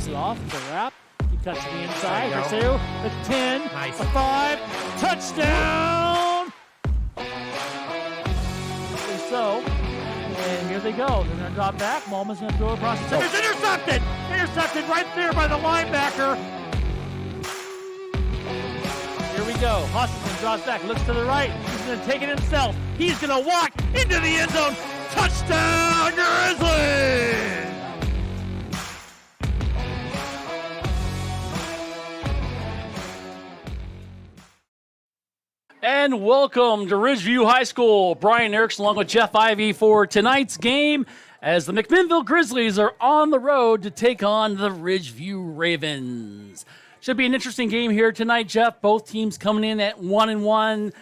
Hands it off to Rapp. He cuts to the inside for 2. The 10. Nice. The 5. Touchdown! So, and here they go. They're going to drop back. Mulman's going to throw it across the center. It's intercepted! Intercepted right there by the linebacker. Here we go. Hutchinson drops back, looks to the right. He's going to take it himself. He's going to walk into the end zone. Touchdown, Grizzlies! And welcome to Ridgeview High School. Brian Erickson along with Jeff Ivey for tonight's game as the McMinnville Grizzlies are on the road to take on the Ridgeview Ravens. Should be an interesting game here tonight, Jeff. Both teams coming in at 1-1.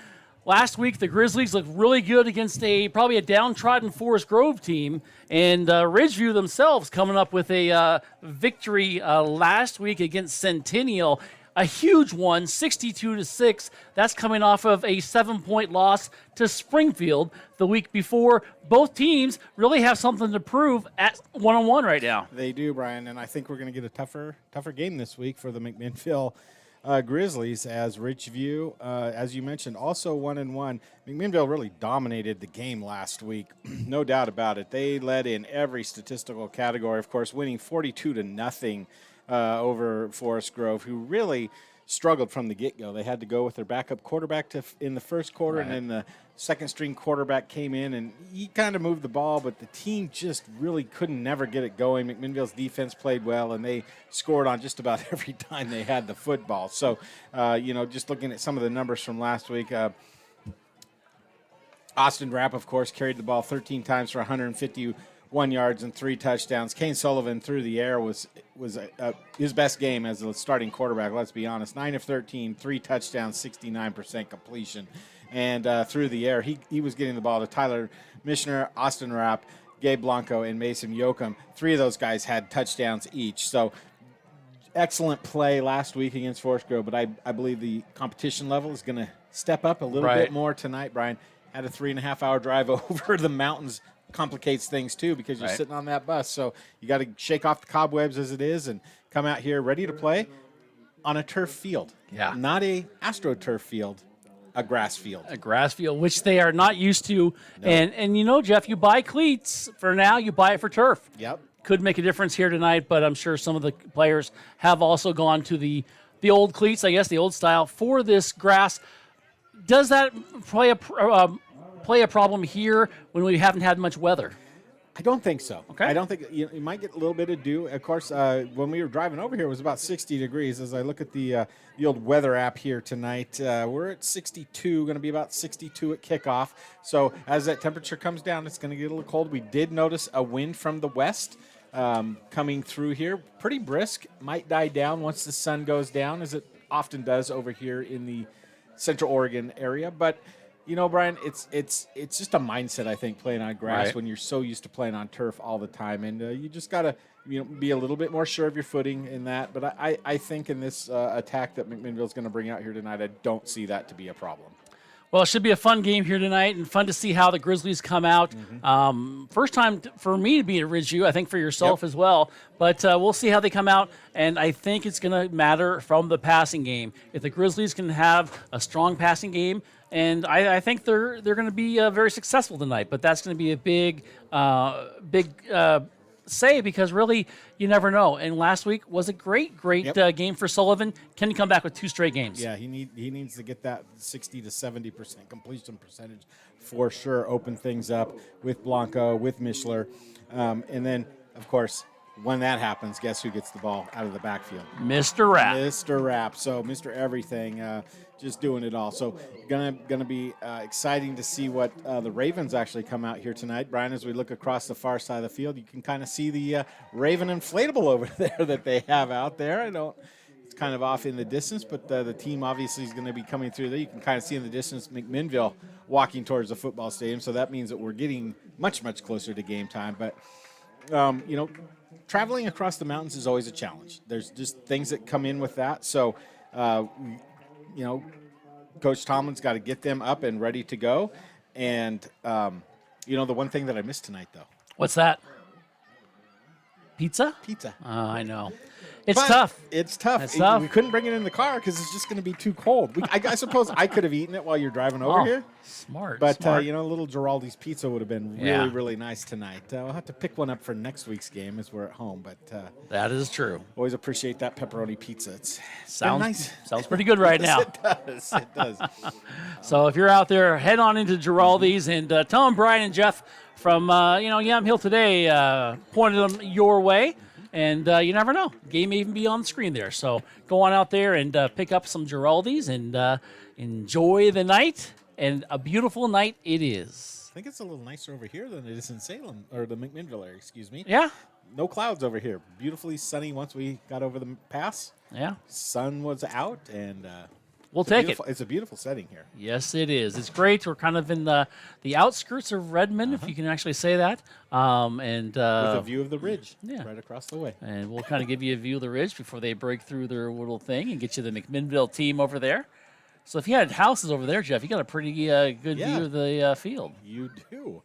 Last week, the Grizzlies looked really good against probably a downtrodden Forest Grove team, and Ridgeview themselves coming up with a victory last week against Centennial. A huge one, 62-6. That's coming off of a 7-point loss to Springfield the week before. Both teams really have something to prove at 1-1 right now. They do, Brian, and I think we're going to get a tougher game this week for the McMinnville Grizzlies as Ridgeview, as you mentioned, also 1-1. McMinnville really dominated the game last week, no doubt about it. They led in every statistical category, of course, winning 42-0. Over Forest Grove, who really struggled from the get-go. They had to go with their backup quarterback in the first quarter, right. And then the second-string quarterback came in, and he kind of moved the ball, but the team just really couldn't never get it going. McMinnville's defense played well, and they scored on just about every time they had the football. So, just looking at some of the numbers from last week, Austin Rapp, of course, carried the ball 13 times for 151 yards and 3 touchdowns. Kane Sullivan through the air was his best game as a starting quarterback, let's be honest. 9 of 13, 3 touchdowns, 69% completion. And through the air, he was getting the ball to Tyler Mishner, Austin Rapp, Gabe Blanco, and Mason Yoakum. 3 of those guys had touchdowns each. So excellent play last week against Forest Grove, but I believe the competition level is going to step up a little bit more tonight, Brian. Had a 3.5-hour drive over the mountains. Complicates things too because you're sitting on that bus, so you got to shake off the cobwebs as it is and come out here ready to play on a turf field. Yeah, not a AstroTurf field, a grass field. A grass field, which they are not used to. No. And Jeff, you buy cleats for now, you buy it for turf. Yep, could make a difference here tonight, but I'm sure some of the players have also gone to the old cleats, I guess the old style for this grass. Does that play a problem here when we haven't had much weather? I don't think so. Okay. I don't think you might get a little bit of dew. Of course, when we were driving over here, it was about 60 degrees. As I look at the old weather app here tonight, we're at 62, going to be about 62 at kickoff. So as that temperature comes down, it's going to get a little cold. We did notice a wind from the west coming through here. Pretty brisk. Might die down once the sun goes down, as it often does over here in the Central Oregon area. But Brian, it's just a mindset, I think, playing on grass when you're so used to playing on turf all the time. And you just got to be a little bit more sure of your footing in that. But I think in this attack that McMinnville's going to bring out here tonight, I don't see that to be a problem. Well, it should be a fun game here tonight and fun to see how the Grizzlies come out. Mm-hmm. First time for me to be at Ridgeview, I think for yourself as well. But we'll see how they come out, and I think it's going to matter from the passing game. If the Grizzlies can have a strong passing game, and I think they're going to be very successful tonight, but that's going to be a big say because really you never know. And last week was a great game for Sullivan. Can he come back with 2 straight games? Yeah, he needs to get that 60 to 70% completion percentage for sure. Open things up with Blanco, with Mishler, and then of course when that happens, guess who gets the ball out of the backfield? Mr. Rapp. Mr. Rapp. So Mr. Everything, just doing it all. So gonna be exciting to see what the Ravens actually come out here tonight. Brian, as we look across the far side of the field, you can kind of see the Raven inflatable over there that they have out there. It's kind of off in the distance, but the team obviously is going to be coming through there. You can kind of see in the distance McMinnville walking towards the football stadium. So that means that we're getting much, much closer to game time. But, traveling across the mountains is always a challenge. There's just things that come in with that. So, Coach Tomlin's got to get them up and ready to go. And, the one thing that I missed tonight, though. What's that? Pizza? Pizza. I know. It's But tough. It's tough. It's tough. We couldn't bring it in the car because it's just going to be too cold. I suppose I could have eaten it while you're driving over here. Smart. But, smart. a little Giraldi's pizza would have been really, really nice tonight. We'll have to pick one up for next week's game as we're at home. But that is true. always appreciate that pepperoni pizza. It's Sounds nice. Sounds pretty good right now. It does. It does. So if you're out there, head on into Giraldi's and tell them Brian and Jeff from Yam Hill Today pointed them your way. And you never know. Game may even be on the screen there. So go on out there and pick up some Giraldi's and enjoy the night. And a beautiful night it is. I think it's a little nicer over here than it is in Salem, or the McMinnville area, excuse me. Yeah. No clouds over here. Beautifully sunny once we got over the pass. Yeah. Sun was out, and we'll take it. It's a beautiful setting here. Yes, it is. It's great. We're kind of in the outskirts of Redmond, if you can actually say that. With a view of the ridge yeah. right across the way. And we'll kind of give you a view of the ridge before they break through their little thing and get you the McMinnville team over there. So if you had houses over there, Jeff, you got a pretty good view of the field. You do.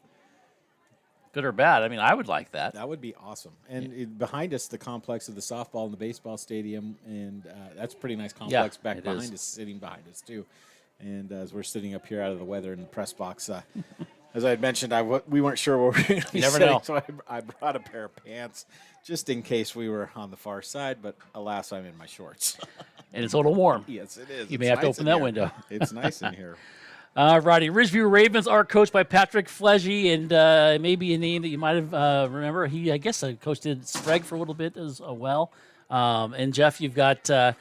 Good or bad? I mean, I would like that. That would be awesome. And behind us, the complex of the softball and the baseball stadium, and that's a pretty nice complex back behind us, sitting behind us, too. And as we're sitting up here out of the weather in the press box, as I had mentioned, we weren't sure where we were going to be never sitting, know. so I brought a pair of pants just in case we were on the far side, but alas, I'm in my shorts. And it's a little warm. Yes, it is. You may have to open that window. It's nice in here. Righty, Ridgeview Ravens are coached by Patrick Fleggy, and maybe a name that you might have remember. He, I guess, coached Sprague for a little bit as well. And Jeff, you've got some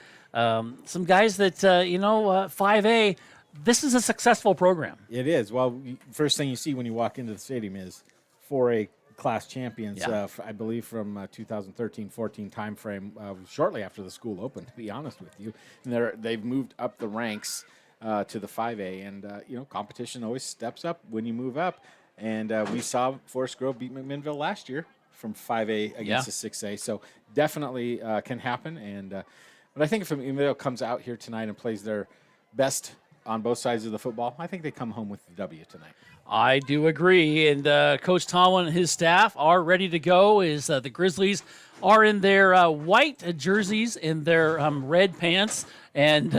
guys that 5A. This is a successful program. It is. Well, first thing you see when you walk into the stadium is 4A class champions. I believe from 2013-14 timeframe, shortly after the school opened. To be honest with you, and they've moved up the ranks to the 5A, and competition always steps up when you move up. And we saw Forest Grove beat McMinnville last year from 5A against the 6A, so definitely can happen. And but I think if McMinnville comes out here tonight and plays their best on both sides of the football, I think they come home with the W tonight. I do agree, and Coach Tomlin and his staff are ready to go. The Grizzlies are in their white jerseys and their red pants, and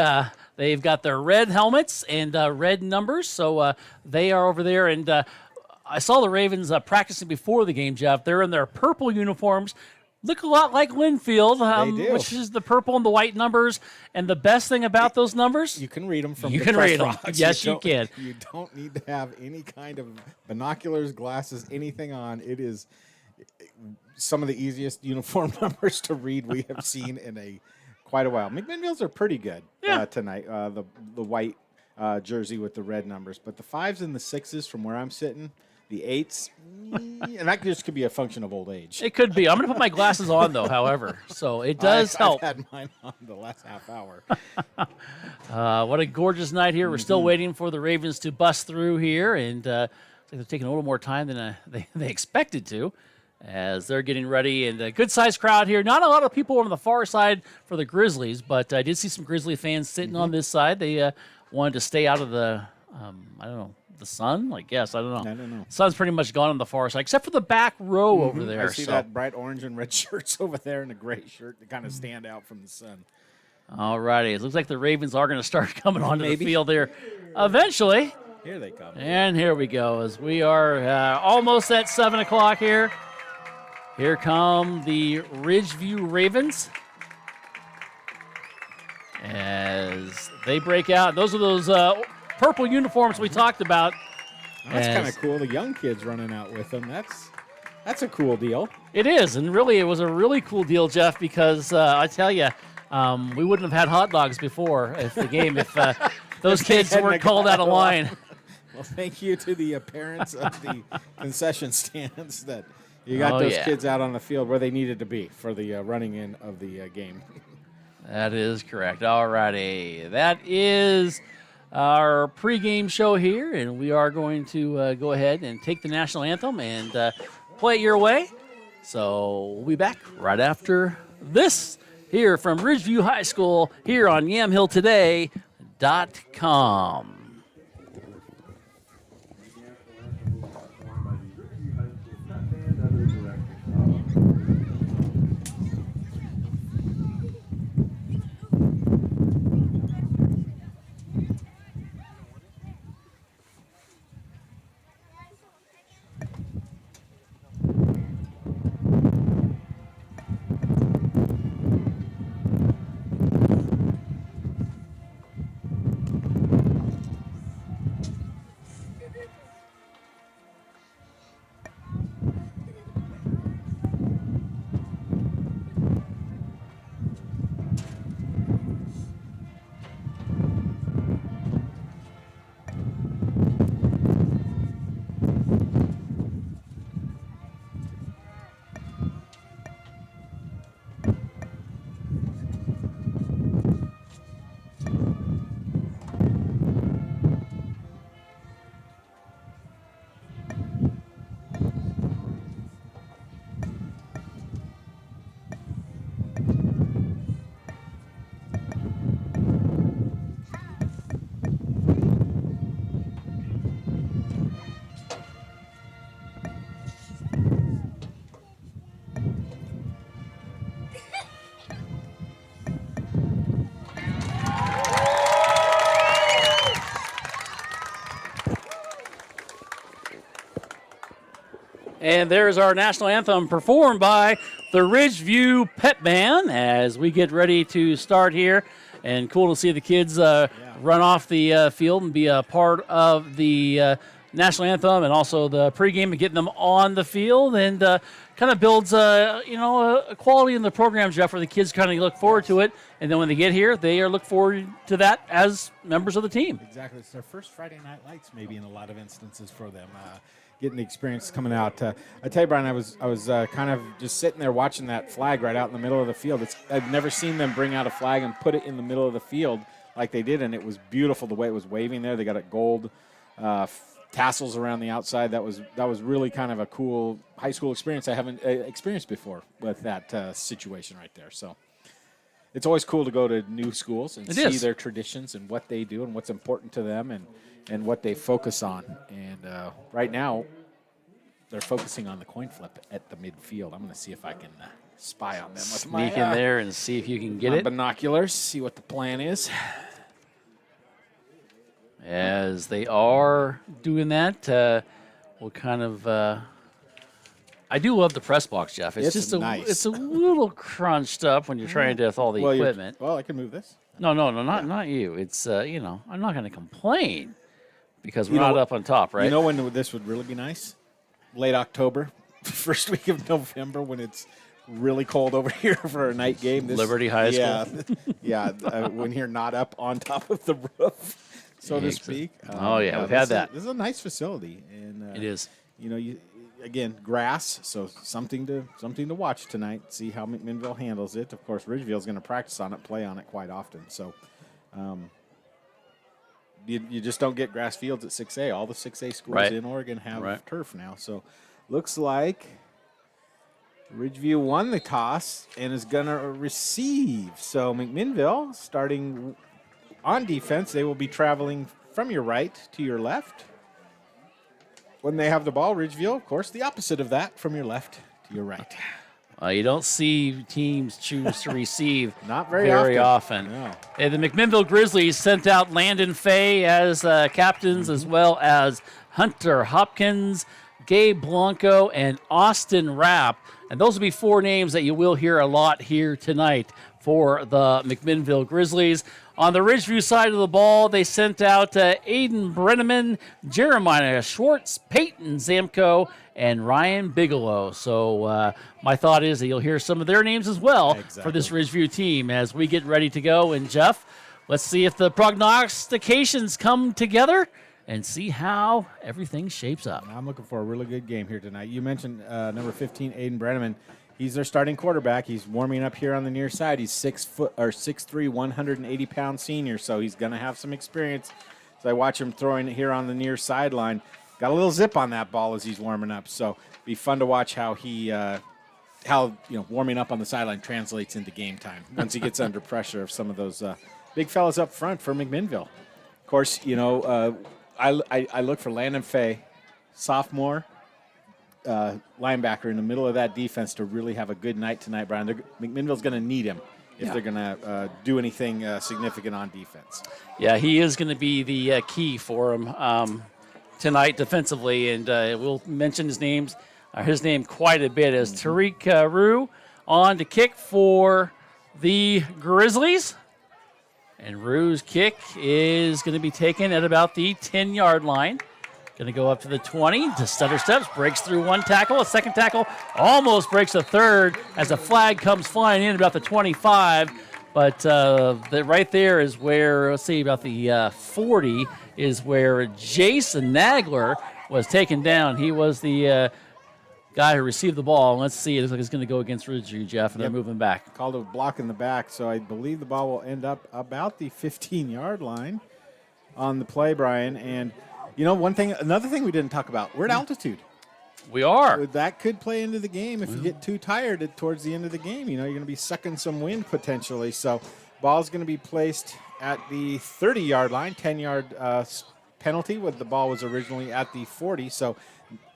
they've got their red helmets and red numbers, so they are over there. And I saw the Ravens practicing before the game, Jeff. They're in their purple uniforms. Look a lot like Linfield, which is the purple and the white numbers. And the best thing about those numbers, you can read them from you the can press read them. box. Yes, you can. You don't need to have any kind of binoculars, glasses, anything on. It is some of the easiest uniform numbers to read we have seen in quite a while. McMinnville's are pretty good tonight. The white jersey with the red numbers, but the 5s and the 6s from where I'm sitting. The 8s, and that just could be a function of old age. It could be. I'm going to put my glasses on, though, however. So it does help. I've had mine on the last half hour. What a gorgeous night here. We're still waiting for the Ravens to bust through here, and they're taking a little more time than they expected to as they're getting ready. And a good-sized crowd here. Not a lot of people on the far side for the Grizzlies, but I did see some Grizzly fans sitting on this side. They wanted to stay out of the, the sun, I guess. I don't know. The sun's pretty much gone on the far side, except for the back row over there. I see that bright orange and red shirts over there and a gray shirt that kind of stand out from the sun. All righty. It looks like the Ravens are going to start coming onto the field here eventually. Here they come. And here we go as we are almost at 7 o'clock here. Here come the Ridgeview Ravens as they break out. Those are those purple uniforms we talked about. That's kind of cool. The young kids running out with them. That's a cool deal. It is, and really, it was a really cool deal, Jeff, because I tell you, we wouldn't have had hot dogs before if those kids weren't called out of line. Well, thank you to the parents of the concession stands that you got those kids out on the field where they needed to be for the running in of the game. That is correct. All righty. That is our pregame show here, and we are going to go ahead and take the national anthem and play it your way. So we'll be back right after this here from Ridgeview High School here on YamHillToday.com. And there's our national anthem performed by the Ridgeview Pep Band as we get ready to start here. And cool to see the kids run off the field and be a part of the national anthem and also the pregame and getting them on the field. And kind of builds, a quality in the program, Jeff, where the kids kind of look forward to it. And then when they get here, they are look forward to that as members of the team. Exactly. It's their first Friday Night Lights, maybe in a lot of instances for them. Getting the experience coming out. I tell you, Brian, I was kind of just sitting there watching that flag right out in the middle of the field. I've never seen them bring out a flag and put it in the middle of the field like they did, and it was beautiful the way it was waving there. They got it gold tassels around the outside. That was really kind of a cool high school experience I haven't experienced before with that situation right there. So it's always cool to go to new schools and see their traditions and what they do and what's important to them and what they focus on. And right now, they're focusing on the coin flip at the midfield. I'm going to see if I can spy on them. Sneak in there and see if you can get it. Binoculars, see what the plan is. As they are doing that, we'll kind of I do love the press box, Jeff. It's just nice. It's a little crunched up when you're trying to with all the equipment. Well, I can move this. No, not you. It's I'm not going to complain because we're not up on top, right? You know when this would really be nice? Late October, first week of November, when it's really cold over here for a night game. Liberty High School. Yeah, when you're not up on top of the roof, so to speak. We've had that. This is a nice facility, and it is. Again, grass, so something to watch tonight. See how McMinnville handles it. Of course, Ridgeville is going to practice on it, play on it quite often. So, you just don't get grass fields at 6A. All the 6A schools in Oregon have turf now. So, looks like Ridgeview won the toss and is going to receive. So, McMinnville starting on defense. They will be traveling from your right to your left. When they have the ball, Ridgeville, of course, the opposite of that, from your left to your right. You don't see teams choose to receive Not very often. No. The McMinnville Grizzlies sent out Landon Fay as captains, as well as Hunter Hopkins, Gabe Blanco, and Austin Rapp. And those will be four names that you will hear a lot here tonight for the McMinnville Grizzlies. On the Ridgeview side of the ball, they sent out Aiden Brenneman, Jeremiah Schwartz, Peyton Zamko, and Ryan Bigelow. So my thought is that you'll hear some of their names as well for this Ridgeview team as we get ready to go. And, Jeff, let's see if the prognostications come together and see how everything shapes up. I'm looking for a really good game here tonight. You mentioned number 15, Aiden Brenneman. He's their starting quarterback. He's warming up here on the near side. He's 6'3", 180-pound senior, so he's going to have some experience. So I watch him throwing it here on the near sideline. Got a little zip on that ball as he's warming up. So be fun to watch how he, warming up on the sideline translates into game time once he gets under pressure of some of those big fellas up front for McMinnville. Of course, I look for Landon Fay, sophomore. Linebacker in the middle of that defense to really have a good night tonight, Brian. McMinnville's going to need him if they're going to do anything significant on defense. Yeah, he is going to be the key for him tonight defensively, and we'll mention his name quite a bit as Tariq Rue on to kick for the Grizzlies. And Rue's kick is going to be taken at about the 10-yard line. Going to go up to the 20 to stutter steps, breaks through one tackle, a second tackle, almost breaks a third as a flag comes flying in about the 25. But right there is where, let's see, about the 40 is where Jason Nagler was taken down. He was the guy who received the ball. Let's see, it looks like it's going to go against Ridgeview, Jeff, and they're moving back. Called a block in the back, so I believe the ball will end up about the 15-yard line on the play, Brian. And another thing we didn't talk about, we're at altitude. We are. That could play into the game if you get too tired towards the end of the game. You're going to be sucking some wind potentially. So ball's going to be placed at the 30-yard line, 10-yard penalty, when the ball was originally at the 40. So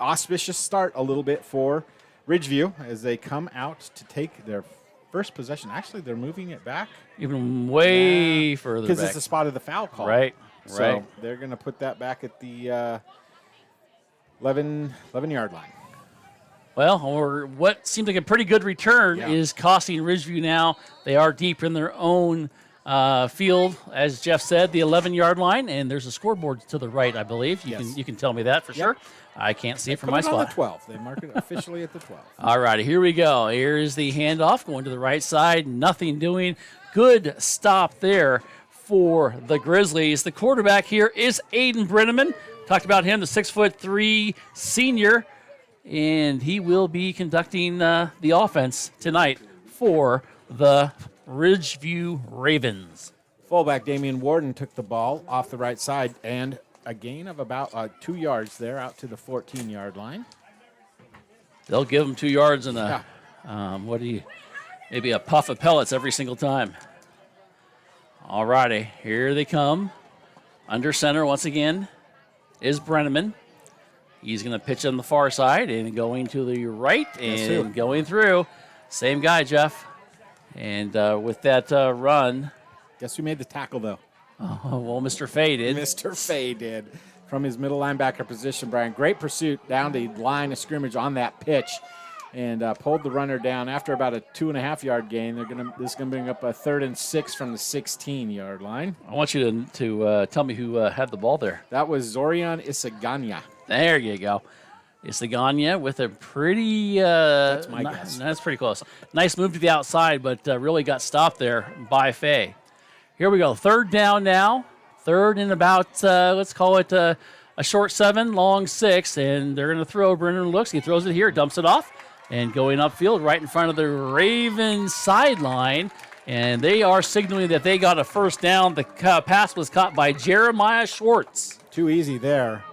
auspicious start a little bit for Ridgeview as they come out to take their first possession. Actually, they're moving it back. Even way further back. Because it's the spot of the foul call. Right. So they're going to put that back at the 11-yard line. Well, or what seems like a pretty good return is costing Ridgeview now. They are deep in their own field, as Jeff said, the 11-yard line, and there's a scoreboard to the right, I believe. You can tell me that for sure. I can't see it from my spot. On the 12. They mark it officially at the 12. All righty, here we go. Here's the handoff going to the right side. Nothing doing. Good stop there for the Grizzlies. The quarterback here is Aiden Brenneman. Talked about him, the 6'3" senior, and he will be conducting the offense tonight for the Ridgeview Ravens. Fullback Damian Warden took the ball off the right side, and a gain of about 2 yards there out to the 14-yard line. They'll give him 2 yards and maybe a puff of pellets every single time. All righty, here they come. Under center once again is Brenneman. He's going to pitch on the far side and going to the right and going through. Same guy, Jeff. And with that run. Guess who made the tackle, though? Well, Mr. Fay did. Mr. Fay did. From his middle linebacker position, Brian. Great pursuit down the line of scrimmage on that pitch. And pulled the runner down after about a 2.5-yard gain. This is going to bring up a 3rd and 6 from the 16-yard line. I want you to tell me who had the ball there. That was Zorian Isaganya. There you go. Isaganya with a pretty... that's my guess. That's pretty close. Nice move to the outside, but really got stopped there by Fay. Here we go. 3rd down now. 3rd and about, let's call it a short 7, long 6. And they're going to throw. Brennan looks. He throws it here, dumps it off. And going upfield right in front of the Ravens sideline. And they are signaling that they got a first down. The pass was caught by Jeremiah Schwartz. Too easy there.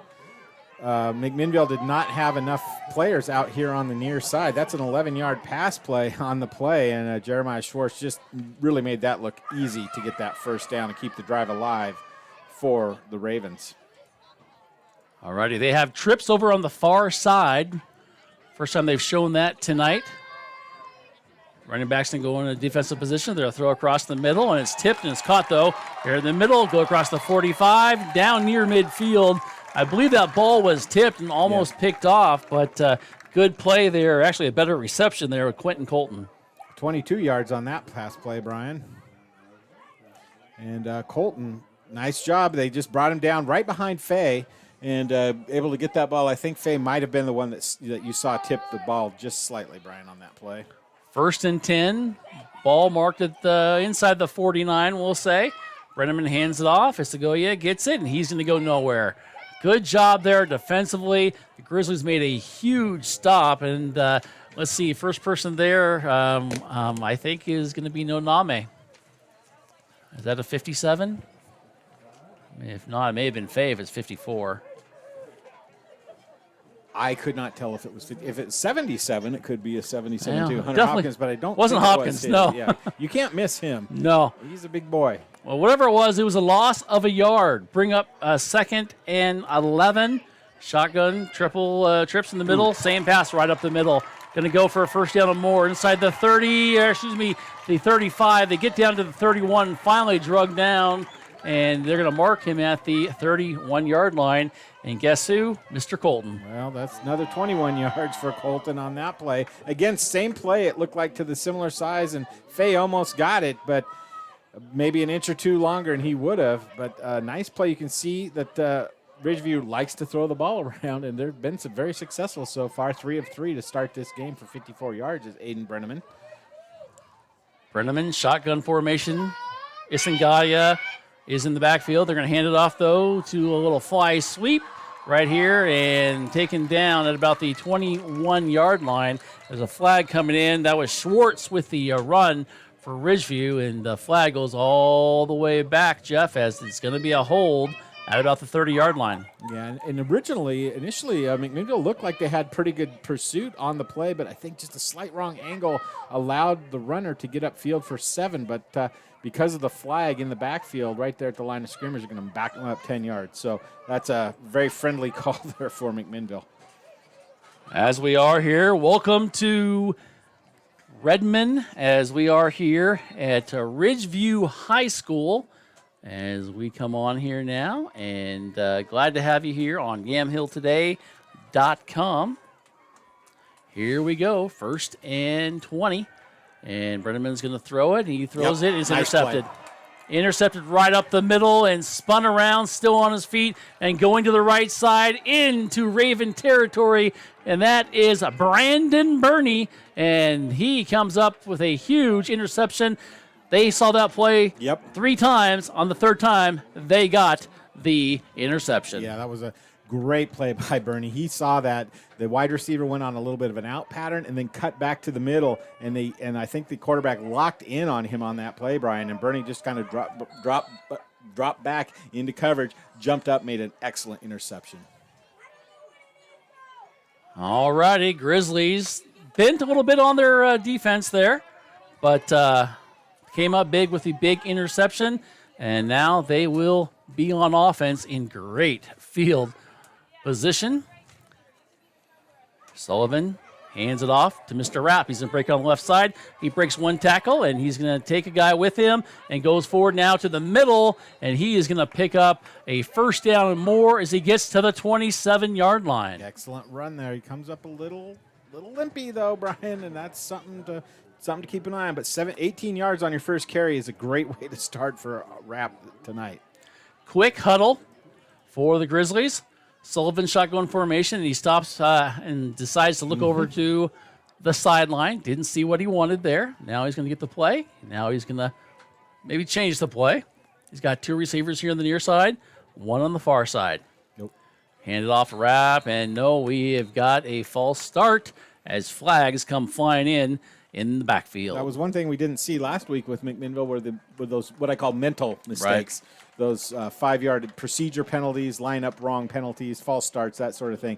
McMinnville did not have enough players out here on the near side. That's an 11-yard pass play on the play, and Jeremiah Schwartz just really made that look easy to get that first down and keep the drive alive for the Ravens. All righty, they have trips over on the far side. First time they've shown that tonight. Running backs can go in a defensive position. They'll throw across the middle, and it's tipped, and it's caught, though. Here in the middle, go across the 45, down near midfield. I believe that ball was tipped and almost picked off, but good play there. Actually, a better reception there with Quentin Colton. 22 yards on that pass play, Brian. And Colton, nice job. They just brought him down right behind Fay and able to get that ball. I think Fay might have been the one that you saw tip the ball just slightly, Brian, on that play. 1st and 10. Ball marked at inside the 49, we'll say. Brenneman hands it off. Isagoya gets it, and he's going to go nowhere. Good job there defensively. The Grizzlies made a huge stop, and let's see, first person there, I think, is going to be Noname. Is that a 57? If not, it may have been Fay if it's 54. I could not tell if it was 50. If it's 77, it could be a 77 too. Hunter Definitely Hopkins, but I don't wasn't think Hopkins, it was no. Yeah, you can't miss him. No. He's a big boy. Well, whatever it was a loss of a yard. Bring up 2nd and 11. Shotgun, trips in the middle. Same pass right up the middle. Going to go for a first down or more inside the 30, the 35. They get down to the 31, finally drug down, and they're going to mark him at the 31-yard line. And guess who? Mr. Colton. Well, that's another 21 yards for Colton on that play. Again, same play. It looked like to the similar size, and Fay almost got it, but maybe an inch or two longer, and he would have. But a nice play. You can see that Ridgeview likes to throw the ball around, and they've been some very successful so far. 3 of 3 to start this game for 54 yards is Aiden Brenneman. Brenneman, shotgun formation. Isangaya is in the backfield. They're going to hand it off, though, to a little fly sweep right here and taken down at about the 21-yard line. There's a flag coming in. That was Schwartz with the run for Ridgeview, and the flag goes all the way back, Jeff, as it's going to be a hold at about the 30-yard line. Yeah, and initially, McMinnville looked like they had pretty good pursuit on the play, but I think just a slight wrong angle allowed the runner to get upfield for 7, but because of the flag in the backfield right there at the line of scrimmage, they're going to back them up 10 yards. So that's a very friendly call there for McMinnville. As we are here, welcome to Redmond, as we are here at Ridgeview High School, as we come on here now, and glad to have you here on YamhillToday.com. Here we go. 1st and 20. And Brenneman's going to throw it. He throws it. It's Nice intercepted. play. Intercepted right up the middle and spun around, still on his feet, and going to the right side into Raven territory. And that is Brandon Burney. And he comes up with a huge interception. They saw that play 3 times. On the 3rd time, they got the interception. Yeah, that was a great play by Bernie. He saw that the wide receiver went on a little bit of an out pattern and then cut back to the middle, and I think the quarterback locked in on him on that play, Brian, and Bernie just kind of dropped back into coverage, jumped up, made an excellent interception. All righty, Grizzlies bent a little bit on their defense there, but came up big with the big interception, and now they will be on offense in great field position. Sullivan hands it off to Mr. Rapp. He's going to break on the left side. He breaks 1 tackle, and he's going to take a guy with him and goes forward now to the middle, and he is going to pick up a 1st down and more as he gets to the 27-yard line. Excellent run there. He comes up a little limpy, though, Brian, and that's something to keep an eye on. But 18 yards on your first carry is a great way to start for Rapp tonight. Quick huddle for the Grizzlies. Sullivan shotgun formation, and he stops and decides to look over to the sideline. Didn't see what he wanted there. Now he's going to get the play. Now he's going to maybe change the play. He's got 2 receivers here on the near side, 1 on the far side. Nope. Hand it off to Rapp, and no, we have got a false start as flags come flying in the backfield. That was one thing we didn't see last week with McMinnville were those what I call mental mistakes. Right. Those 5-yard procedure penalties, line up wrong penalties, false starts, that sort of thing.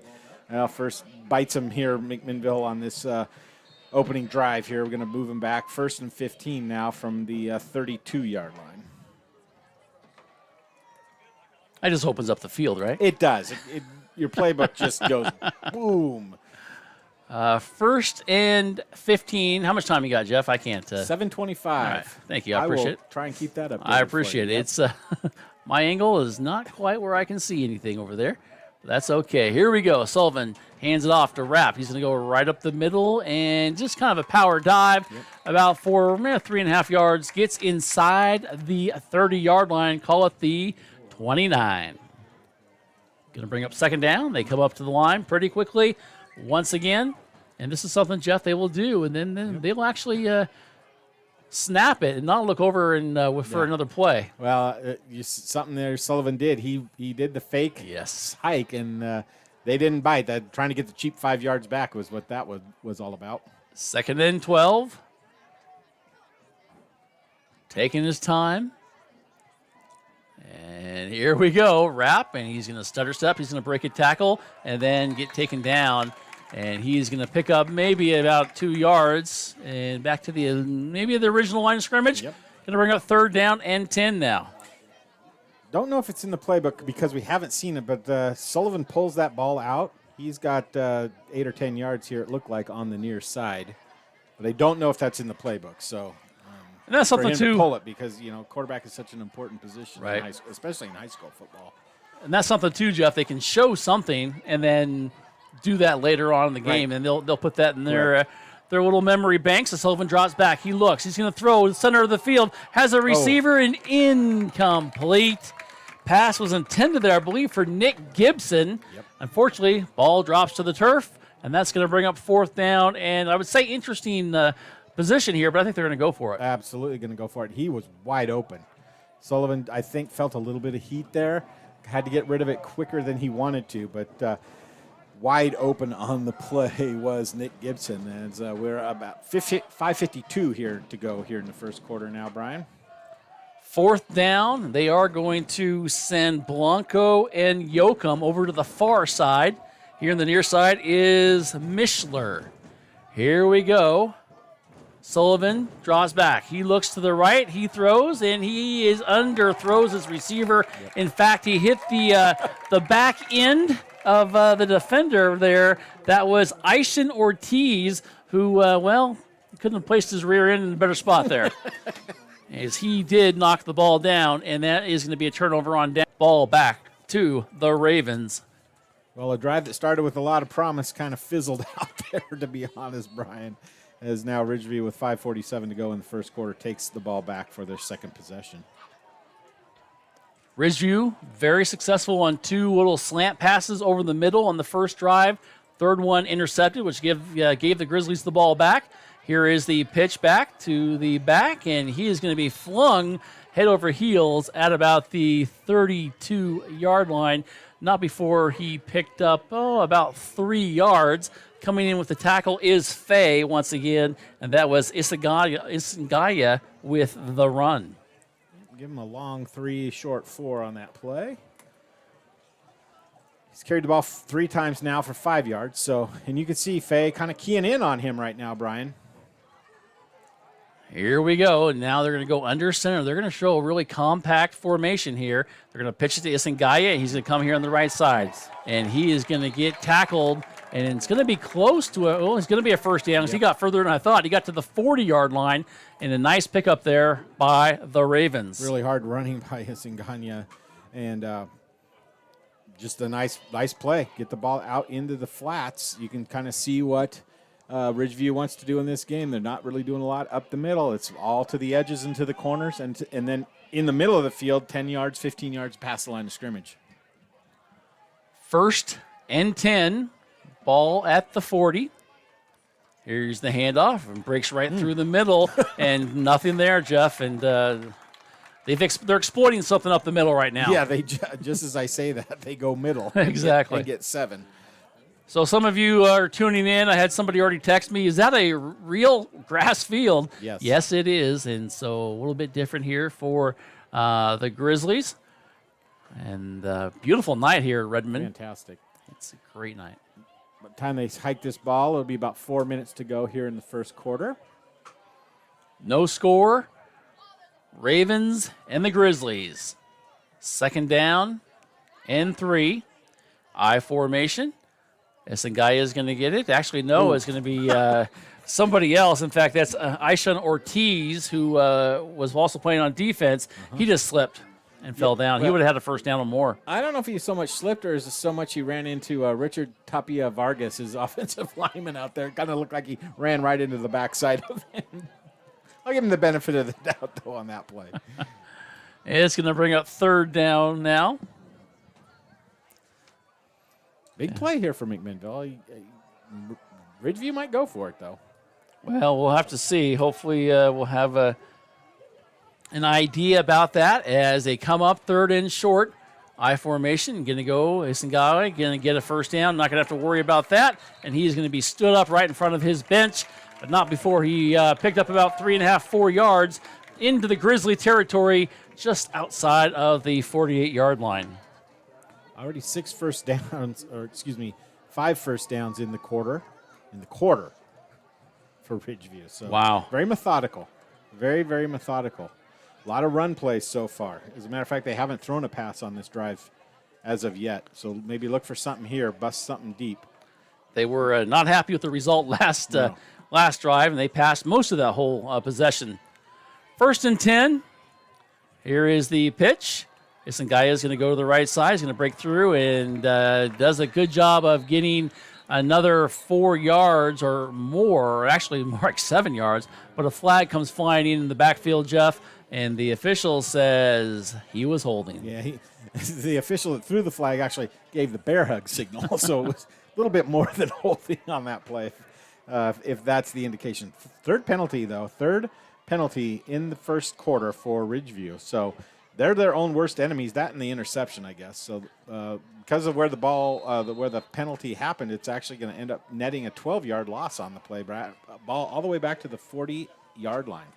First bites him here, McMinnville, on this opening drive here. We're going to move him back 1st and 15 now from the 32-yard line. That just opens up the field, right? It does. Your playbook just goes boom. 1st and 15. How much time you got, Jeff? I can't. 7:25. All right. Thank you. I appreciate it. Try and keep that up. I appreciate it. It's my angle is not quite where I can see anything over there. But that's okay. Here we go. Sullivan hands it off to Rapp. He's going to go right up the middle and just kind of a power dive about 3.5 yards. Gets inside the 30-yard line. Call it the 29. Going to bring up 2nd down. They come up to the line pretty quickly once again. And this is something, Jeff, they will do. And then they'll actually snap it and not look over and for another play. Well, something there Sullivan did. He did the fake hike, and they didn't bite. Trying to get the cheap 5 yards back was what that was all about. 2nd and 12. Taking his time. And here we go. Rapp, and he's going to stutter step. He's going to break a tackle and then get taken down. And he's going to pick up maybe about 2 yards and back to the original line of scrimmage. Going to bring up 3rd down and 10 now. Don't know if it's in the playbook because we haven't seen it, but Sullivan pulls that ball out. He's got 8 or 10 yards here, it looked like, on the near side. But I don't know if that's in the playbook. So and that's something, for him too. To pull it because, quarterback is such an important position, right? Especially in high school football. And that's something, too, Jeff. They can show something and then do that later on in the game, and they'll put that in their little memory bank. So Sullivan drops back. He looks. He's going to throw to the center of the field. Has a receiver and incomplete. Pass was intended there, I believe, for Nick Gibson. Unfortunately, ball drops to the turf, and that's going to bring up 4th down. And I would say interesting position here, but I think they're going to go for it. Absolutely going to go for it. He was wide open. Sullivan, I think, felt a little bit of heat there. Had to get rid of it quicker than he wanted to, but wide open on the play was Nick Gibson. And we're about 5:52 here to go here in the first quarter now, Brian. 4th down. They are going to send Blanco and Yoakum over to the far side. Here on the near side is Mishler. Here we go. Sullivan draws back. He looks to the right. He throws, and he is underthrows his receiver. In fact, he hit the back end of the defender there. That was Aishan Ortiz, who, couldn't have placed his rear end in a better spot there. As he did knock the ball down, and that is going to be a turnover on down. Ball back to the Ravens. Well, a drive that started with a lot of promise kind of fizzled out there, to be honest, Brian, as now Ridgeview with 5:47 to go in the first quarter takes the ball back for their second possession. Ridgeview, very successful on 2 little slant passes over the middle on the first drive. Third one intercepted, which gave the Grizzlies the ball back. Here is the pitch back to the back, and he is going to be flung head over heels at about the 32-yard line, not before he picked up, about 3 yards. Coming in with the tackle is Faye once again, and that was Isangaya with the run. Give him a long 3, short 4 on that play. He's carried the ball 3 times now for 5 yards. So, and you can see Faye kind of keying in on him right now, Brian. Here we go. And now they're going to go under center. They're going to show a really compact formation here. They're going to pitch it to Isangaya. He's going to come here on the right side. And he is going to get tackled. And it's going to be close to it's going to be a first down. Yep. He got further than I thought. He got to the 40-yard line, and a nice pickup there by the Ravens. Really hard running by Isangaya, and just a nice play. Get the ball out into the flats. You can kind of see what Ridgeview wants to do in this game. They're not really doing a lot up the middle. It's all to the edges and to the corners, and then in the middle of the field, 10 yards, 15 yards past the line of scrimmage. 1st and 10. Ball at the 40. Here's the handoff and breaks right through the middle, and nothing there, Jeff. And they're exploiting something up the middle right now. Yeah, they just as I say that, they go middle. Exactly. They get 7. So some of you are tuning in. I had somebody already text me, is that a real grass field? Yes. Yes, it is. And so a little bit different here for the Grizzlies. And beautiful night here at Redmond. Fantastic. It's a great night. By the time they hike this ball, it'll be about 4 minutes to go here in the first quarter. No score. Ravens and the Grizzlies. 2nd down and 3. I formation. Isangaya is going to get it. Actually, no, it's going to be somebody else. In fact, that's Aishan Ortiz, who was also playing on defense. He just slipped and fell down. He would have had a first down or more. I don't know if he so much slipped or is it so much he ran into Richard Tapia Vargas, his offensive lineman out there. Kind of looked like he ran right into the backside of him. I'll give him the benefit of the doubt, though, on that play. It's going to bring up 3rd down now. Big play here for McMinnville. Ridgeview might go for it, though. Well, we'll have to see. Hopefully we'll have an idea about that as they come up 3rd and short. I formation, going to go. Isangaya going to get a first down. Not going to have to worry about that. And he's going to be stood up right in front of his bench, but not before he picked up about 3.5, 4 yards into the Grizzly territory just outside of the 48-yard line. Already 5 first downs in the quarter. For Ridgeview. So wow. Very methodical. Very, very methodical. A lot of run plays so far. As a matter of fact, they haven't thrown a pass on this drive as of yet. So maybe look for something here, bust something deep. They were not happy with the result last drive, and they passed most of that whole possession. 1st and 10. Here is the pitch. Isangaya is going to go to the right side. He's going to break through and does a good job of getting another 4 yards or more, or actually more like 7 yards. But a flag comes flying in the backfield, Jeff, and the official says he was holding. Yeah, the official that threw the flag actually gave the bear hug signal, so it was a little bit more than holding on that play, if that's the indication. Third penalty in the first quarter for Ridgeview. So they're their own worst enemies, that and the interception, I guess. So because of where the ball, where the penalty happened, it's actually going to end up netting a 12-yard loss on the play. Ball all the way back to the 40-yard line.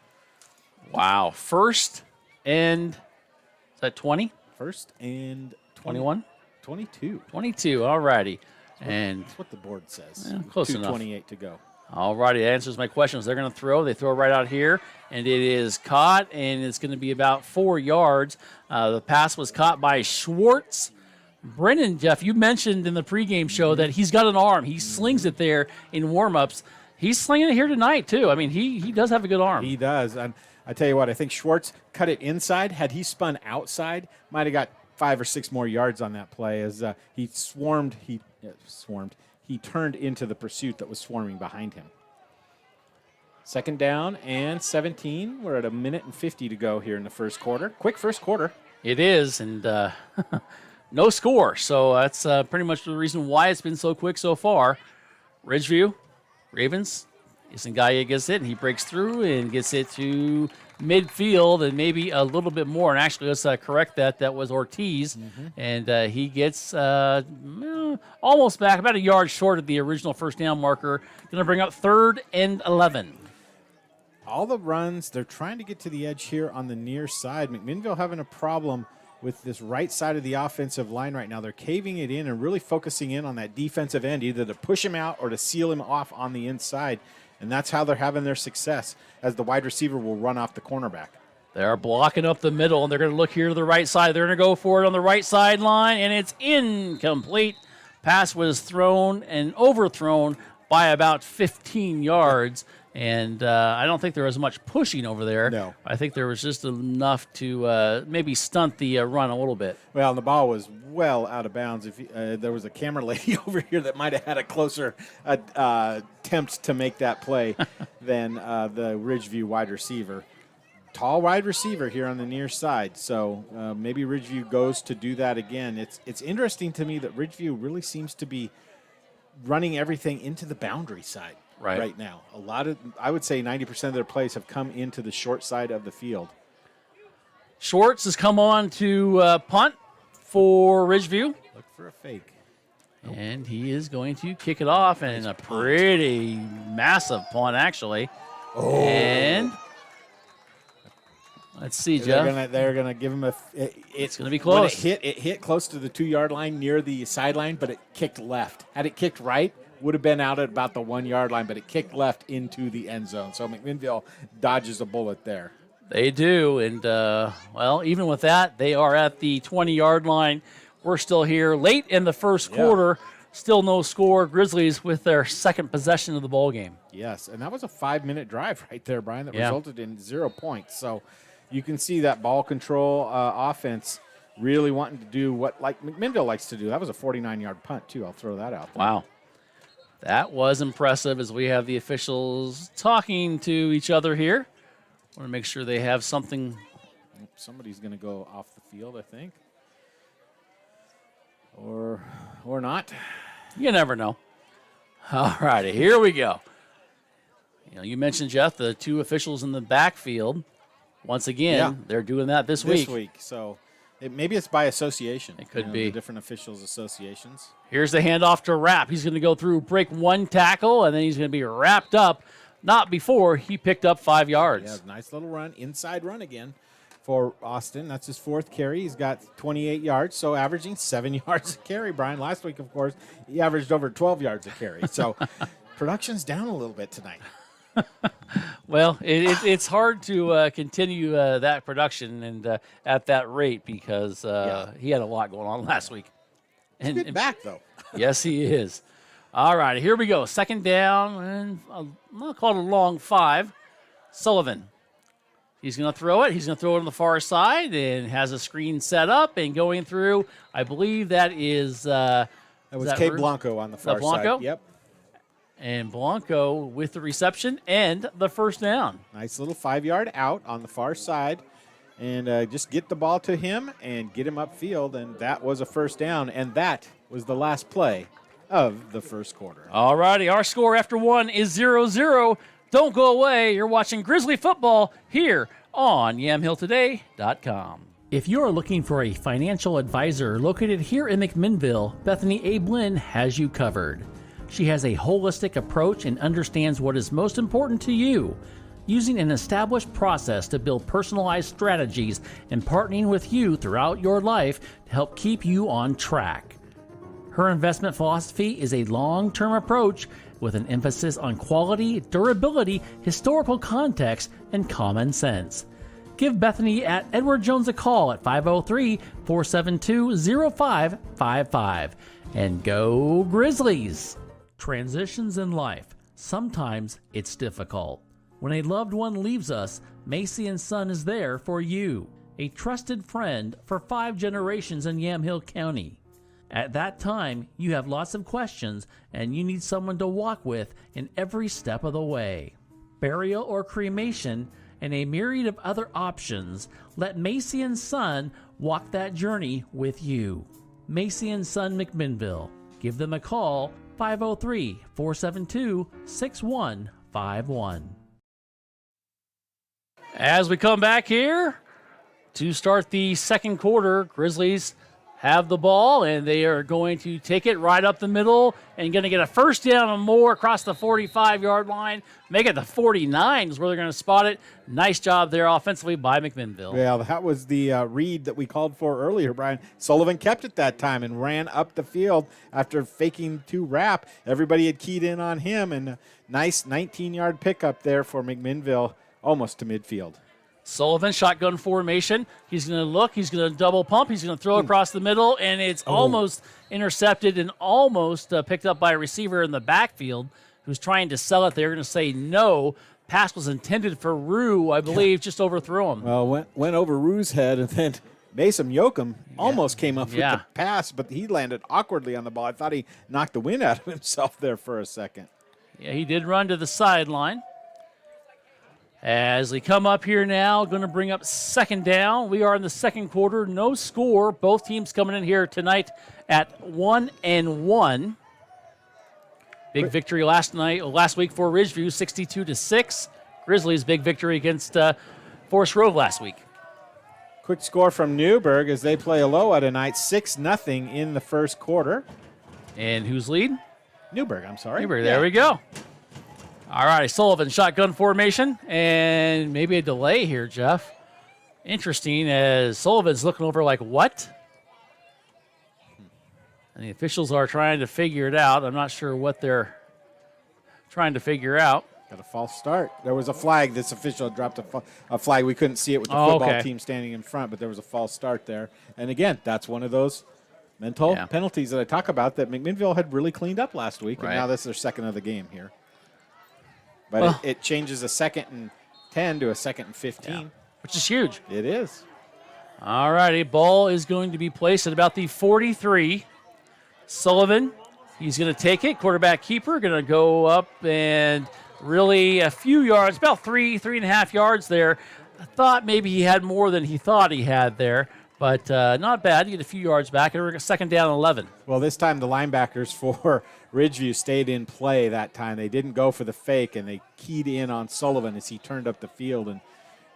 Wow. 1st and, is that 20? 1st and 21? 22. 22, all righty. And that's what the board says. Yeah, close enough. 2:28 to go. All righty, that answers my questions. They're going to throw. They throw right out here, and it is caught, and it's going to be about 4 yards. The pass was caught by Schwartz. Brennan, Jeff, you mentioned in the pregame show that he's got an arm. He slings it there in warm-ups. He's slinging it here tonight, too. I mean, he does have a good arm. He does. And I tell you what, I think Schwartz cut it inside. Had he spun outside, might have got 5 or 6 more yards on that play as he turned into the pursuit that was swarming behind him. Second down and 17. We're at 1:50 to go here in the first quarter. Quick first quarter. It is, and no score. So that's pretty much the reason why it's been so quick so far. Ridgeview, Ravens, Isangaya gets it, and he breaks through and gets it to midfield and maybe a little bit more. And actually, let's correct that. That was Ortiz, and he gets almost back, about a yard short of the original first down marker. Going to bring up 3rd and 11. All the runs, they're trying to get to the edge here on the near side. McMinnville having a problem with this right side of the offensive line right now. They're caving it in and really focusing in on that defensive end, either to push him out or to seal him off on the inside. And that's how they're having their success, as the wide receiver will run off the cornerback. They're blocking up the middle, and they're going to look here to the right side. They're going to go for it on the right sideline, and it's incomplete. Pass was thrown and overthrown by about 15 yards. And I don't think there was much pushing over there. No. I think there was just enough to maybe stunt the run a little bit. Well, and the ball was well out of bounds. If there was a camera lady over here that might have had a closer attempt to make that play than the Ridgeview wide receiver. Tall wide receiver here on the near side. So maybe Ridgeview goes to do that again. It's interesting to me that Ridgeview really seems to be running everything into the boundary side. Right now. I would say 90% of their plays have come into the short side of the field. Schwartz has come on to punt for Ridgeview. Look for a fake. And he is going to kick it off, and a pretty massive punt, actually. Oh. And let's see, Jeff. They're gonna give him it's gonna be close. When it hit close to the 2-yard line near the sideline, but it kicked left. Had it kicked right, would have been out at about the 1-yard line, but it kicked left into the end zone. So McMinnville dodges a bullet there. They do, and, well, even with that, they are at the 20-yard line. We're still here late in the first quarter. Still no score. Grizzlies with their second possession of the ball game. Yes, and that was a 5-minute drive right there, Brian, that resulted in 0 points. So you can see that ball control offense really wanting to do what like McMinnville likes to do. That was a 49-yard punt, too. I'll throw that out there. Wow. That was impressive as we have the officials talking to each other here. Want to make sure they have something. Somebody's going to go off the field, I think. Or not. You never know. All righty, here we go. You mentioned, Jeff, the 2 officials in the backfield. Once again, they're doing that this week. This week, so maybe it's by association. It could be. The different officials' associations. Here's the handoff to Rapp. He's going to go through, break 1 tackle, and then he's going to be wrapped up. Not before he picked up 5 yards. Yeah, nice little run, inside run again for Austin. That's his 4th carry. He's got 28 yards, so averaging 7 yards a carry, Brian. Last week, of course, he averaged over 12 yards a carry. So production's down a little bit tonight. Well, it's hard to continue that production and at that rate because he had a lot going on last week. He's good back, though. Yes, he is. All right, here we go. Second down, and I'll call it a long 5. Sullivan. He's going to throw it. He's going to throw it on the far side and has a screen set up and going through. I believe that is that was Kate Blanco on the far Blanco? side. Yep. And Blanco with the reception and the first down. Nice little 5-yard out on the far side. And just get the ball to him and get him upfield. And that was a first down. And that was the last play of the first quarter. All righty. Our score after 1 is 0-0. Don't go away. You're watching Grizzly football here on YamhillToday.com. If you're looking for a financial advisor located here in McMinnville, Bethany A. Blinn has you covered. She has a holistic approach and understands what is most important to you, using an established process to build personalized strategies and partnering with you throughout your life to help keep you on track. Her investment philosophy is a long-term approach with an emphasis on quality, durability, historical context, and common sense. Give Bethany at Edward Jones a call at 503-472-0555. And go Grizzlies! Transitions in life. Sometimes it's difficult. When a loved one leaves us, Macy & Son is there for you. a trusted friend for 5 generations in Yamhill County. At that time, you have lots of questions and you need someone to walk with in every step of the way. Burial or cremation and a myriad of other options, let Macy & Son walk that journey with you. Macy & Son McMinnville. Give them a call, 503-472-6151. As we come back here to start the second quarter, Grizzlies have the ball, and they are going to take it right up the middle and going to get a first down and more across the 45-yard line. Make it the 49 is where they're going to spot it. Nice job there offensively by McMinnville. Yeah, that was the read that we called for earlier, Brian. Sullivan kept it that time and ran up the field after faking 2 wrap. Everybody had keyed in on him, and a nice 19-yard pickup there for McMinnville, almost to midfield. Sullivan, shotgun formation. He's going to look. He's going to double pump. He's going to throw across the middle, and it's almost intercepted and almost picked up by a receiver in the backfield who's trying to sell it. They're going to say no. Pass was intended for Rue, I believe, just overthrew him. Well, went over Rue's head, and then Mason Yoakum almost came up with the pass, but he landed awkwardly on the ball. I thought he knocked the wind out of himself there for a second. Yeah, he did run to the sideline. As they come up here now, going to bring up second down. We are in the second quarter. No score. Both teams coming in here tonight at 1-1. Big victory last week for Ridgeview, 62-6. Grizzlies big victory against Forest Grove last week. Quick score from Newburgh as they play Aloha tonight, 6-0 in the first quarter. And who's lead? Newburgh, I'm sorry. Newburgh, there we go. All right, Sullivan, shotgun formation, and maybe a delay here, Jeff. Interesting, as Sullivan's looking over like, what? And the officials are trying to figure it out. I'm not sure what they're trying to figure out. Got a false start. There was a flag. This official dropped a flag. We couldn't see it with the football team standing in front, but there was a false start there. And again, that's one of those mental penalties that I talk about that McMinnville had really cleaned up last week, and now this is their second of the game here. But it changes a 2nd and 10 to a 2nd and 15. Which is huge. It is. All righty, ball is going to be placed at about the 43. Sullivan, he's going to take it. Quarterback keeper, going to go up and really a few yards, about 3.5 yards there. I thought maybe he had more than he thought he had there. But not bad. You get a few yards back. And we're going to second down 11. Well, this time the linebackers for Ridgeview stayed in play that time. They didn't go for the fake, and they keyed in on Sullivan as he turned up the field and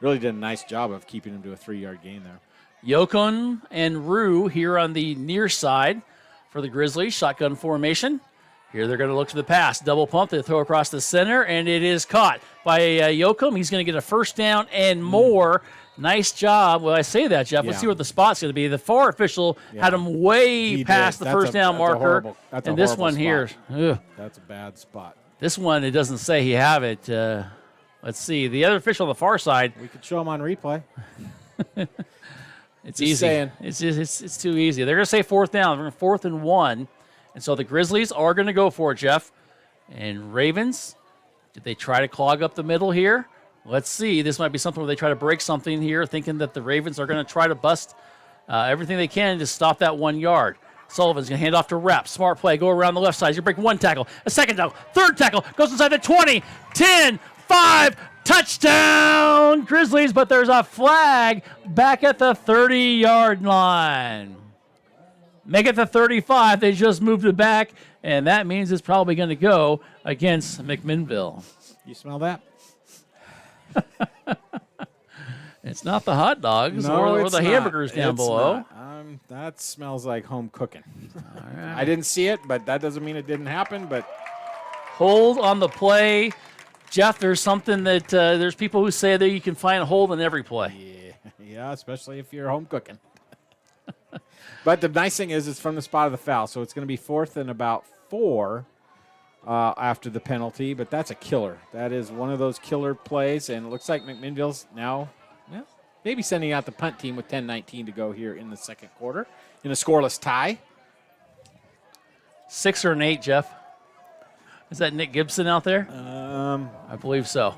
really did a nice job of keeping him to a 3-yard gain there. Yokon and Rue here on the near side for the Grizzlies. Shotgun formation. Here they're going to look to the pass. Double pump. They throw across the center, and it is caught by Yoakum. He's going to get a first down and more. Nice job. Well, I say that, Jeff. Let's see what the spot's going to be. The far official had him way past the first down marker. And this one here. That's a bad spot. This one, it doesn't say he have it. Let's see. The other official on the far side. We could show him on replay. It's easy. It's too easy. They're going to say fourth down. They're going to 4th and 1. And so the Grizzlies are going to go for it, Jeff. And Ravens, did they try to clog up the middle here? Let's see. This might be something where they try to break something here, thinking that the Ravens are going to try to bust everything they can to stop that 1 yard. Sullivan's going to hand off to Rep. Smart play. Go around the left side. You break 1 tackle, a 2nd tackle, 3rd tackle. Goes inside the 20, 10, 5. Touchdown, Grizzlies, but there's a flag back at the 30-yard line. Make it the 35. They just moved it back, and that means it's probably going to go against McMinnville. You smell that? It's not the hot dogs or the hamburgers down below. That smells like home cooking. All right. I didn't see it, but that doesn't mean it didn't happen. But hold on the play. Jeff, there's something that there's people who say that you can find a hold in every play. Yeah, especially if you're home cooking. But the nice thing is it's from the spot of the foul, so it's going to be 4th and about 4 after the penalty, but that's a killer. That is one of those killer plays, and it looks like McMinnville's now maybe sending out the punt team with 10-19 to go here in the second quarter in a scoreless tie. 6 or an 8, Jeff? Is that Nick Gibson out there? I believe so.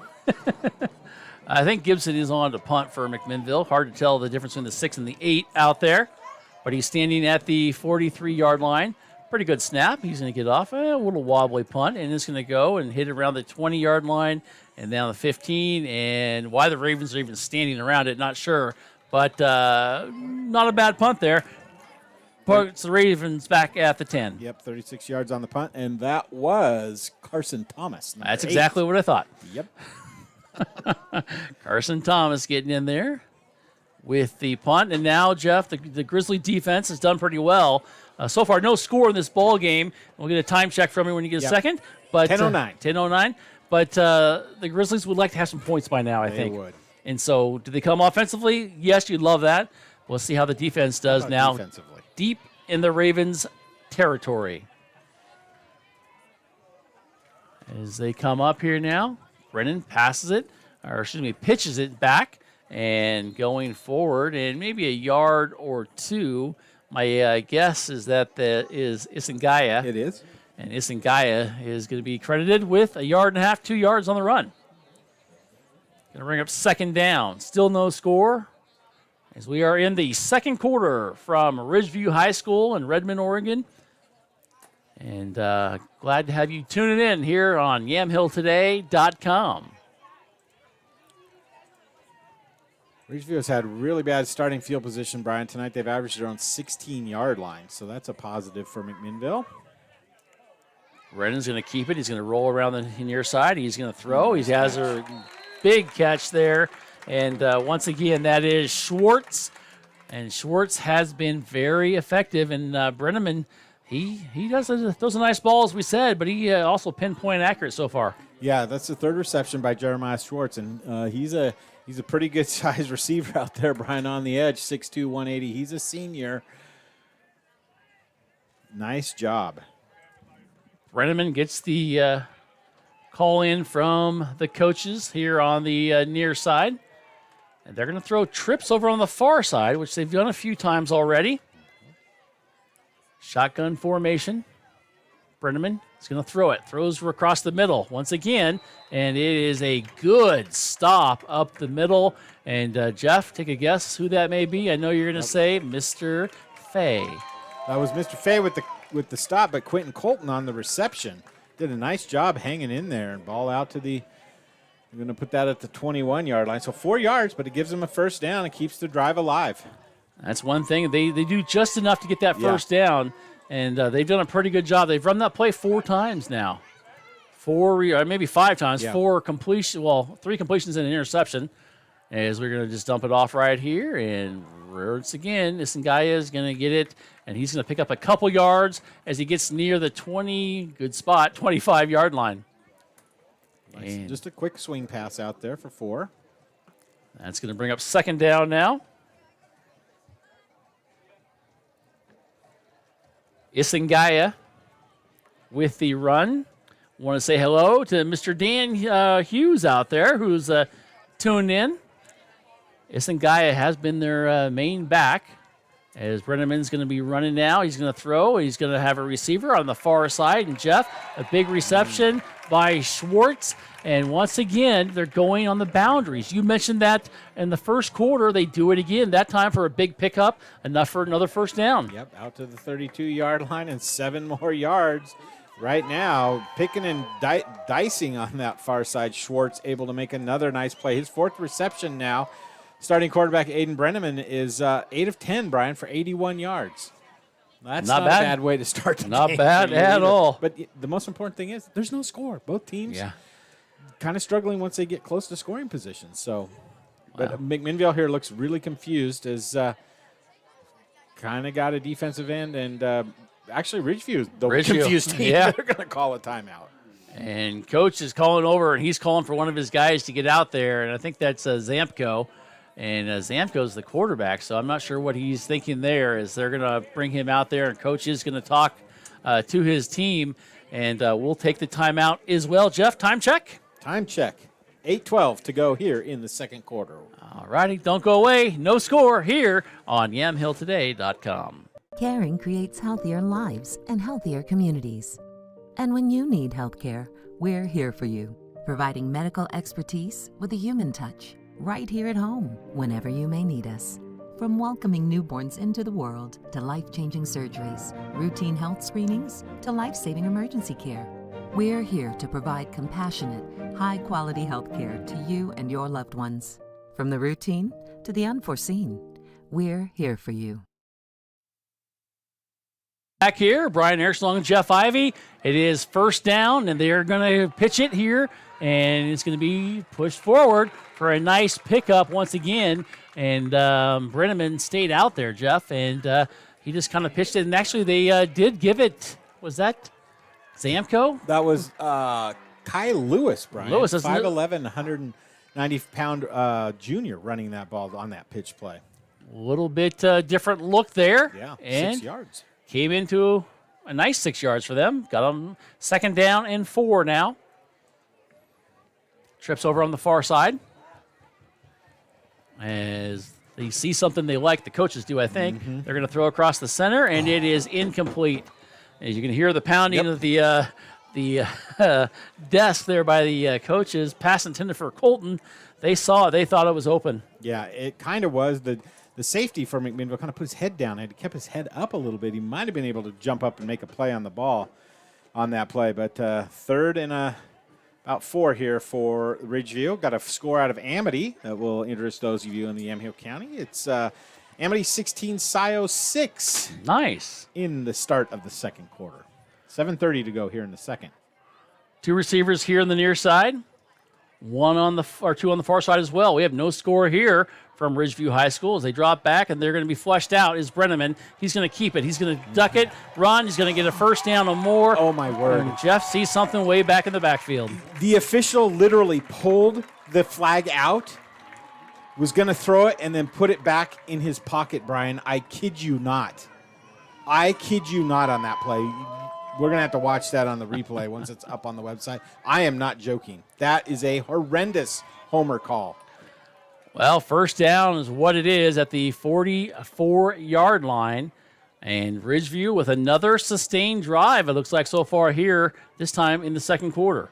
I think Gibson is on to punt for McMinnville. Hard to tell the difference between the 6 and the 8 out there. But he's standing at the 43-yard line. Pretty good snap. He's going to get off a little wobbly punt, and it's going to go and hit around the 20-yard line and down the 15. And why the Ravens are even standing around it, not sure. But not a bad punt there. Puts the Ravens back at the 10. Yep, 36 yards on the punt, and that was Carson Thomas. That's exactly what I thought. Yep. Carson Thomas getting in there with the punt. And now, Jeff, the Grizzly defense has done pretty well. So far, no score in this ball game. We'll get a time check from you when you get a second. But 10:09. 10:09. But the Grizzlies would like to have some points by now, I think. They would. And so, do they come offensively? Yes, you'd love that. We'll see how the defense does now. Defensively. Deep in the Ravens' territory. As they come up here now, Brennan pitches it back and going forward, and maybe a yard or two. My guess is that is Isingaya. It is. And Isingaya is going to be credited with a yard and a half, 2 yards on the run. Going to bring up second down. Still no score. As we are in the second quarter from Ridgeview High School in Redmond, Oregon. And glad to have you tuning in here on YamhillToday.com. Ridgeview has had really bad starting field position, Brian. Tonight they've averaged around 16-yard line, so that's a positive for McMinnville. Brennan's going to keep it. He's going to roll around the near side. He's going to throw. He has a big catch there. And once again, that is Schwartz. And Schwartz has been very effective. And Brenneman, he does those are nice balls, we said, but he also pinpoint accurate so far. Yeah, that's the third reception by Jeremiah Schwartz. And he's a pretty good-sized receiver out there, Brian, on the edge, 6'2", 180. He's a senior. Nice job. Brenneman gets the call in from the coaches here on the near side. And they're going to throw trips over on the far side, which they've done a few times already. Shotgun formation. Brenneman is going to throw it. Throws across the middle once again. And it is a good stop up the middle. And Jeff, take a guess who that may be. I know you're going to say Mr. Fay. That was Mr. Fay with the stop, but Quentin Colton on the reception did a nice job hanging in there. And ball out to the – we're going to put that at the 21-yard line. So 4 yards, but it gives them a first down and keeps the drive alive. That's one thing. They do just enough to get that first down, and they've done a pretty good job. They've run that play 4 times now. 4, or maybe 5 times. Yeah. 4 completion. Well, 3 completions and an interception. As we're going to just dump it off right here, and once again, Isingaya is going to get it, and he's going to pick up a couple yards as he gets near the 25-yard line. Nice. Just a quick swing pass out there for 4. That's going to bring up second down now. Isingaya with the run. Want to say hello to Mr. Dan Hughes out there who's tuned in. Isingaya has been their main back. As Brenneman's going to be running now, he's going to throw. He's going to have a receiver on the far side. And Jeff, a big reception by Schwartz. And once again, they're going on the boundaries. You mentioned that in the first quarter. They do it again, that time for a big pickup, enough for another first down. Yep, out to the 32-yard line and 7 more yards. Right now, picking and dicing on that far side. Schwartz able to make another nice play. His 4th reception now. Starting quarterback Aiden Brenneman is 8 of 10, Brian, for 81 yards. That's not a bad way to start the game. Not bad at all. But the most important thing is there's no score. Both teams kind of struggling once they get close to scoring positions. So, but McMinnville here looks really confused as kind of got a defensive end. And actually Ridgeview, the confused team, they're going to call a timeout. And coach is calling over, and he's calling for one of his guys to get out there. And I think that's Zamko. And Zamko's the quarterback, so I'm not sure what he's thinking there as they're going to bring him out there, and coach is going to talk to his team, and we'll take the timeout as well. Jeff, time check? Time check. 8:12 to go here in the second quarter. All righty, don't go away. No score here on YamhillToday.com. Caring creates healthier lives and healthier communities. And when you need health care, we're here for you. providing medical expertise with a human touch, right here at home, whenever you may need us. From welcoming newborns into the world to life-changing surgeries, routine health screenings to life-saving emergency care, we're here to provide compassionate, high-quality health care to you and your loved ones. From the routine to the unforeseen, we're here for you. Back here, Brian Erickson along with Jeff Ivey. It is first down, and they're going to pitch it here, and it's going to be pushed forward for a nice pickup once again. And Brenneman stayed out there, Jeff, and he just kind of pitched it. And actually, they did give it, was that Zamko? That was Kai Lewis, Brian. Lewis, isn't it? 5'11", 190-pound junior running that ball on that pitch play. A little bit different look there. Yeah, and 6 yards. Came into a nice 6 yards for them. Got them second down and 4 now. Trips over on the far side. As they see something they like, the coaches do, I think. They're going to throw across the center, and it is incomplete. As you can hear the pounding of the desk there by the coaches. Pass intended for Colton. They saw it. They thought it was open. Yeah, it kind of was. The safety for McMinnville kind of put his head down. He kept his head up a little bit. He might have been able to jump up and make a play on the ball on that play. But third and about 4 here for Ridgeview. Got a score out of Amity that will interest those of you in the Yamhill County. It's Amity 16, Scio 6. Nice. In the start of the second quarter. 7:30 to go here in the second. 2 receivers here on the near side. 2 on the far side as well. We have no score here from Ridgeview High School as they drop back, and they're going to be flushed out. Is Brenneman. He's going to keep it. He's going to duck it, run. He's going to get a first down or more. Oh, my word. And Jeff sees something way back in the backfield. The official literally pulled the flag out, was going to throw it, and then put it back in his pocket, Brian. I kid you not. I kid you not on that play. We're going to have to watch that on the replay once it's up on the website. I am not joking. That is a horrendous homer call. Well, first down is what it is at the 44-yard line. And Ridgeview with another sustained drive, it looks like so far here, this time in the second quarter.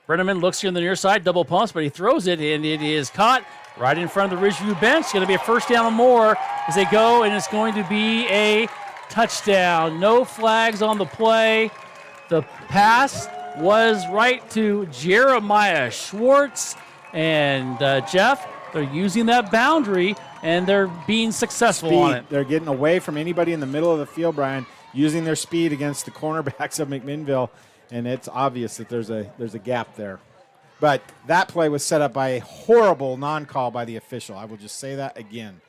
Brenneman looks here on the near side, double pumps, but he throws it, and it is caught right in front of the Ridgeview bench. It's going to be a first down or more as they go, and it's going to be a touchdown. No flags on the play. The pass was right to Jeremiah Schwartz. And Jeff, they're using that boundary, and they're being successful on it. They're getting away from anybody in the middle of the field, Brian, using their speed against the cornerbacks of McMinnville, and it's obvious that there's a gap there. But that play was set up by a horrible non-call by the official. I will just say that again.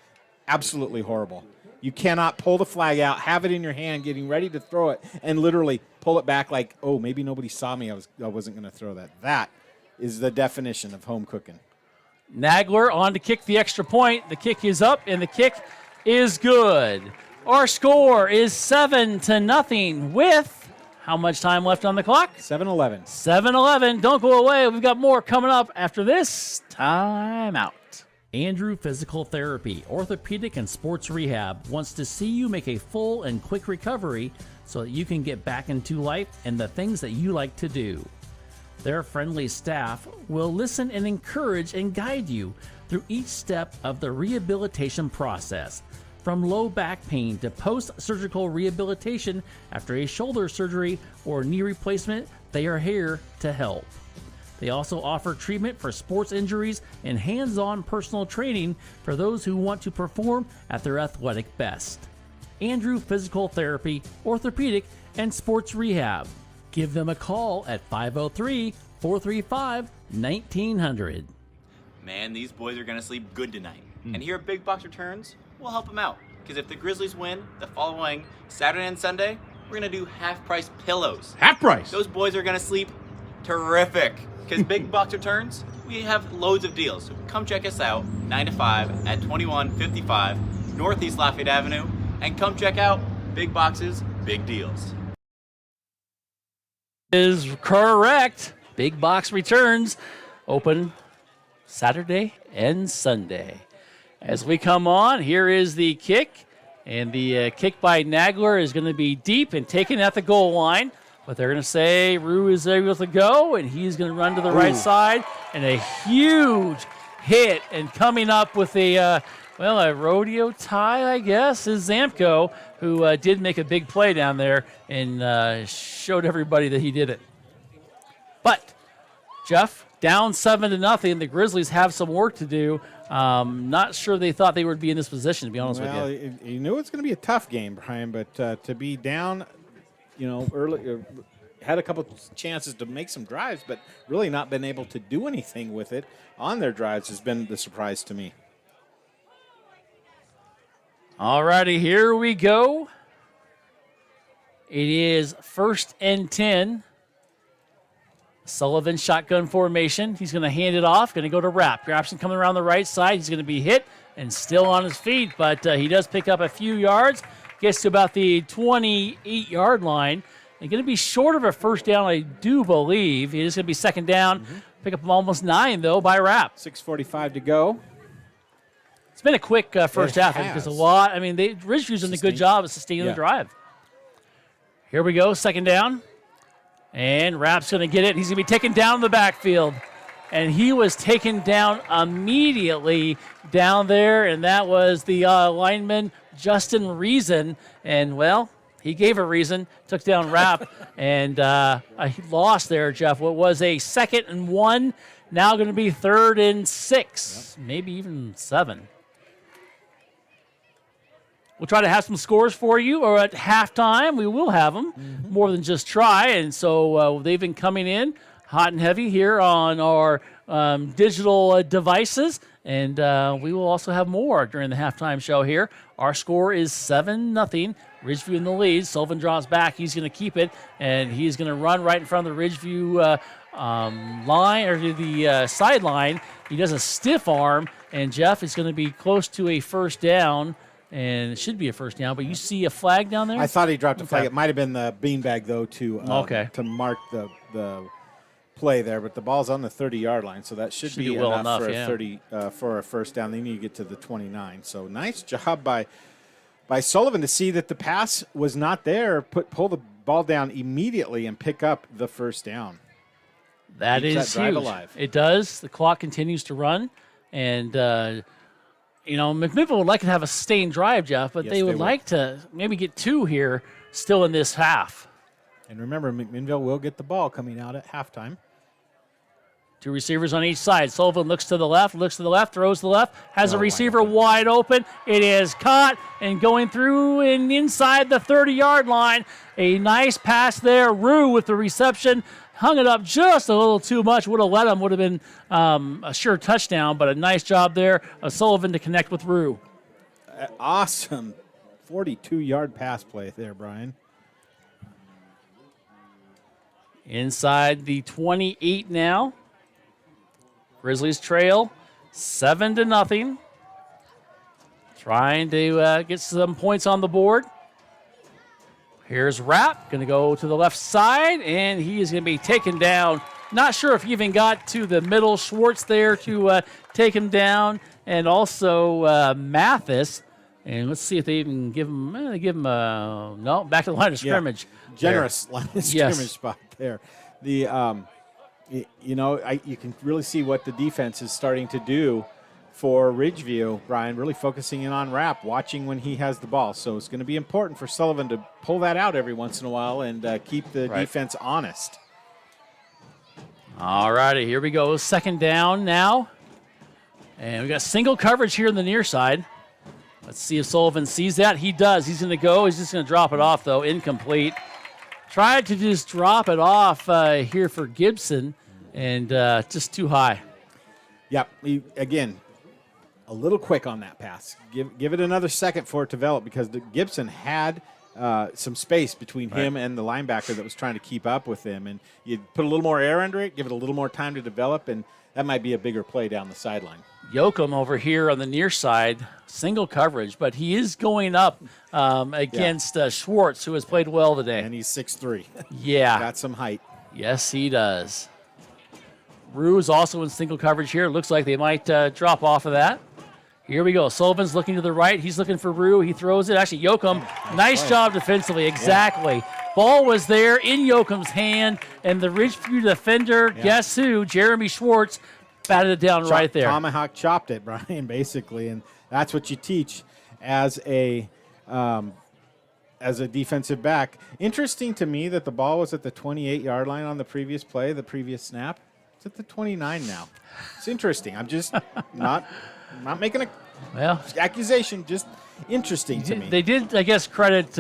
Absolutely horrible. You cannot pull the flag out, have it in your hand, getting ready to throw it, and literally pull it back like, oh, maybe nobody saw me. I wasn't going to throw that. That is the definition of home cooking. Nagler on to kick the extra point. The kick is up, and the kick is good. Our score is 7-0 with how much time left on the clock? 7-11. 7-11. Don't go away. We've got more coming up after this timeout. Andrew Physical Therapy, Orthopedic and Sports Rehab wants to see you make a full and quick recovery so that you can get back into life and the things that you like to do. Their friendly staff will listen and encourage and guide you through each step of the rehabilitation process. From low back pain to post-surgical rehabilitation after a shoulder surgery or knee replacement, they are here to help. They also offer treatment for sports injuries and hands-on personal training for those who want to perform at their athletic best. Andrew Physical Therapy, Orthopedic, and Sports Rehab. Give them a call at 503-435-1900. Man, these boys are going to sleep good tonight. And here at Big Box Returns, we'll help them out. Because if the Grizzlies win the following Saturday and Sunday, we're going to do half-price pillows. Half price? Those boys are going to sleep terrific. Because Big Box Returns, we have loads of deals. So come check us out, 9 to 5 at 2155 Northeast Lafayette Avenue. And come check out Big Box's Big Deals. Is correct. Big Box Returns open Saturday and Sunday. As we come on, here is the kick. And the kick by Nagler is going to be deep and taken at the goal line. But they're going to say Rue is able to go, and he's going to run to the right side. And a huge hit. And coming up with a rodeo tie, I guess, is Zamko, who did make a big play down there and showed everybody that he did it. But, Jeff, down 7-0. The Grizzlies have some work to do. Not sure they thought they would be in this position, to be honest with you. You knew it's going to be a tough game, Brian, but to be down, early, had a couple chances to make some drives, but really not been able to do anything with it on their drives has been the surprise to me. All righty, here we go. It is 1st and 10. Sullivan shotgun formation. He's going to hand it off. Going to go to Rapp. Grabson coming around the right side. He's going to be hit and still on his feet, but he does pick up a few yards. Gets to about the 28-yard line. And going to be short of a first down, I do believe. It is going to be 2nd down. Pick up almost 9, though, by Rapp. 6:45 to go. It's been a quick first half because Ridgeview's done a good job of sustaining the drive. Here we go, 2nd down. And Rapp's going to get it. He's going to be taken down in the backfield. And he was taken down immediately down there, and that was the lineman, Justin Reason. And, well, he gave a reason, took down Rapp, and he lost there, Jeff. What was a 2nd and 1, now going to be 3rd and 6, maybe even 7. We'll try to have some scores for you, or at halftime, we will have them, more than just try. And so they've been coming in hot and heavy here on our digital devices, and we will also have more during the halftime show here. Our score is 7-0. Ridgeview in the lead. Sullivan drops back. He's going to keep it, and he's going to run right in front of the Ridgeview line, or the sideline. He does a stiff arm, and Jeff is going to be close to a first down. And it should be a first down, but you see a flag down there? I thought he dropped a flag. It might have been the beanbag, though, to mark the play there. But the ball's on the 30-yard line, so that should be well enough for yeah. a 30 for a first down. They need to get to the 29. So nice job by Sullivan to see that the pass was not there. Pull the ball down immediately and pick up the first down. That is huge. Alive. It does. The clock continues to run, and McMinnville would like to have a sustained drive, Jeff, but they would like to maybe get 2 here still in this half. And remember, McMinnville will get the ball coming out at halftime. 2 receivers on each side. Sullivan looks to the left, throws to the left, has a receiver wide open. It is caught and going through and inside the 30-yard line. A nice pass there. Rue with the reception. Hung it up just a little too much. Would have let him. Would have been a sure touchdown, but a nice job there of Sullivan to connect with Rue. Awesome 42-yard pass play there, Brian. Inside the 28 now. Grizzlies trail 7-0. Trying to get some points on the board. Here's Rapp, going to go to the left side, and he is going to be taken down. Not sure if he even got to the middle. Schwartz there to take him down, and also Mathis. And let's see if they even give him back to the line of scrimmage. Yeah. Generous line of scrimmage spot there. The you can really see what the defense is starting to do for Ridgeview, Brian, really focusing in on Rapp, watching when he has the ball. So it's going to be important for Sullivan to pull that out every once in a while and keep the defense honest. All righty, here we go. 2nd down now. And we got single coverage here in the near side. Let's see if Sullivan sees that. He does. He's going to go. He's just going to drop it off, though. Incomplete. Tried to just drop it off here for Gibson, and just too high. Yep. Again, a little quick on that pass. Give it another second for it to develop, because Gibson had some space between him and the linebacker that was trying to keep up with him. And you put a little more air under it, give it a little more time to develop, and that might be a bigger play down the sideline. Yoakum over here on the near side, single coverage, but he is going up against Schwartz, who has played well today. And he's 6'3". Yeah. Got some height. Yes, he does. Rue is also in single coverage here. Looks like they might drop off of that. Here we go. Sullivan's looking to the right. He's looking for Rue. He throws it. Actually, Yoakum, nice job defensively. Exactly. Ball was there in Yoakum's hand, and the Ridgeview defender, guess who? Jeremy Schwartz batted it down right there. Tomahawk chopped it, Brian, basically, and that's what you teach as a defensive back. Interesting to me that the ball was at the 28-yard line on the previous play, the previous snap. It's at the 29 now. It's interesting. I'm just not making a accusation, just interesting to me. They did, I guess, credit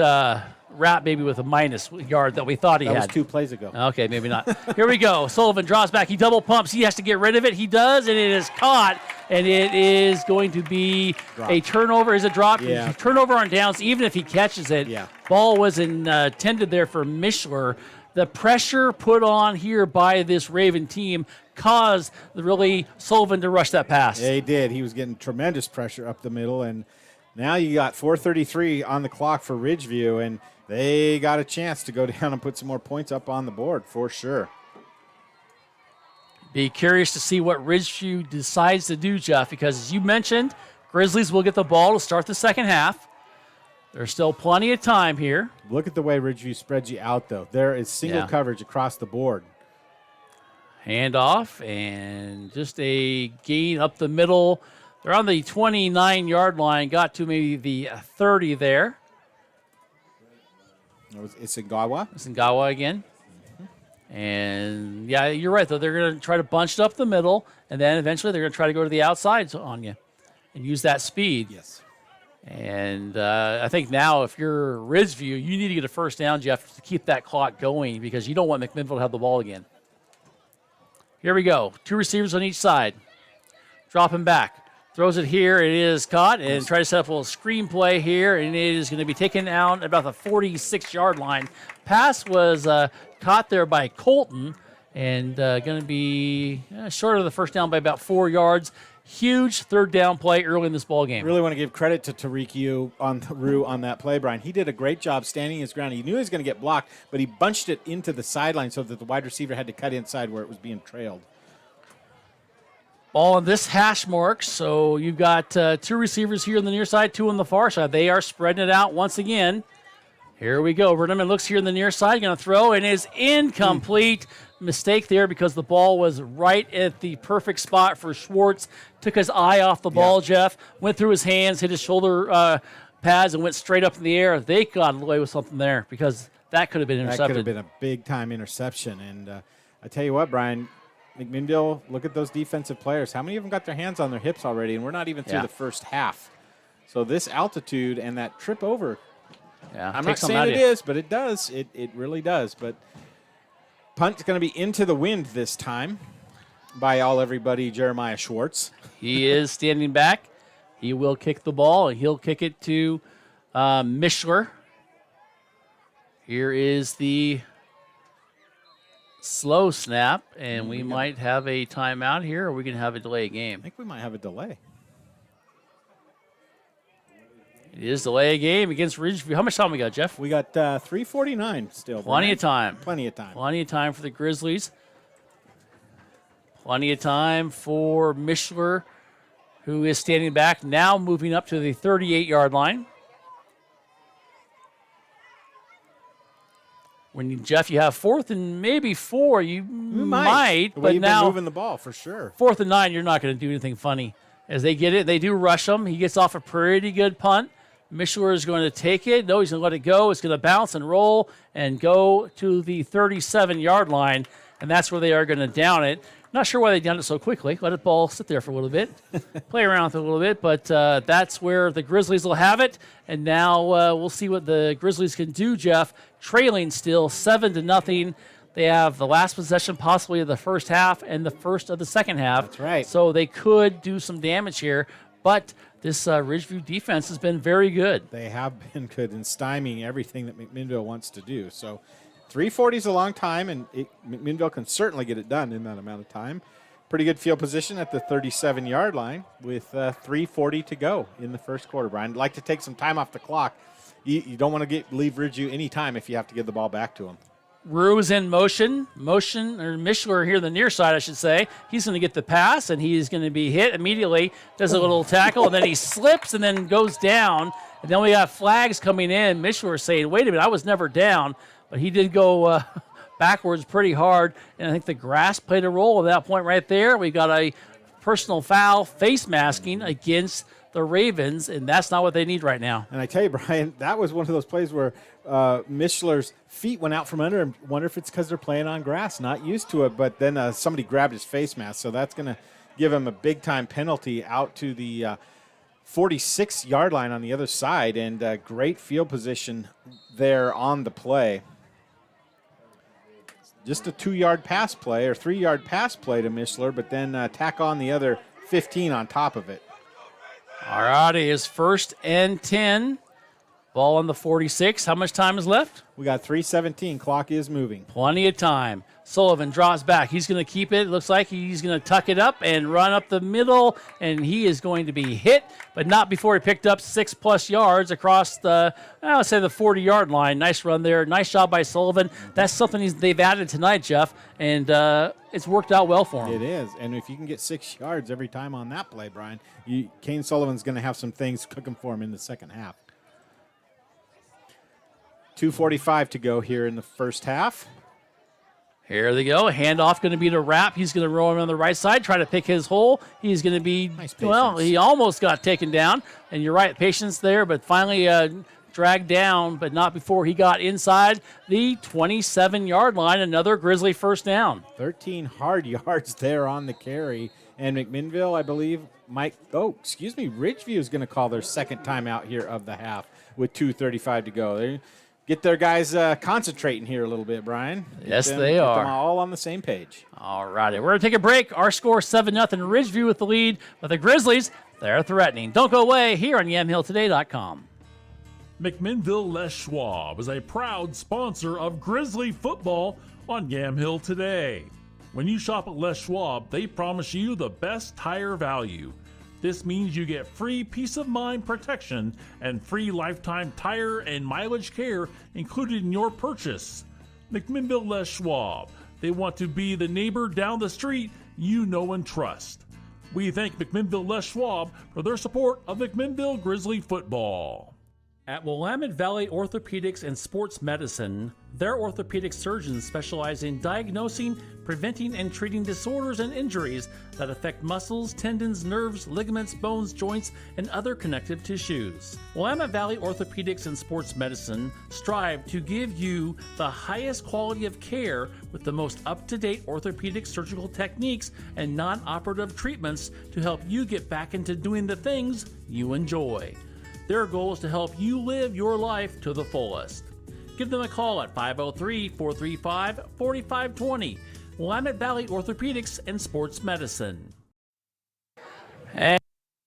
Rat maybe with a minus yard that we thought he had. That was 2 plays ago. Okay, maybe not. Here we go. Sullivan draws back. He double pumps. He has to get rid of it. He does, and it is caught, and it is going to be a turnover. Is it dropped? Yeah. Turnover on downs, even if he catches it. Yeah. Ball was intended there for Mishler. The pressure put on here by this Raven team caused really Sullivan to rush that pass. Yeah, he did. He was getting tremendous pressure up the middle, and now you got 4:33 on the clock for Ridgeview, and they got a chance to go down and put some more points up on the board for sure. Be curious to see what Ridgeview decides to do, Jeff, because as you mentioned, Grizzlies will get the ball to start the second half. There's still plenty of time here. Look at the way Ridgeview spreads you out, though. There is single coverage across the board. Handoff and just a gain up the middle. They're on the 29-yard line, got to maybe the 30 there. It's Ngawa. It's Ngawa again. And, yeah, you're right, though. They're going to try to bunch it up the middle, and then eventually they're going to try to go to the outside on you and use that speed. Yes. And I think now if you're Ridgeview, you need to get a first down, Jeff, to keep that clock going because you don't want McMinnville to have the ball again. Here we go. 2 receivers on each side. Dropping back. Throws it here. It is caught. And try to set up a little screen play here. And it is going to be taken out at about the 46-yard line. Pass was caught there by Colton. And going to be short of the first down by about 4 yards. Huge third down play early in this ball game. Really want to give credit to Tariq Yu on that play, Brian. He did a great job standing his ground. He knew he was going to get blocked, but he bunched it into the sideline so that the wide receiver had to cut inside where it was being trailed. Ball on this hash mark, so you've got 2 receivers here on the near side, 2 on the far side. They are spreading it out once again. Here we go. Verneman looks here on the near side, going to throw, and is incomplete. Mistake there because the ball was right at the perfect spot for Schwartz. Took his eye off the ball, Jeff. Went through his hands, hit his shoulder pads, and went straight up in the air. They got away with something there because that could have been intercepted. That could have been a big-time interception. And I tell you what, Brian, McMinnville, look at those defensive players. How many of them got their hands on their hips already? And we're not even through the first half. So this altitude and that trip over, I'm not saying it is, but it does. It really does. But punt's going to be into the wind this time by everybody Jeremiah Schwartz. He is standing back. He will kick the ball, and he'll kick it to Mishler. Here is the slow snap, and we might have a timeout here, or we can have a delay game. I think we might have a delay. It is delay a game against Ridgeview. How much time we got, Jeff? We got 3:49 still. Plenty of time. Plenty of time. Plenty of time for the Grizzlies. Plenty of time for Mishler, who is standing back, now moving up to the 38-yard line. When, Jeff, you have 4th and maybe 4, you might, but now moving the ball for sure. 4th and 9, you're not going to do anything funny. As they get it, they do rush him. He gets off a pretty good punt. Mishler is going to take it. No, he's going to let it go. It's going to bounce and roll and go to the 37-yard line, and that's where they are going to down it. Not sure why they downed it so quickly. Let it ball sit there for a little bit, play around with it a little bit, but that's where the Grizzlies will have it. And now we'll see what the Grizzlies can do, Jeff. Trailing still 7-0. They have the last possession possibly of the first half and the first of the second half. That's right. So they could do some damage here, but this Ridgeview defense has been very good. They have been good in stymieing everything that McMinnville wants to do. So 3:40 is a long time, and McMinnville can certainly get it done in that amount of time. Pretty good field position at the 37-yard line with 3:40 to go in the first quarter, Brian. I'd like to take some time off the clock. You don't want to leave Ridgeview any time if you have to give the ball back to them. Rue is in motion, or Mishler here on the near side, I should say. He's going to get the pass, and he's going to be hit immediately, does a little tackle, and then he slips and then goes down. And then we got flags coming in. Mishler saying, wait a minute, I was never down. but he did go backwards pretty hard, and I think the grass played a role at that point right there. We got a personal foul, face masking against the Ravens, and that's not what they need right now. And I tell you, Brian, that was one of those plays where Mishler's feet went out from under him. Wonder if it's because they're playing on grass, not used to it, but then somebody grabbed his face mask, so that's going to give him a big-time penalty out to the 46-yard line on the other side, and great field position there on the play. Just a 2-yard pass play or 3-yard pass play to Mishler, but then tack on the other 15 on top of it. All righty, it's 1st and 10. Ball on the 46. How much time is left? We got 3:17. Clock is moving. Plenty of time. Sullivan drops back. He's going to keep it. It looks like he's going to tuck it up and run up the middle, and he is going to be hit, but not before he picked up 6+ yards across the, I'll say the 40-yard line. Nice run there. Nice job by Sullivan. That's something they've added tonight, Jeff, and it's worked out well for him. It is, and if you can get 6 yards every time on that play, Brian, Kane Sullivan's going to have some things cooking for him in the second half. 2:45 to go here in the first half. Here they go. Handoff going to be to Rapp. He's going to roll him on the right side, try to pick his hole. He's going to be, well, he almost got taken down. And you're right, patience there, but finally dragged down, but not before he got inside the 27-yard line. Another Grizzly first down. 13 hard yards there on the carry. And McMinnville, I believe, Ridgeview is going to call their second timeout here of the half with 2:35 to go. Get their guys concentrating here a little bit, Brian. Yes, they are. Get them all on the same page. All righty. We're going to take a break. Our score 7-0. Ridgeview with the lead. But the Grizzlies, they're threatening. Don't go away here on YamhillToday.com. McMinnville Les Schwab is a proud sponsor of Grizzly football on Yamhill Today. When you shop at Les Schwab, they promise you the best tire value. This means you get free peace of mind protection and free lifetime tire and mileage care included in your purchase. McMinnville Les Schwab. They want to be the neighbor down the street you know and trust. We thank McMinnville Les Schwab for their support of McMinnville Grizzly football. At Willamette Valley Orthopedics and Sports Medicine, their orthopedic surgeons specialize in diagnosing, preventing, and treating disorders and injuries that affect muscles, tendons, nerves, ligaments, bones, joints, and other connective tissues. Willamette Valley Orthopedics and Sports Medicine strive to give you the highest quality of care with the most up-to-date orthopedic surgical techniques and non-operative treatments to help you get back into doing the things you enjoy. Their goal is to help you live your life to the fullest. Give them a call at 503-435-4520. Willamette Valley Orthopedics and Sports Medicine. And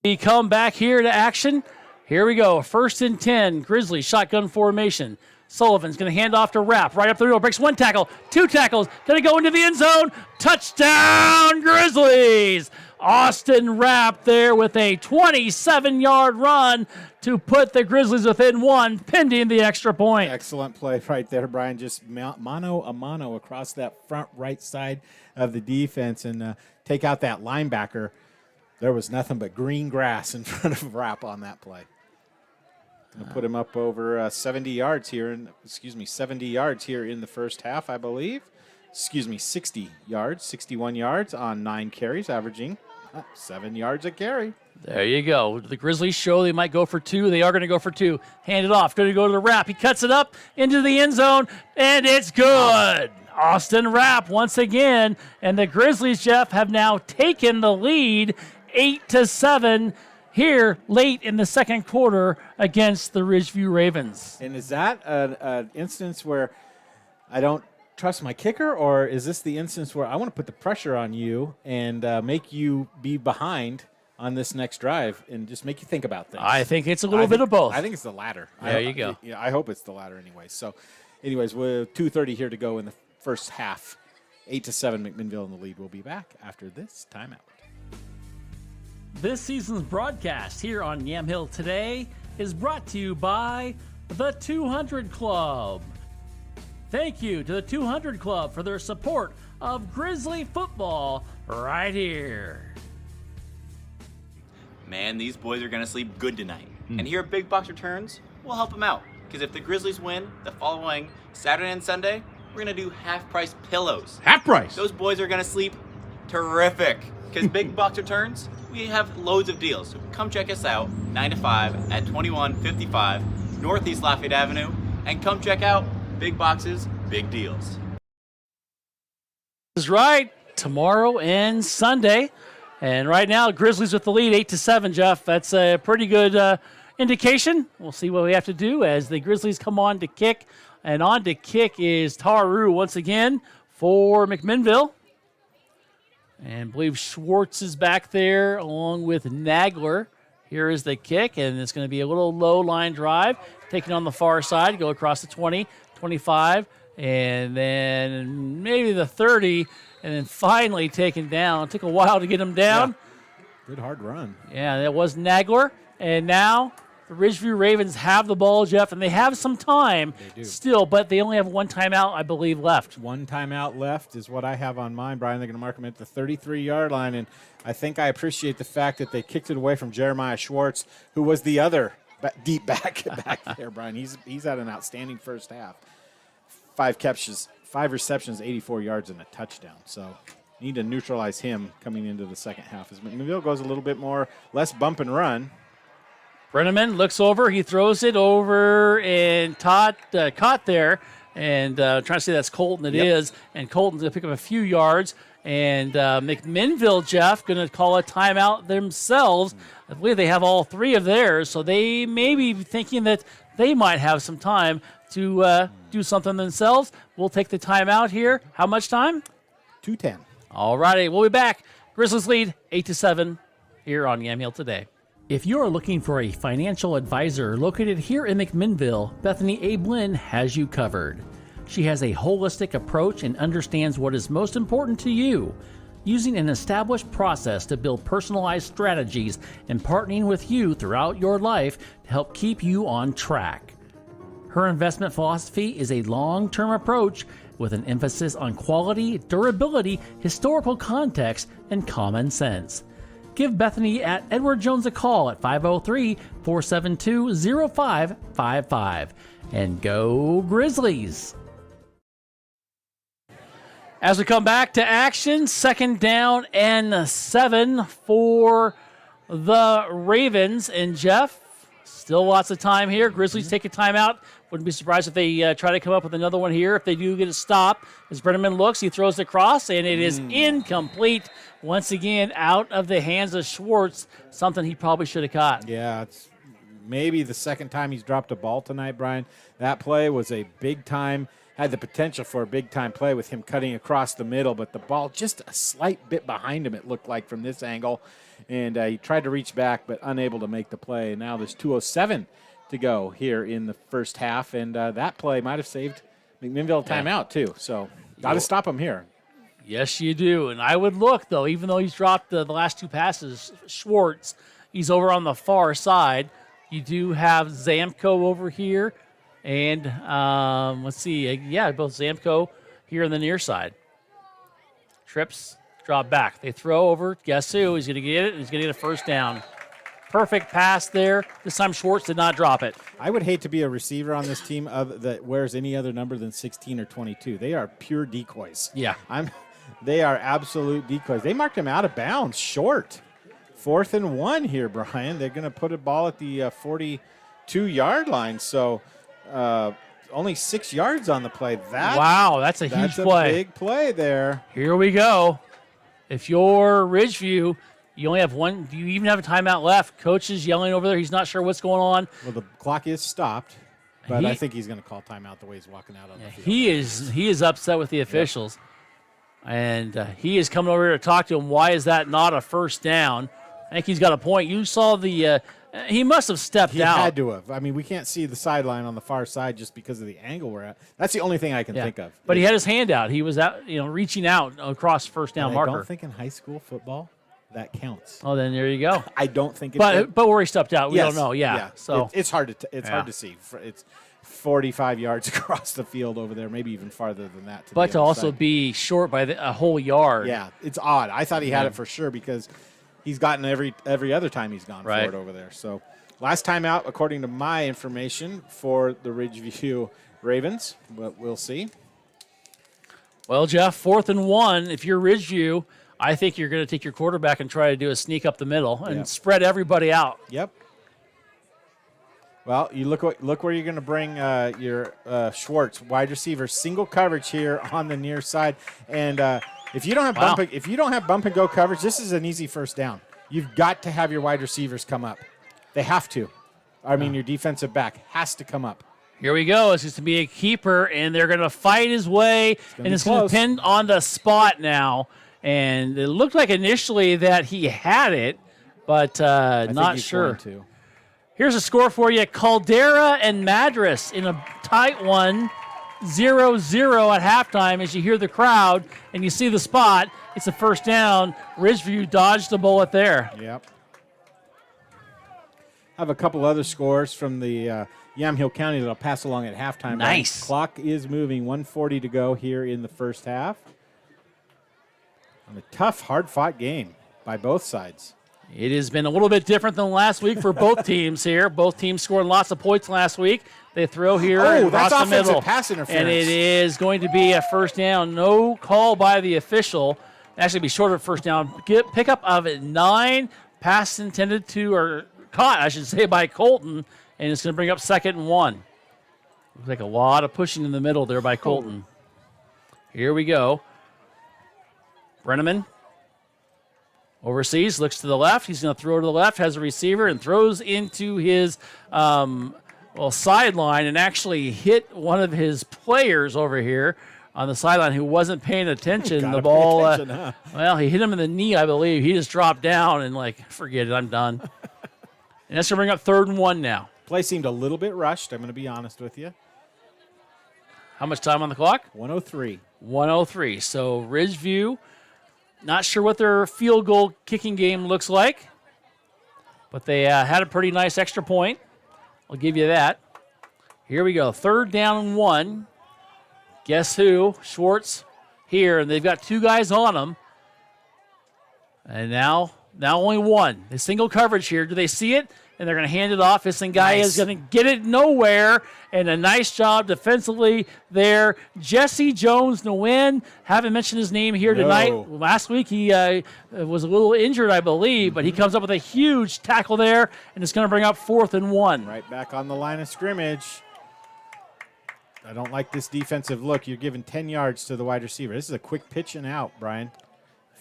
we come back here to action. Here we go. 1st and 10. Grizzlies shotgun formation. Sullivan's going to hand off to Rapp. Right up the middle. Breaks 1 tackle. 2 tackles. Going to go into the end zone. Touchdown, Grizzlies! Austin Rapp there with a 27-yard run to put the Grizzlies within 1, pending the extra point. Excellent play right there, Brian. Just mano a mano across that front right side of the defense and take out that linebacker. There was nothing but green grass in front of Rapp on that play. Going to put him up over 70 yards here in the first half, I believe. 60 yards, 61 yards on 9 carries, averaging 7 yards a carry. There you go. The Grizzlies show they might go for 2. They are going to go for 2. Hand it off. Going to go to the Rapp. He cuts it up into the end zone, and it's good. Austin Rapp once again. And the Grizzlies, Jeff, have now taken the lead 8-7 here late in the second quarter against the Ridgeview Ravens. And is that an instance where I don't trust my kicker, or is this the instance where I want to put the pressure on you and make you be behind on this next drive and just make you think about things? I think it's a little bit of both. I think it's the latter. There you go. I hope it's the latter anyway. So, anyways, with 2:30 here to go in the first half, 8-7 McMinnville in the lead. We'll be back after this timeout. This season's broadcast here on Yamhill Today is brought to you by the 200 Club. Thank you to the 200 Club for their support of Grizzly football right here. Man, these boys are going to sleep good tonight. And here at Big Box Returns, we'll help them out. because if the Grizzlies win the following Saturday and Sunday, we're going to do half-price pillows. Half price. Those boys are going to sleep terrific, because Big Box Returns, we have loads of deals. So come check us out, 9 to 5 at 2155 Northeast Lafayette Avenue, and come check out Big Box's Big Deals. Is right. Tomorrow and Sunday. And right now, Grizzlies with the lead, 8-7, Jeff. That's a pretty good indication. We'll see what we have to do as the Grizzlies come on to kick. And on to kick is Taru once again for McMinnville. And I believe Schwartz is back there along with Nagler. Here is the kick, and it's going to be a little low line drive. Taking on the far side, go across the 20, 25, and then maybe the 30, and then finally taken down. It took a while to get him down. Yeah. Good hard run. Yeah, that was Nagler. And now the Ridgeview Ravens have the ball, Jeff, and they have some time still, but they only have one timeout, I believe, left. One timeout left is what I have on mine, Brian. They're going to mark him at the 33-yard line, and I think I appreciate the fact that they kicked it away from Jeremiah Schwartz, who was the other deep back there, Brian. He's had an outstanding first half. 5 catches, 5 receptions, 84 yards, and a touchdown. So need to neutralize him coming into the second half. As McMinnville goes a little bit more, less bump and run. Brenneman looks over. He throws it over, and Todd caught there. And trying to say that's Colton. It is. And Colton's going to pick up a few yards. And McMinnville, Jeff, going to call a timeout themselves. I believe they have all 3 of theirs, so they may be thinking that they might have some time to do something themselves. We'll take the timeout here. How much time? 2:10. All righty, we'll be back. Grizzlies lead 8-7 here on Yamhill Today. If you're looking for a financial advisor located here in McMinnville, Bethany Ablin has you covered. She has a holistic approach and understands what is most important to you, using an established process to build personalized strategies and partnering with you throughout your life to help keep you on track. Her investment philosophy is a long-term approach with an emphasis on quality, durability, historical context, and common sense. Give Bethany at Edward Jones a call at 503-472-0555. And go Grizzlies! As we come back to action, 2nd down and 7 for the Ravens. And Jeff, still lots of time here. Grizzlies take a timeout. Wouldn't be surprised if they try to come up with another one here. If they do get a stop, as Brenneman looks, he throws the cross, and it is incomplete. Once again, out of the hands of Schwartz, something he probably should have caught. Yeah, it's maybe the second time he's dropped a ball tonight, Brian. That play was a big-time, had the potential for a big-time play with him cutting across the middle, but the ball just a slight bit behind him, it looked like, from this angle. And he tried to reach back, but unable to make the play. And now there's 2:07 to go here in the first half, and that play might have saved McMinnville a timeout too. So got to stop him here. Yes, you do. And I would look, though, even though he's dropped the last 2 passes, Schwartz, he's over on the far side. You do have Zamko over here, and let's see, both Zamko here on the near side. Trips, drop back. They throw over. Guess who? He's going to get it, and he's going to get a first down. Perfect pass there. This time Schwartz did not drop it. I would hate to be a receiver on this team that wears any other number than 16 or 22. They are pure decoys. Yeah. They are absolute decoys. They marked him out of bounds, short. 4th and 1 here, Brian. They're going to put a ball at the 42-yard line. So only 6 yards on the play. Wow, that's a huge play. That's a big play there. Here we go. If you're Ridgeview, you only have one. Do you even have a timeout left? Coach is yelling over there. He's not sure what's going on. Well, the clock is stopped, but I think he's going to call timeout the way he's walking out on the field. He is upset with the officials, and he is coming over here to talk to him. Why is that not a first down? I think he's got a point. You saw the he must have stepped out. He had to have. I mean, we can't see the sideline on the far side just because of the angle we're at. That's the only thing I can think of. But he had his hand out. He was out, reaching out across first down marker. I don't think in high school football that counts. Oh, then there you go. I don't think it's but where he stepped out, we don't know. Yeah. So it's hard to hard to see. It's 45 yards across the field over there, maybe even farther than that. To also be short by a whole yard. Yeah, it's odd. I thought he had it for sure because he's gotten every other time he's gone Right. for it over there. So last time out, according to my information, for the Ridgeview Ravens, but we'll see. Well, Jeff, 4th and 1. If you're Ridgeview, I think you're going to take your quarterback and try to do a sneak up the middle and Yep. spread everybody out. Yep. Well, you look where you're going to bring your Schwartz, wide receiver, single coverage here on the near side, and if you don't have bump and go coverage, this is an easy first down. You've got to have your wide receivers come up. They have to. I mean, your defensive back has to come up. Here we go. It's just to be a keeper, and they're going to fight his way, and it's going to depend on the spot now. And it looked like initially that he had it, but not sure. Here's a score for you. Caldera and Madras in a tight one, 0-0 at halftime as you hear the crowd and you see the spot. It's a first down. Ridgeview dodged the bullet there. Yep. I have a couple other scores from the Yamhill County that I'll pass along at halftime. Nice. Clock is moving, 1:40 to go here in the first half. And a tough, hard-fought game by both sides. It has been a little bit different than last week for both teams here. Both teams scored lots of points last week. They throw here and that's across the middle. offensive pass interference. And it is going to be a first down. No call by the official. Actually, be short of first down. Pickup of 9. Pass intended to, or caught, I should say, by Colton. And it's going to bring up 2nd and 1. Looks like a lot of pushing in the middle there by Colton. Here we go. Brenneman. Overseas, looks to the left. He's going to throw to the left, has a receiver, and throws into his sideline and actually hit one of his players over here on the sideline who wasn't paying attention. The ball, well, he hit him in the knee, I believe. He just dropped down and, forget it, I'm done. And that's going to bring up 3rd and 1 now. Play seemed a little bit rushed, I'm going to be honest with you. How much time on the clock? 1:03. 1:03. So Ridgeview, not sure what their field goal kicking game looks like, but they had a pretty nice extra point. I'll give you that. Here we go. 3rd down and 1. Guess who? Schwartz here, and they've got 2 guys on them. And now only 1. The single coverage here. Do they see it? And they're going to hand it off. This guy is going to get it nowhere. And a nice job defensively there. Jesse Jones to win. Haven't mentioned his name here tonight. Last week he was a little injured, I believe, but he comes up with a huge tackle there, and it's going to bring up 4th and 1. Right back on the line of scrimmage. I don't like this defensive look. You're giving 10 yards to the wide receiver. This is a quick pitch and out, Brian.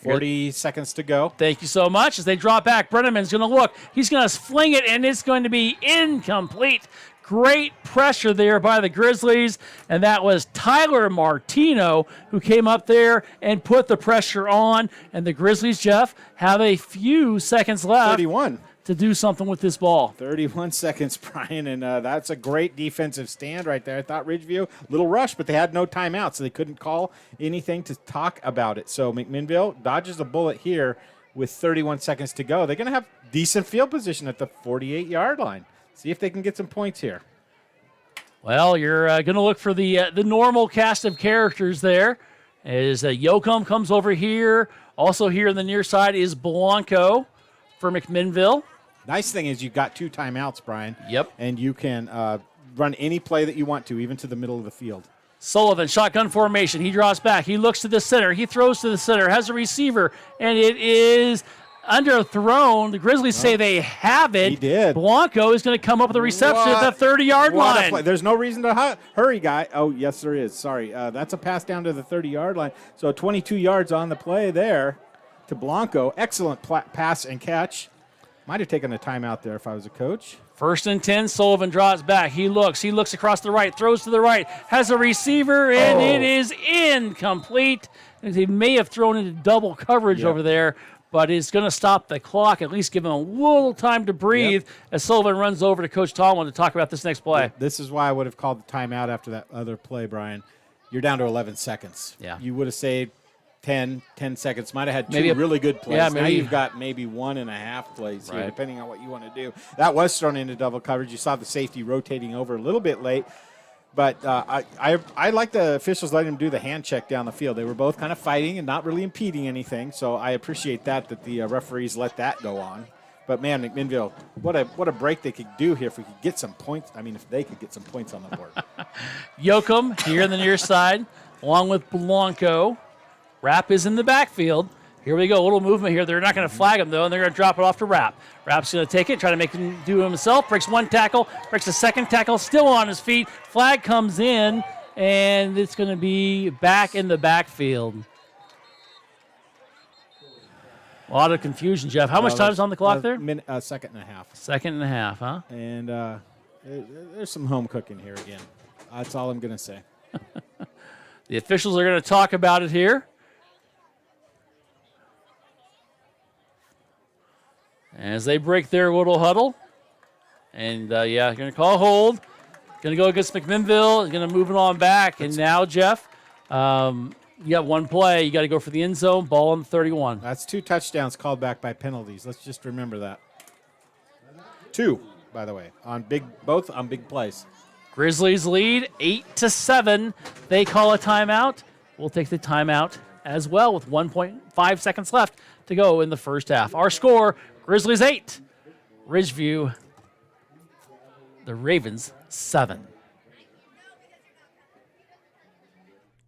40 seconds to go. Thank you so much. As they drop back, Brenneman's going to look. He's going to fling it, and it's going to be incomplete. Great pressure there by the Grizzlies, and that was Tyler Martino who came up there and put the pressure on. And the Grizzlies, Jeff, have a few seconds left 31. to do something with this ball. 31 seconds, Brian, and that's a great defensive stand right there. I thought Ridgeview, little rush, but they had no timeout, so they couldn't call anything to talk about it. So McMinnville dodges a bullet here with 31 seconds to go. They're going to have decent field position at the 48-yard line. See if they can get some points here. Well, you're going to look for the normal cast of characters there. As Yoakum comes over here. Also here on the near side is Blanco for McMinnville. Nice thing is you've got 2 timeouts, Brian. Yep. And you can run any play that you want to, even to the middle of the field. Sullivan, shotgun formation. He draws back. He looks to the center. He throws to the center. Has a receiver, and it is underthrown. The Grizzlies say they have it. He did. Blanco is going to come up with a reception at the 30-yard line. There's no reason to hurry, guy. Oh, yes, there is. Sorry. That's a pass down to the 30-yard line. So 22 yards on the play there to Blanco. Excellent pass and catch. Might have taken a timeout there if I was a coach. 1st and 10, Sullivan draws back. He looks across the right, throws to the right, has a receiver, and it is incomplete. He may have thrown into double coverage over there, but it's going to stop the clock, at least give him a little time to breathe as Sullivan runs over to Coach Tomlin to talk about this next play. This is why I would have called the timeout after that other play, Brian. You're down to 11 seconds. Yeah. You would have saved 10 seconds. Might have had 2 Maybe really good plays. Yeah, now you've got maybe 1.5 plays here, depending on what you want to do. That was thrown into double coverage. You saw the safety rotating over a little bit late. But I like the officials letting them do the hand check down the field. They were both kind of fighting and not really impeding anything, so I appreciate that the referees let that go on. But, man, McMinnville, what a break they could do here if we could get some points. I mean, if they could get some points on the board. Yoakum here on the near side, along with Blanco. Rapp is in the backfield. Here we go, a little movement here. They're not going to flag him, though, and they're going to drop it off to Rapp. Rapp's going to take it, try to make him do it himself. Breaks one tackle, breaks a second tackle, still on his feet. Flag comes in, and it's going to be back in the backfield. A lot of confusion, Jeff. How much time is on the clock there? Second and a half. Second and a half, huh? And there's some home cooking here again. That's all I'm going to say. The officials are going to talk about it here. As they break their little huddle. And, going to call hold. Going to go against McMinnville. Going to move it on back. And now, Jeff, you got one play. You got to go for the end zone. Ball on the 31. That's 2 touchdowns called back by penalties. Let's just remember that. 2, by the way, both on big plays. Grizzlies lead 8-7. They call a timeout. We'll take the timeout as well with 1.5 seconds left to go in the first half. Our score, Grizzlies 8, Ridgeview, the Ravens 7.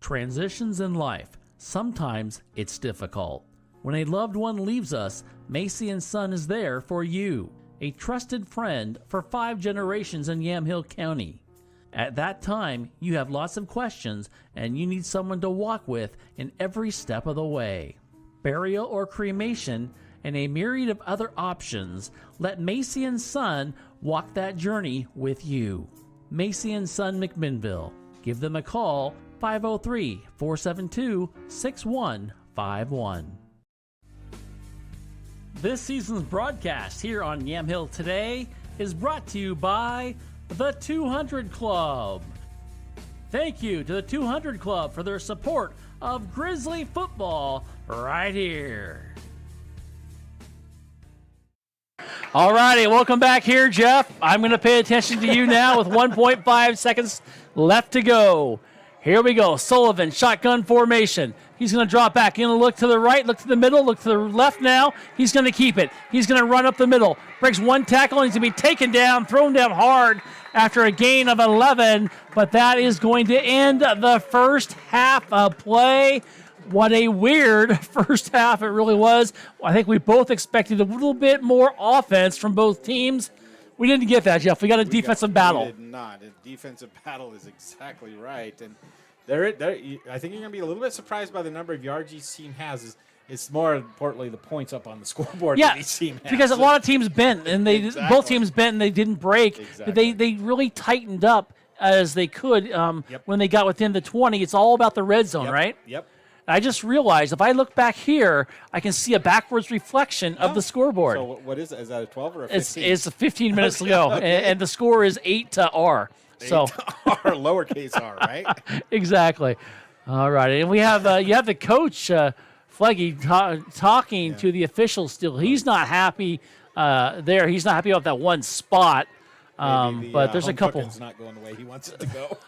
Transitions in life. Sometimes it's difficult. When a loved one leaves us, Macy & Son is there for you, a trusted friend for 5 generations in Yamhill County. At that time, you have lots of questions and you need someone to walk with in every step of the way. Burial or cremation and a myriad of other options, let Macy & Son walk that journey with you. Macy & Son McMinnville. Give them a call, 503-472-6151. This season's broadcast here on Yamhill Today is brought to you by the 200 Club. Thank you to the 200 Club for their support of Grizzly football right here. All righty, welcome back here, Jeff. I'm going to pay attention to you now with 1.5 seconds left to go. Here we go. Sullivan, shotgun formation. He's going to drop back. He's going to look to the right, look to the middle, look to the left now. He's going to keep it. He's going to run up the middle. Breaks one tackle, and he's going to be taken down, thrown down hard after a gain of 11. But that is going to end the first half of play. What a weird first half it really was. I think we both expected a little bit more offense from both teams. We didn't get that, Jeff. We got a defensive battle. We did not. A defensive battle is exactly right. And I think you're going to be a little bit surprised by the number of yards each team has. It's more importantly the points up on the scoreboard that each team has. Because a lot of teams bent, and both teams bent, and they didn't break. Exactly. They really tightened up as they could when they got within the 20. It's all about the red zone, right? Yep. I just realized if I look back here, I can see a backwards reflection of the scoreboard. So what is it? Is that a 12 or a 15? It's 15 minutes to go, and the score is 8-R. 8-R, lowercase r, right? Exactly. All right, and we have you have the coach Fleggy talking to the officials still. He's not happy there. He's not happy about that one spot. But there's a couple. It's not going the way he wants it to go.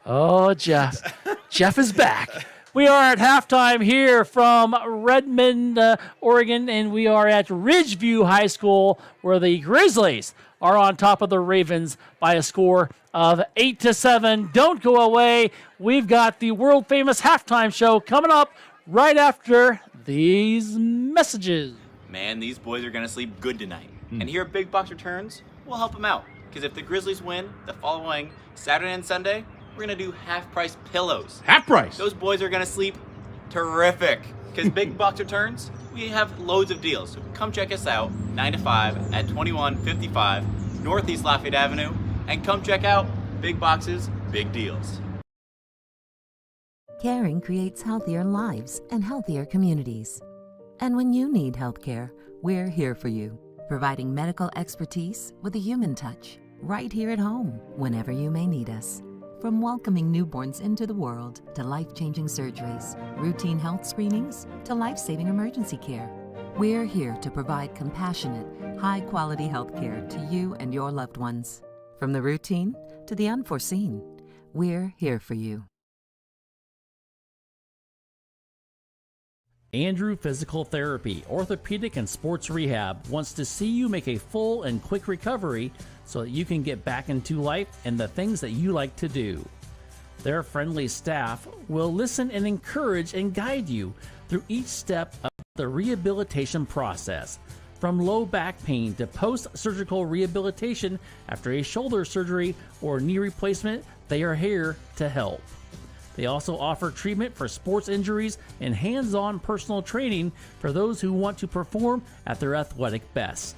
Oh, Jeff. Jeff is back. We are at halftime here from Redmond, Oregon, and we are at Ridgeview High School, where the Grizzlies are on top of the Ravens by a score of 8-7. Don't go away. We've got the world-famous halftime show coming up right after these messages. Man, these boys are going to sleep good tonight. And here at Big Box Returns, we'll help them out. Because if the Grizzlies win the following Saturday and Sunday, we're going to do half-price pillows. Half price? Those boys are going to sleep terrific. Because Big Box Returns, we have loads of deals. So come check us out, 9 to 5 at 2155 Northeast Lafayette Avenue. And come check out Big Box's Big Deals. Caring creates healthier lives and healthier communities. And when you need health care, we're here for you, providing medical expertise with a human touch, right here at home, whenever you may need us. From welcoming newborns into the world to life-changing surgeries, routine health screenings to life-saving emergency care, we're here to provide compassionate, high-quality health care to you and your loved ones. From the routine to the unforeseen, we're here for you. Andrew Physical Therapy, Orthopedic and Sports Rehab wants to see you make a full and quick recovery so that you can get back into life and the things that you like to do. Their friendly staff will listen and encourage and guide you through each step of the rehabilitation process. From low back pain to post-surgical rehabilitation after a shoulder surgery or knee replacement, they are here to help. They also offer treatment for sports injuries and hands-on personal training for those who want to perform at their athletic best.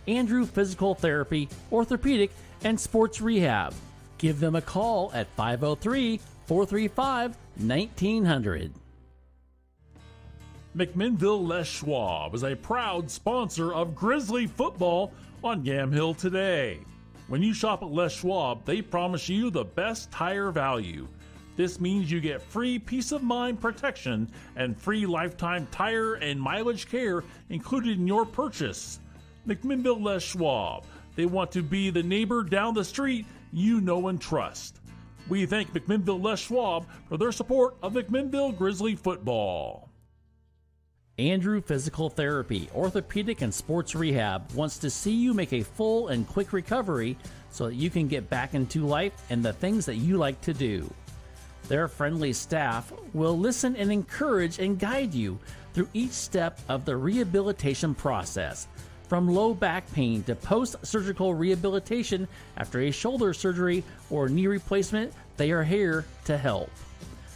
Andrew Physical Therapy, Orthopedic, and Sports Rehab. Give them a call at 503-435-1900. McMinnville Les Schwab is a proud sponsor of Grizzly football on Yamhill today. When you shop at Les Schwab, they promise you the best tire value. This means you get free peace of mind protection and free lifetime tire and mileage care included in your purchase. McMinnville Les Schwab. They want to be the neighbor down the street you know and trust. We thank McMinnville Les Schwab for their support of McMinnville Grizzly football. Andrew Physical Therapy, Orthopedic and Sports Rehab wants to see you make a full and quick recovery so that you can get back into life and the things that you like to do. Their friendly staff will listen and encourage and guide you through each step of the rehabilitation process. From low back pain to post-surgical rehabilitation after a shoulder surgery or knee replacement, they are here to help.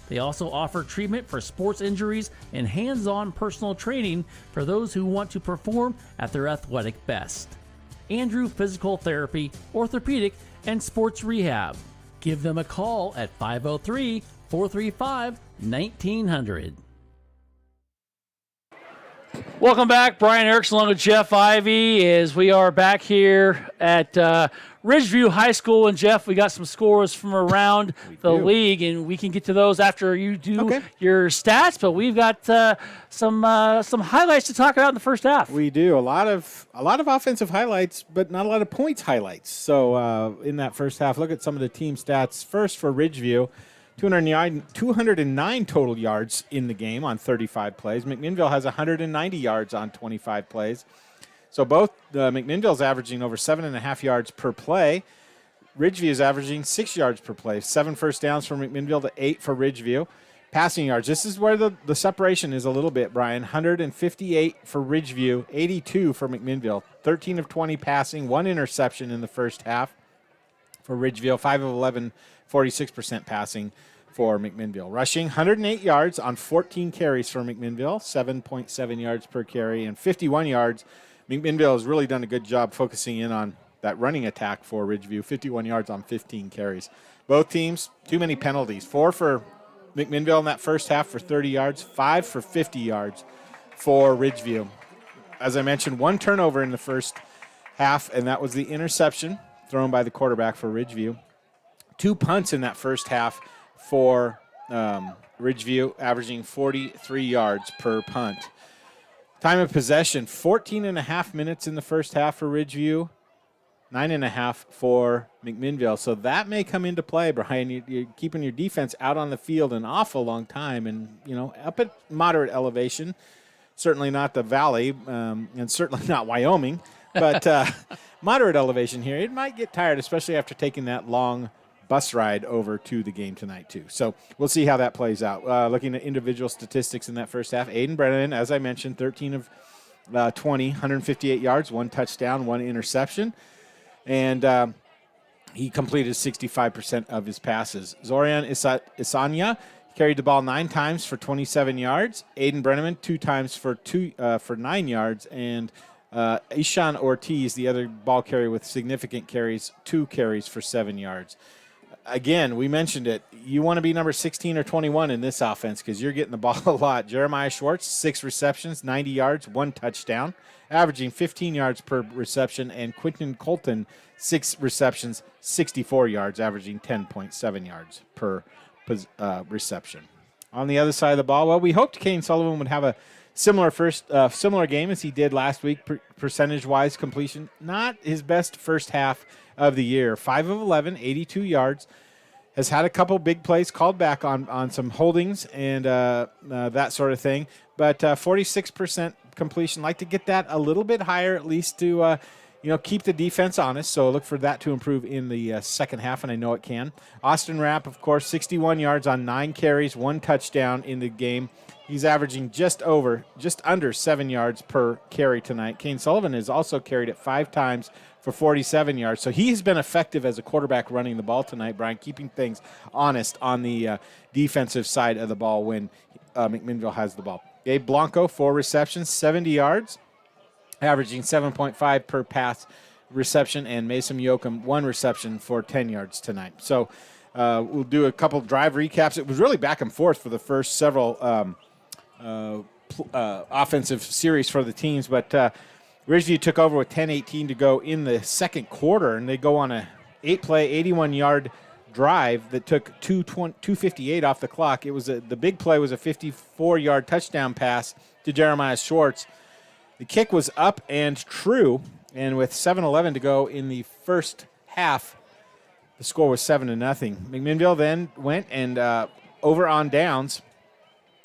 They also offer treatment for sports injuries and hands-on personal training for those who want to perform at their athletic best. Andrew Physical Therapy, Orthopedic, and Sports Rehab. Give them a call at 503-435-1900. Welcome back. Brian Erickson along with Jeff Ivy as we are back here at Ridgeview High School. And Jeff, we got some scores from around the league, and we can get to those after you do your stats. But we've got some highlights to talk about in the first half. We do a lot of offensive highlights, but not a lot of points highlights. So in that first half, look at some of the team stats. First for Ridgeview. 209 total yards in the game on 35 plays. McMinnville has 190 yards on 25 plays. So both McMinnville's averaging over 7.5 yards per play. Ridgeview is averaging 6 yards per play. 7 first downs for McMinnville to 8 for Ridgeview. Passing yards, this is where the separation is a little bit, Brian. 158 for Ridgeview, 82 for McMinnville. 13 of 20 passing, 1 interception in the first half for Ridgeview. 5 of 11 46% passing for McMinnville. Rushing, 108 yards on 14 carries for McMinnville, 7.7 yards per carry, and 51 yards. McMinnville has really done a good job focusing in on that running attack for Ridgeview, 51 yards on 15 carries. Both teams, too many penalties. 4 for McMinnville in that first half for 30 yards, 5 for 50 yards for Ridgeview. As I mentioned, 1 turnover in the first half, and that was the interception thrown by the quarterback for Ridgeview. 2 punts in that first half for Ridgeview, averaging 43 yards per punt. Time of possession, 14.5 minutes in the first half for Ridgeview, 9.5 for McMinnville. So that may come into play, Brian. You're keeping your defense out on the field an awful long time and, up at moderate elevation. Certainly not the Valley and certainly not Wyoming, but moderate elevation here. It might get tired, especially after taking that long bus ride over to the game tonight, too. So we'll see how that plays out. Looking at individual statistics in that first half, Aiden Brennan, as I mentioned, 13 of 20, 158 yards, 1 touchdown, 1 interception. And he completed 65% of his passes. Zorian Isanya carried the ball 9 times for 27 yards. Aiden Brenneman 2 times for 9 yards. And Ishan Ortiz, the other ball carrier with significant carries, 2 carries for 7 yards. Again, we mentioned it. You want to be number 16 or 21 in this offense because you're getting the ball a lot. Jeremiah Schwartz, 6 receptions, 90 yards, 1 touchdown, averaging 15 yards per reception. And Quentin Colton, 6 receptions, 64 yards, averaging 10.7 yards per reception. On the other side of the ball, well, we hoped Kane Sullivan would have a similar game as he did last week, percentage-wise completion. Not his best first half of the year. 5 of 11, 82 yards. Has had a couple big plays called back on some holdings and that sort of thing. But 46% completion. Like to get that a little bit higher, at least to keep the defense honest. So look for that to improve in the second half, and I know it can. Austin Rapp, of course, 61 yards on 9 carries, 1 touchdown in the game. He's averaging just under 7 yards per carry tonight. Kane Sullivan has also carried it 5 times for 47 yards. So he has been effective as a quarterback running the ball tonight, Brian, keeping things honest on the defensive side of the ball when McMinnville has the ball. Gabe Blanco, 4 receptions, 70 yards, averaging 7.5 per pass reception, and Mason Yoakum, 1 reception for 10 yards tonight. So we'll do a couple drive recaps. It was really back and forth for the first several offensive series for the teams, but Ridgeview took over with 10:18 to go in the second quarter, and they go on a 8-play, 81-yard drive that took 2:58 off the clock. It was the big play was a 54-yard touchdown pass to Jeremiah Schwartz. The kick was up and true, and with 7:11 to go in the first half, the score was 7-0. McMinnville then went and over on downs.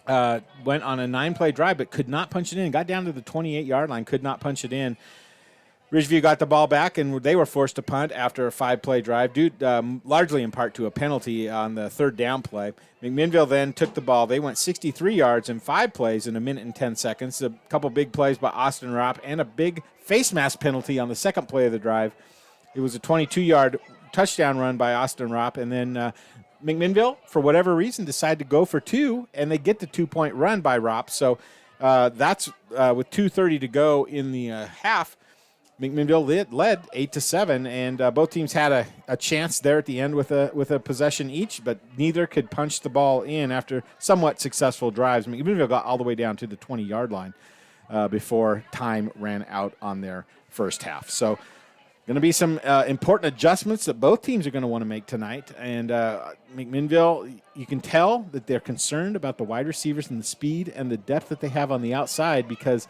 Went on a 9-play drive, but could not punch it in. Got down to the 28-yard line, could not punch it in. Ridgeview got the ball back, and they were forced to punt after a 5-play drive, due largely in part to a penalty on the 3rd down play. McMinnville then took the ball. They went 63 yards in 5 plays in 1 minute and 10 seconds. A couple big plays by Austin Rapp and a big face mask penalty on the 2nd play of the drive. It was a 22-yard touchdown run by Austin Rapp, and then McMinnville, for whatever reason, decided to go for 2, and they get the 2-point run by Rapp. So that's with 2:30 to go in the half. McMinnville led 8-7, and both teams had a chance there at the end with a possession each, but neither could punch the ball in after somewhat successful drives. McMinnville got all the way down to the 20-yard line before time ran out on their first half. So going to be some important adjustments that both teams are going to want to make tonight. And McMinnville, you can tell that they're concerned about the wide receivers and the speed and the depth that they have on the outside, because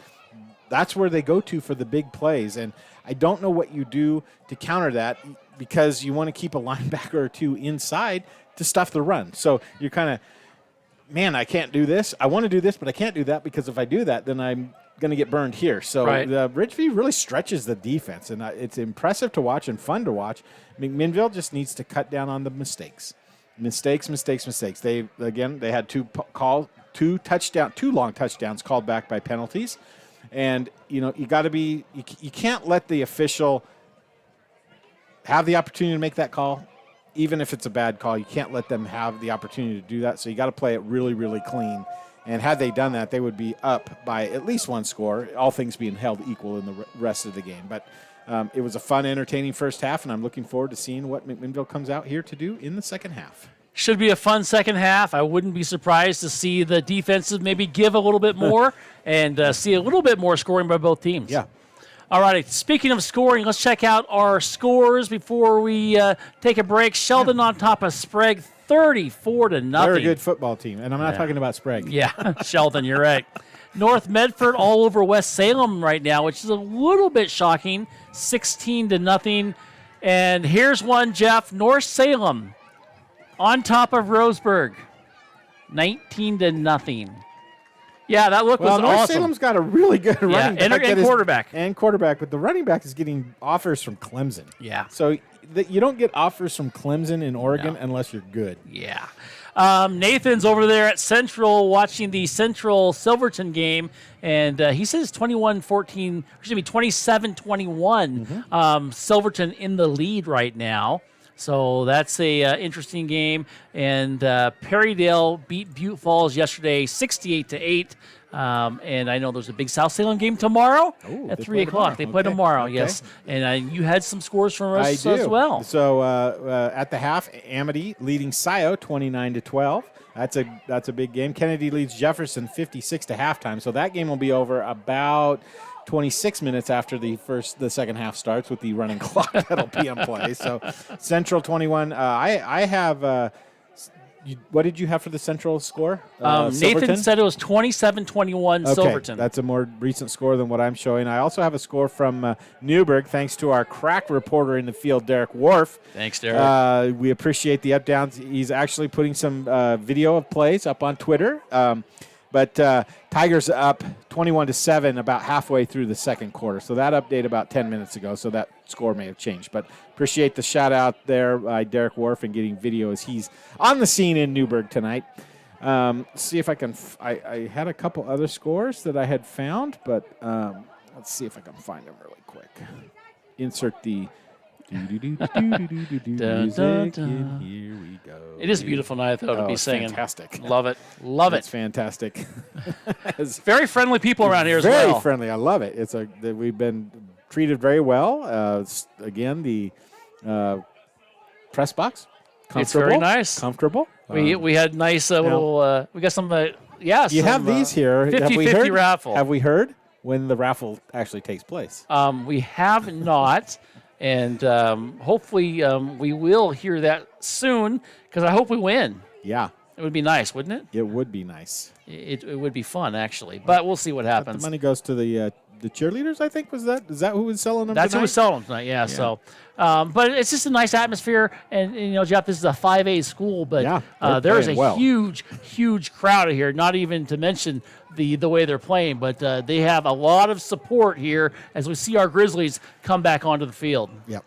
that's where they go to for the big plays. And I don't know what you do to counter that, because you want to keep a linebacker or 2 inside to stuff the run. So you're kind of, man, I can't do this. I want to do this, but I can't do that, because if I do that, then I'm going to get burned here. So the Ridgeview really stretches the defense, and it's impressive to watch and fun to watch. McMinnville just needs to cut down on the mistakes. Mistakes. They had 2 long touchdowns called back by penalties. And, you got to be – you can't let the official have the opportunity to make that call, even if it's a bad call. You can't let them have the opportunity to do that. So you got to play it really, really clean. And had they done that, they would be up by at least 1 score, all things being held equal in the rest of the game. But it was a fun, entertaining first half, and I'm looking forward to seeing what McMinnville comes out here to do in the second half. Should be a fun second half. I wouldn't be surprised to see the defenses maybe give a little bit more and see a little bit more scoring by both teams. Yeah. All right, speaking of scoring, let's check out our scores before we take a break. Sheldon on top of Sprague, 34-0. They're a good football team, and I'm not talking about Sprague. Yeah, Sheldon, you're right. North Medford all over West Salem right now, which is a little bit shocking, 16-0. And here's one, Jeff. North Salem on top of Roseburg, 19-0. Yeah, that look was awesome. North Salem's got a really good running back. And quarterback. And quarterback, but the running back is getting offers from Clemson. Yeah. So you don't get offers from Clemson in Oregon unless you're good. Yeah. Nathan's over there at Central watching the Central Silverton game, and he says 27-21. Silverton in the lead right now. So that's a interesting game. And Perrydale beat Butte Falls yesterday 68-8. And I know there's a big South Salem game tomorrow at 3 o'clock. They play tomorrow, yes. And you had some scores from us as well. So at the half, Amity leading Scio 29-12. That's a big game. Kennedy leads Jefferson 56 to halftime. So that game will be over about 26 minutes after the second half starts with the running clock that'll be in play. So Central 21. I have what did you have for the Central score? Nathan Silverton? said it was 27-21 Okay, Silverton. that's a more recent score than what I'm showing. I also have a score from Newburgh, thanks to our crack reporter in the field, Derek Wharf. Thanks, Derek. We appreciate the up-downs. He's actually putting some video of plays up on Twitter. But Tigers up 21-7 about halfway through the second quarter. So that update about 10 minutes ago, so that score may have changed. But appreciate the shout-out there by Derek Wharf and getting video as he's on the scene in Newburgh tonight. See if I can I had a couple other scores that I had found, but let's see if I can find them really quick. Insert the music, and here we go. It is a beautiful night, though, to be singing. Fantastic. Love it. Love It's it. fantastic. Very friendly people around here as well. Very friendly. I love it. We've been treated very well. Again, the press box. It's very nice. Comfortable. We had nice little. We got some. You have these here. 50-50 raffle. Have we heard when the raffle actually takes place? We have not, and hopefully we will hear that soon because I hope we win. Yeah. It would be nice, wouldn't it? It would be nice. It would be fun, actually. But we'll see what happens. The money goes to the cheerleaders, I think, was that? Is that who was selling them That's tonight? who was selling them tonight, yeah. So, but it's just a nice atmosphere. And Jeff, this is a 5A school, but there's a huge crowd here, not even to mention the way they're playing. But they have a lot of support here as we see our Grizzlies come back onto the field. Yep.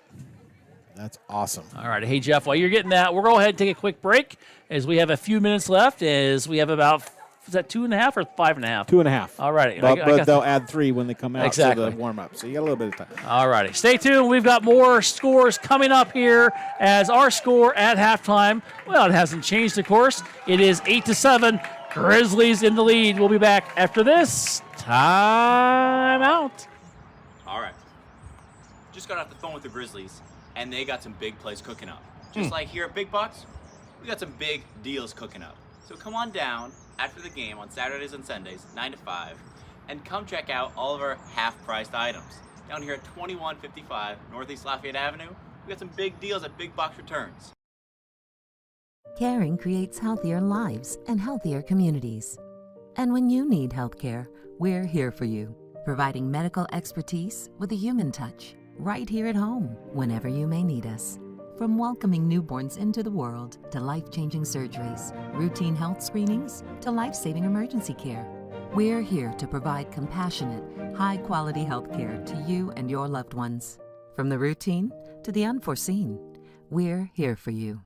That's awesome. All right. Hey, Jeff, while you're getting that, we'll go ahead and take a quick break as we have a few minutes left as we have about, is that 2.5 or 5.5? 2.5. All righty. But they'll add 3 when they come out Exactly. to the warm-up. So you got a little bit of time. All righty. Stay tuned. We've got more scores coming up here as our score at halftime. Well, it hasn't changed, of course. It is 8-7. Grizzlies in the lead. We'll be back after this timeout. All right. Just got off the phone with the Grizzlies, and they got some big plays cooking up. Just like here at Big Bucks, we got some big deals cooking up. So come on down after the game on Saturdays and Sundays, 9 to 5, and come check out all of our half-priced items. Down here at 2155 Northeast Lafayette Avenue, we got some big deals at Big Box Returns. Caring creates healthier lives and healthier communities. And when you need healthcare, we're here for you, providing medical expertise with a human touch, right here at home, whenever you may need us. From welcoming newborns into the world to life-changing surgeries, routine health screenings to life-saving emergency care, we're here to provide compassionate, high-quality healthcare to you and your loved ones. From the routine to the unforeseen, we're here for you.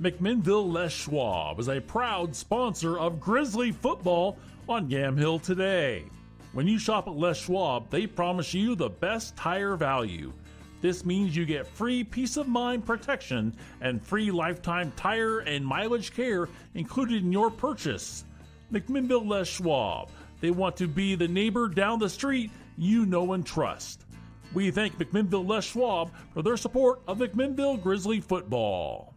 McMinnville Les Schwab is a proud sponsor of Grizzly football on Yamhill today. When you shop at Les Schwab, they promise you the best tire value. This means you get free peace of mind protection and free lifetime tire and mileage care included in your purchase. McMinnville Les Schwab. They want to be the neighbor down the street you know and trust. We thank McMinnville Les Schwab for their support of McMinnville Grizzly football.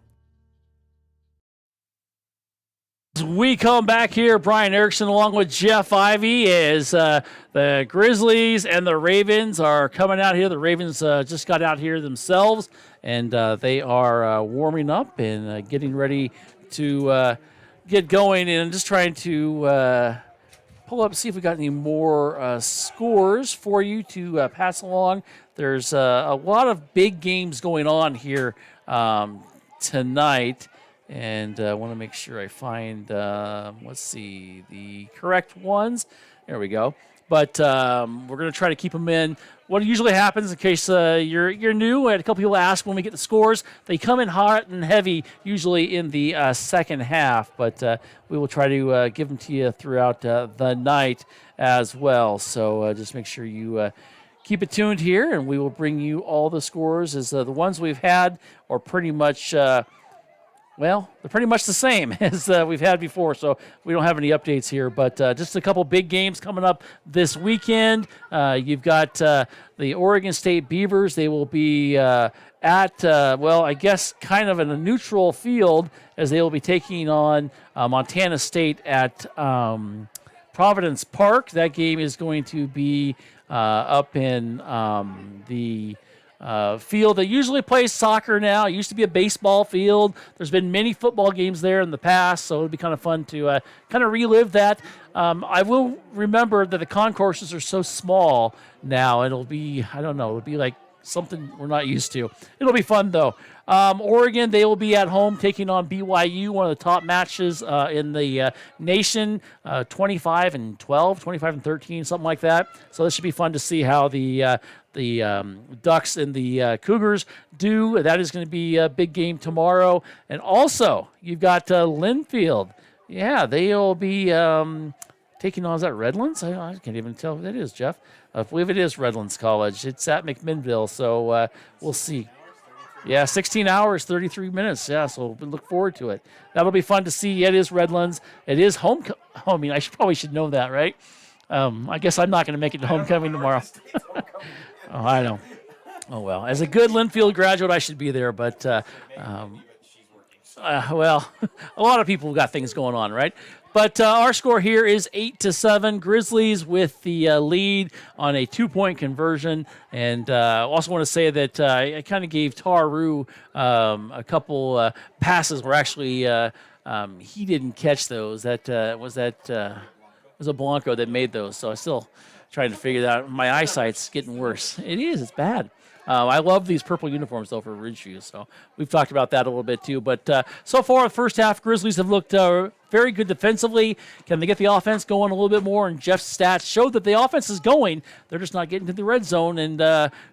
As we come back here, Brian Erickson along with Jeff Ivey as the Grizzlies and the Ravens are coming out here. The Ravens just got out here themselves, and they are warming up and getting ready to get going. And just trying to pull up, see if we got any more scores for you to pass along. There's a lot of big games going on here tonight. And I want to make sure I find, let's see, the correct ones. There we go. But we're going to try to keep them in. What usually happens, in case you're new, I had a couple people ask when we get the scores. They come in hot and heavy, usually in the second half. But we will try to give them to you throughout the night as well. So just make sure you keep it tuned here, and we will bring you all the scores as the ones we've had are pretty much... Well, they're pretty much the same as we've had before, so we don't have any updates here. But just a couple big games coming up this weekend. You've got the Oregon State Beavers. They will be at, I guess kind of in a neutral field as they will be taking on Montana State at Providence Park. That game is going to be up in the field that usually plays soccer now. It used to be a baseball field. There's been many football games there in the past, so it'd be kind of fun to kind of relive that. I will remember that the concourses are so small now. It'll be, I don't know, it'll be like something we're not used to. It'll be fun, though. Oregon, they will be at home taking on BYU, one of the top matches in the nation, 25-12, 25-13, something like that. So this should be fun to see how the Ducks and the Cougars do. That is going to be a big game tomorrow. And also, you've got Linfield. Yeah, they'll be taking on, is that Redlands? I can't even tell who that is, Jeff. I believe it is Redlands College. It's at McMinnville, so we'll see. Yeah, 16 hours, 33 minutes. Yeah, so we look forward to it. That'll be fun to see. It is Redlands. It is homecoming. I probably should know that, right? I guess I'm not going to make it to homecoming tomorrow. Oh, I know. Oh, well. As a good Linfield graduate, I should be there, but, well, a lot of people got things going on, right? But our score here is 8-7. Grizzlies with the lead on a 2-point conversion. And also want to say that I kind of gave Taru a couple passes where actually he didn't catch those. That was a Blanco that made those. So I still trying to figure that out. My eyesight's getting worse. It is. It's bad. I love these purple uniforms, though, for Ridgeview. So we've talked about that a little bit, too. But so far, the first half, Grizzlies have looked very good defensively. Can they get the offense going a little bit more? And Jeff's stats showed that the offense is going. They're just not getting to the red zone and,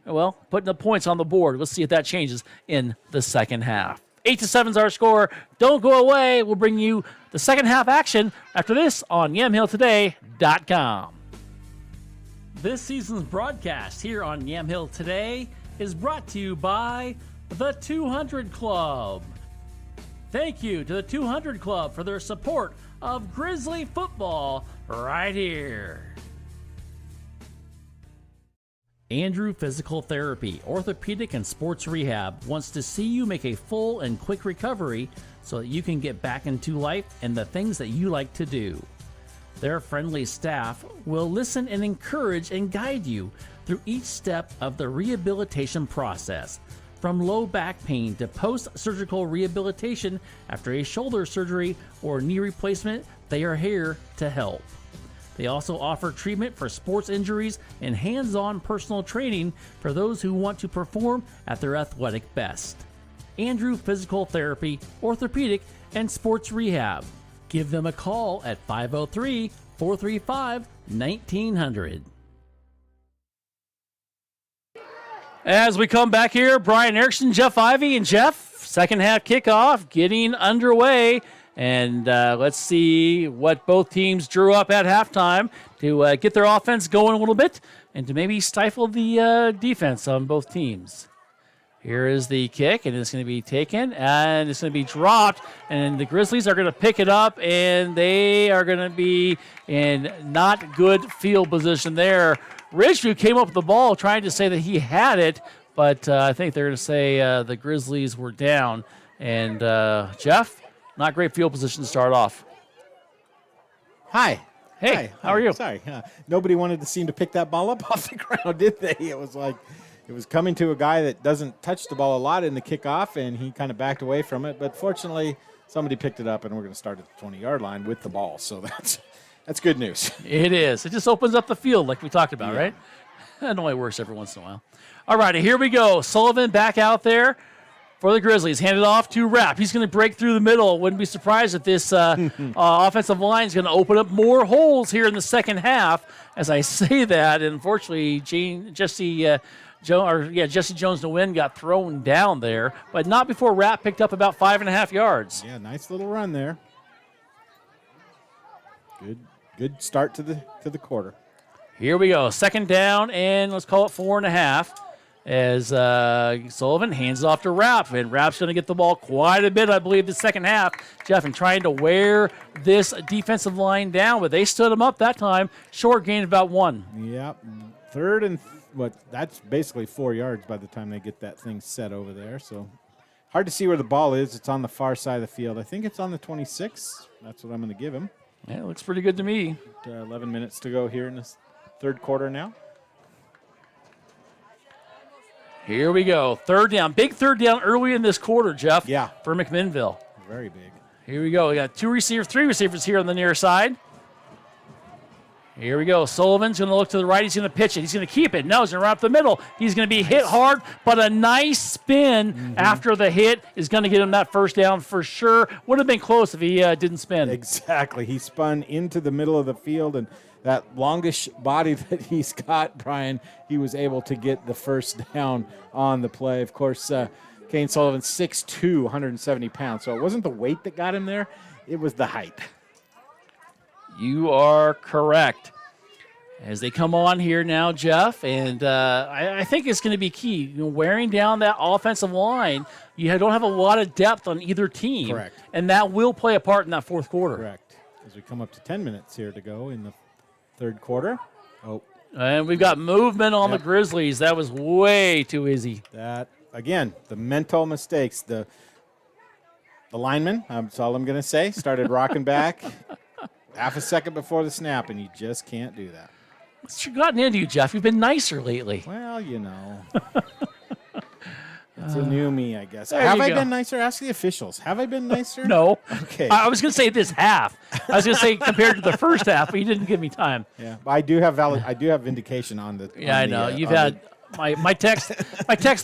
well, putting the points on the board. Let's see if that changes in the second half. 8-7 is our score. Don't go away. We'll bring you the second half action after this on YamhillToday.com. This season's broadcast here on Yamhill Today is brought to you by the 200 Club. Thank you to the 200 Club for their support of Grizzly football right here. Andrew Physical Therapy, Orthopedic and Sports Rehab wants to see you make a full and quick recovery so that you can get back into life and the things that you like to do. Their friendly staff will listen and encourage and guide you through each step of the rehabilitation process. From low back pain to post-surgical rehabilitation after a shoulder surgery or knee replacement, they are here to help. They also offer treatment for sports injuries and hands-on personal training for those who want to perform at their athletic best. Andrew Physical Therapy, Orthopedic, and Sports Rehab. Give them a call at 503-435-1900. As we come back here, Brian Erickson, Jeff Ivey, and Jeff, second half kickoff getting underway. And let's see what both teams drew up at halftime to get their offense going a little bit and to maybe stifle the defense on both teams. Here is the kick, and it's going to be taken, and it's going to be dropped, and the Grizzlies are going to pick it up, and they are going to be in not good field position there. Ridgeview came up with the ball trying to say that he had it, but I think they're going to say the Grizzlies were down. And, Jeff, not great field position to start off. Hi. Hey, Hi. how are you? Sorry. Nobody wanted to seem to pick that ball up off the ground, did they? It was like it was coming to a guy that doesn't touch the ball a lot in the kickoff, and he kind of backed away from it. But fortunately, somebody picked it up, and we're going to start at the 20-yard line with the ball. So that's good news. It is. It just opens up the field like we talked about, right? It only works every once in a while. All righty, here we go. Sullivan back out there for the Grizzlies. Handed off to Rapp. He's going to break through the middle. Wouldn't be surprised if this offensive line is going to open up more holes here in the second half. As I say that, and unfortunately, Jesse Jones to win got thrown down there, but not before Rapp picked up about 5.5 yards. Yeah, nice little run there. Good start to the quarter. Here we go. Second down, and let's call it 4.5. As Sullivan hands it off to Rapp, and Rapp's going to get the ball quite a bit, I believe, the second half, Jeff, and trying to wear this defensive line down, but they stood him up that time. Short gain of about 1. Yep. Third and that's basically 4 yards by the time they get that thing set over there. So hard to see where the ball is. It's on the far side of the field. I think it's on the 26. That's what I'm going to give him. Yeah, it looks pretty good to me. 11 minutes to go here in this third quarter now. Here we go. Third down. Big third down early in this quarter, Jeff. Yeah. For McMinnville. Very big. Here we go. We got three receivers here on the near side. Here we go. Sullivan's going to look to the right. He's going to pitch it. He's going to keep it. No, he's going to run up the middle. He's going to be hit hard, but a nice spin after the hit is going to get him that first down for sure. Would have been close if he didn't spin. Exactly. He spun into the middle of the field, and that longish body that he's got, Brian, he was able to get the first down on the play. Of course, Kane Sullivan, 6'2", 170 pounds. So it wasn't the weight that got him there. It was the height. You are correct. As they come on here now, Jeff, and I think it's going to be key. Wearing down that offensive line, you don't have a lot of depth on either team. Correct. And that will play a part in that fourth quarter. Correct. As we come up to 10 minutes here to go in the third quarter. Oh. And we've got movement on the Grizzlies. That was way too easy. That, again, the mental mistakes. The lineman, that's all I'm going to say, started rocking back half a second before the snap, and you just can't do that. What's gotten into you, Jeff? You've been nicer lately. Well, you know. It's a new me, I guess. There Have you I go. been nicer? Ask the officials. Have I been nicer? No. Okay. I was going to say this half. I was going to say compared to the first half, but you didn't give me time. Yeah, but I do have vindication on the. Yeah, I know. You've on had my text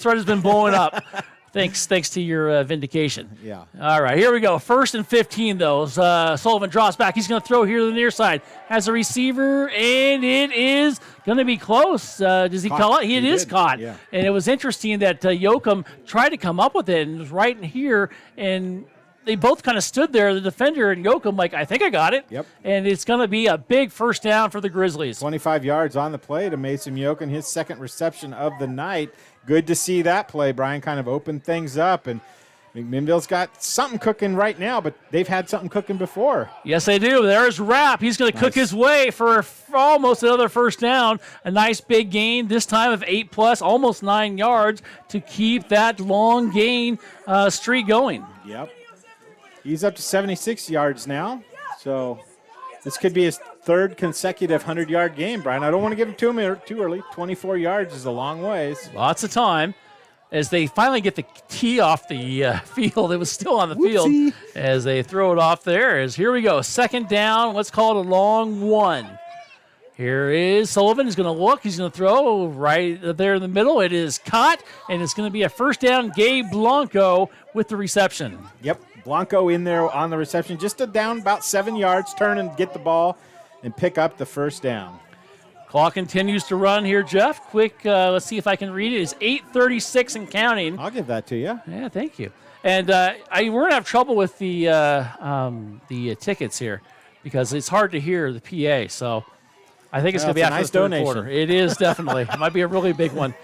thread has been blowing up. Thanks to your vindication. Yeah. All right, here we go. 1st and 15, though. Sullivan draws back. He's going to throw here to the near side. Has a receiver, and it is going to be close. Does he call it? It is caught. Yeah. And it was interesting that Yoakum tried to come up with it and was right in here, and they both kind of stood there, the defender and Yoakum, like, I think I got it. Yep. And it's going to be a big first down for the Grizzlies. 25 yards on the play to Mason Yoakum, his second reception of the night. Good to see that play. Brian kind of opened things up, and McMinnville's got something cooking right now, but they've had something cooking before. Yes, they do. There's Rapp. He's going to cook his way for almost another first down. A nice big gain, this time of 8+, almost 9 yards, to keep that long gain streak going. Yep. He's up to 76 yards now, so this could be his third consecutive 100-yard game, Brian. I don't want to give him too early. 24 yards is a long ways. Lots of time. As they finally get the tee off the field, it was still on the field as they throw it off there. As here we go, second down. Let's call it a long one. Here is Sullivan. He's going to look. He's going to throw right there in the middle. It is caught, and it's going to be a first down. Gabe Blanco with the reception. Yep, Blanco in there on the reception, just down about 7 yards, turn and get the ball and pick up the first down. Clock continues to run here, Jeff. Quick, let's see if I can read it. It's 8:36 and counting. I'll give that to you. Yeah, thank you. And we're going to have trouble with the tickets here because it's hard to hear the PA. So I think it's going to be after nice the third donation. quarter. It is definitely. It might be a really big one.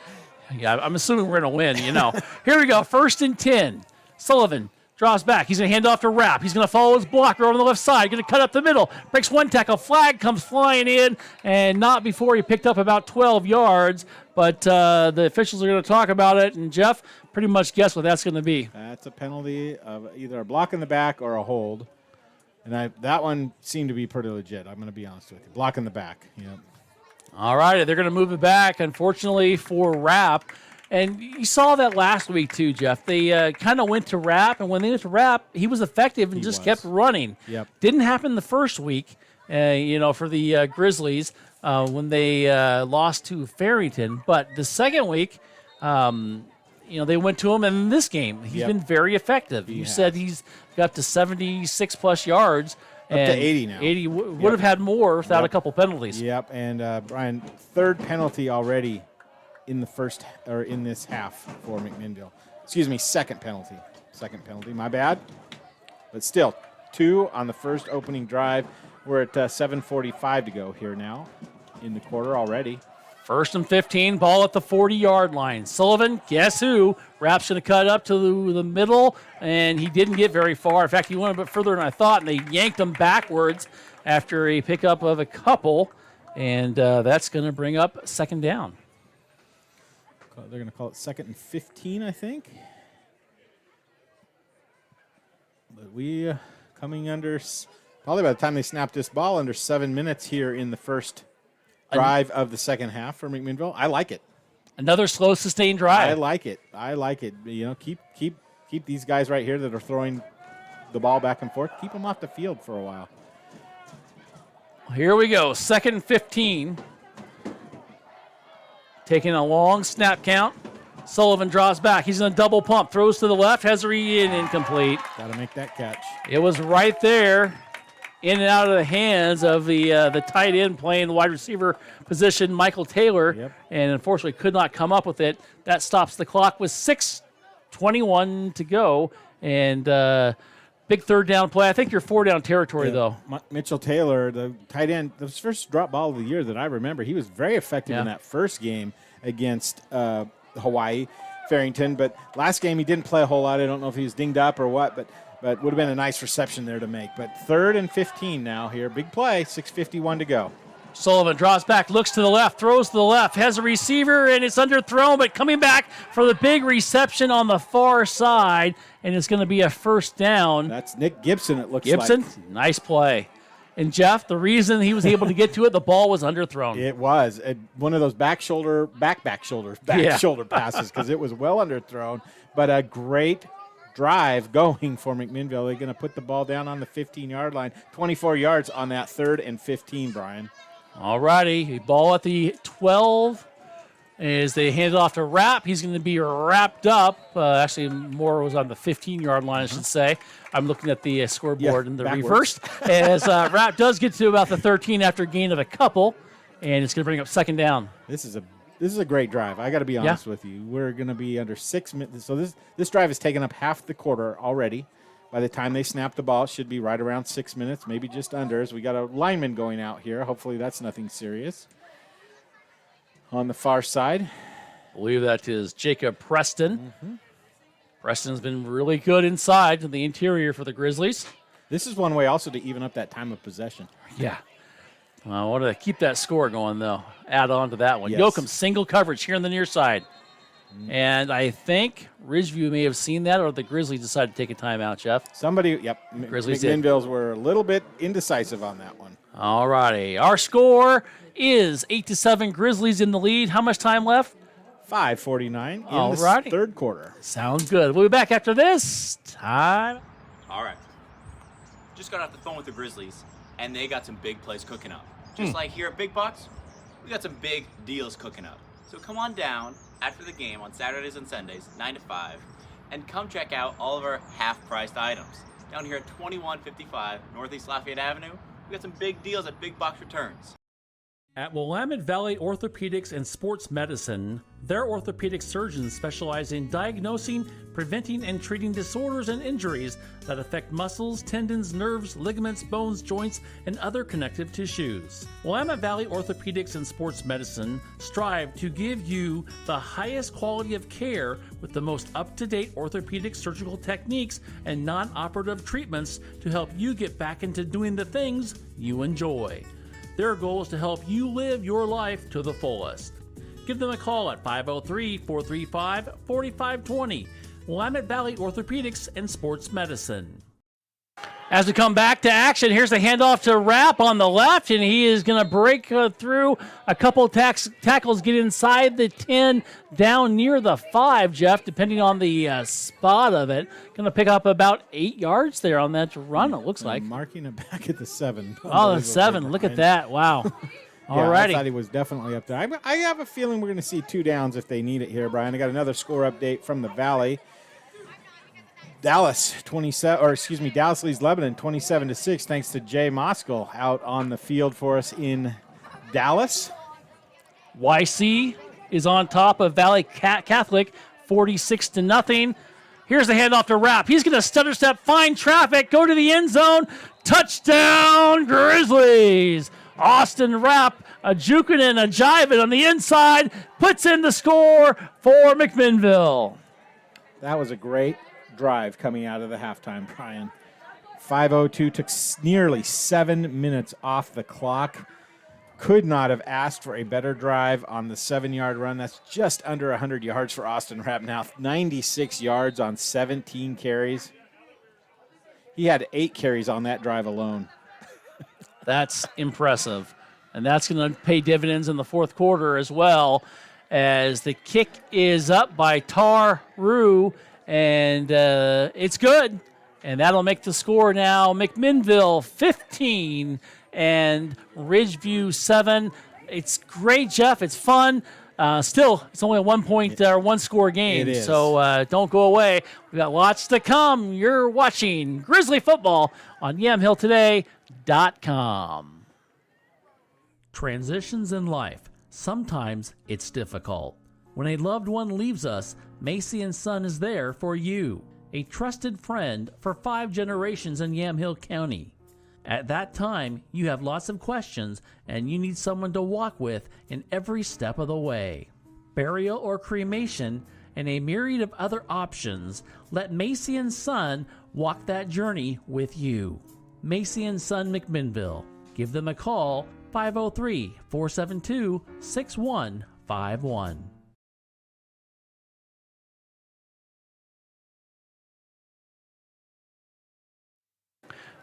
Yeah, I'm assuming we're going to win, Here we go, 1st and 10. Sullivan draws back. He's going to hand off to Rapp. He's going to follow his blocker on the left side. Going to cut up the middle. Breaks one tackle. Flag comes flying in, and not before he picked up about 12 yards. But the officials are going to talk about it, and Jeff pretty much guess what that's going to be. That's a penalty of either a block in the back or a hold. And that one seemed to be pretty legit. I'm going to be honest with you. Block in the back. Yep. All right, they're going to move it back, unfortunately, for Rapp. And you saw that last week, too, Jeff. They kind of went to Rapp, and when they went to Rapp, he was effective and just kept running. Yep. Didn't happen the first week, for the Grizzlies when they lost to Farrington. But the second week, they went to him, and in this game, he's been very effective. You said he's got to 76+ yards. Up to 80 now. 80 would have had more without a couple penalties. Yep, and Brian, third penalty already in this half for McMinnville. Excuse me, second penalty. My bad. But still, 2 on the first opening drive. We're at 7:45 to go here now in the quarter already. 1st and 15, ball at the 40-yard line. Sullivan, guess who? Rapp's going to cut up to the middle, and he didn't get very far. In fact, he went a bit further than I thought, and they yanked him backwards after a pickup of a couple, and that's going to bring up second down. They're going to call it 2nd and 15, I think. But we coming under, probably by the time they snap this ball, under 7 minutes here in the first drive of the second half for McMinnville. I like it. Another slow, sustained I drive. like it. You know, keep these guys right here that are throwing the ball back and forth. Keep them off the field for a while. Here we go. 2nd and 15. Taking a long snap count. Sullivan draws back. He's in a double pump. Throws to the left. Has a read in, incomplete. Got to make that catch. It was right there, in and out of the hands of the tight end playing the wide receiver position, Michael Taylor, Yep. and unfortunately could not come up with it. That stops the clock with 6:21 to go, and big third down play. I think you're 4-down territory, though. Mitchell Taylor, the tight end, the first drop ball of the year that I remember, he was very effective in that first game against Hawaii, Farrington. But last game he didn't play a whole lot. I don't know if he was dinged up or what, but would have been a nice reception there to make. But 3rd and 15 now here. Big play, 6:51 to go. Sullivan draws back, looks to the left, throws to the left, has a receiver, and it's underthrown, but coming back for the big reception on the far side, and it's going to be a 1st down. That's Nick Gibson, it looks Gibson, like. nice play. And, Jeff, the reason he was able to get to it, the ball was underthrown. It was one of those back shoulder passes because it was well underthrown, but a great drive going for McMinnville. They're going to put the ball down on the 15-yard line, 24 yards on that 3rd and 15, Brian. All righty, ball at the 12 as they hand it off to Rapp. He's going to be wrapped up. Actually, more was on the 15-yard line, I should say. I'm looking at the scoreboard in the backwards. reverse. As Rapp does get to about the 13 after a gain of a couple, and it's going to bring up 2nd down. This is a great drive. I got to be honest with you. We're going to be under 6 minutes. So this drive has taken up half the quarter already. By the time they snap the ball, it should be right around 6 minutes, maybe just under, as we got a lineman going out here. Hopefully that's nothing serious. On the far side, I believe that is Jacob Preston. Preston's been really good inside to the interior for the Grizzlies. this is one way also to even up that time of possession. Yeah. I want to keep that score going, though. Add on to that one. Yes. Yoakum, single coverage here on the near side. And I think Ridgeview may have seen that, or the Grizzlies decided to take a timeout, Jeff. Grizzlies McMinnville's were a little bit indecisive on that one. All righty. Our score is 8-7, Grizzlies in the lead. How much time left? 5:49 in Alrighty. the third quarter. Sounds good. We'll be back after this time. All right. Just got off the phone with the Grizzlies, and they got some big plays cooking up. Just like here at Big Bucks, we got some big deals cooking up. So come on down after the game on Saturdays and Sundays, 9 to 5, and come check out all of our half-priced items. Down here at 2155 Northeast Lafayette Avenue, we got some big deals at Big Box Returns. At Willamette Valley Orthopedics and Sports Medicine, their orthopedic surgeons specialize in diagnosing, preventing, and treating disorders and injuries that affect muscles, tendons, nerves, ligaments, bones, joints, and other connective tissues. Willamette Valley Orthopedics and Sports Medicine strive to give you the highest quality of care with the most up-to-date orthopedic surgical techniques and non-operative treatments to help you get back into doing the things you enjoy. Their goal is to help you live your life to the fullest. Give them a call at 503-435-4520. Willamette Valley Orthopedics and Sports Medicine. As we come back to action, here's the handoff to Rapp on the left, and he is going to break through a couple tackles, get inside the 10, down near the 5, Jeff, depending on the spot of it. Going to pick up about 8 yards there on that run, it looks like. Marking it back at the 7. Oh, the 7. Look at that. Wow. All righty. I thought he was definitely up there. I have a feeling we're going to see 2 downs if they need it here, Brian. I got another score update from the Valley. Dallas leads Lebanon 27-6 thanks to Jay Moskal out on the field for us in Dallas. YC is on top of Valley Catholic 46-0. Here's the handoff to Rapp. He's going to stutter step, find traffic, go to the end zone. Touchdown, Grizzlies. Austin Rapp, a juking and a jiving on the inside, puts in the score for McMinnville. That was a great drive coming out of the halftime, Brian. 5:02 took nearly 7 minutes off the clock. Could not have asked for a better drive on the 7-yard run. That's just under 100 yards for Austin Rapp now. 96 yards on 17 carries. He had 8 carries on that drive alone. That's impressive. And that's going to pay dividends in the fourth quarter as well, as the kick is up by Tar Rue, and it's good. And that'll make the score now McMinnville 15 and Ridgeview 7. It's great, Jeff. It's fun. Still, it's only a 1-point or one-score game, It is. so don't go away. We've got lots to come. You're watching Grizzly Football on YamHillToday.com. Transitions in life. Sometimes it's difficult. When a loved one leaves us, Macy & Son is there for you. A trusted friend for 5 generations in Yamhill County. At that time, you have lots of questions and you need someone to walk with in every step of the way. Burial or cremation and a myriad of other options, let Macy & Son walk that journey with you. Macy & Son McMinnville. Give them a call, 503-472-6151.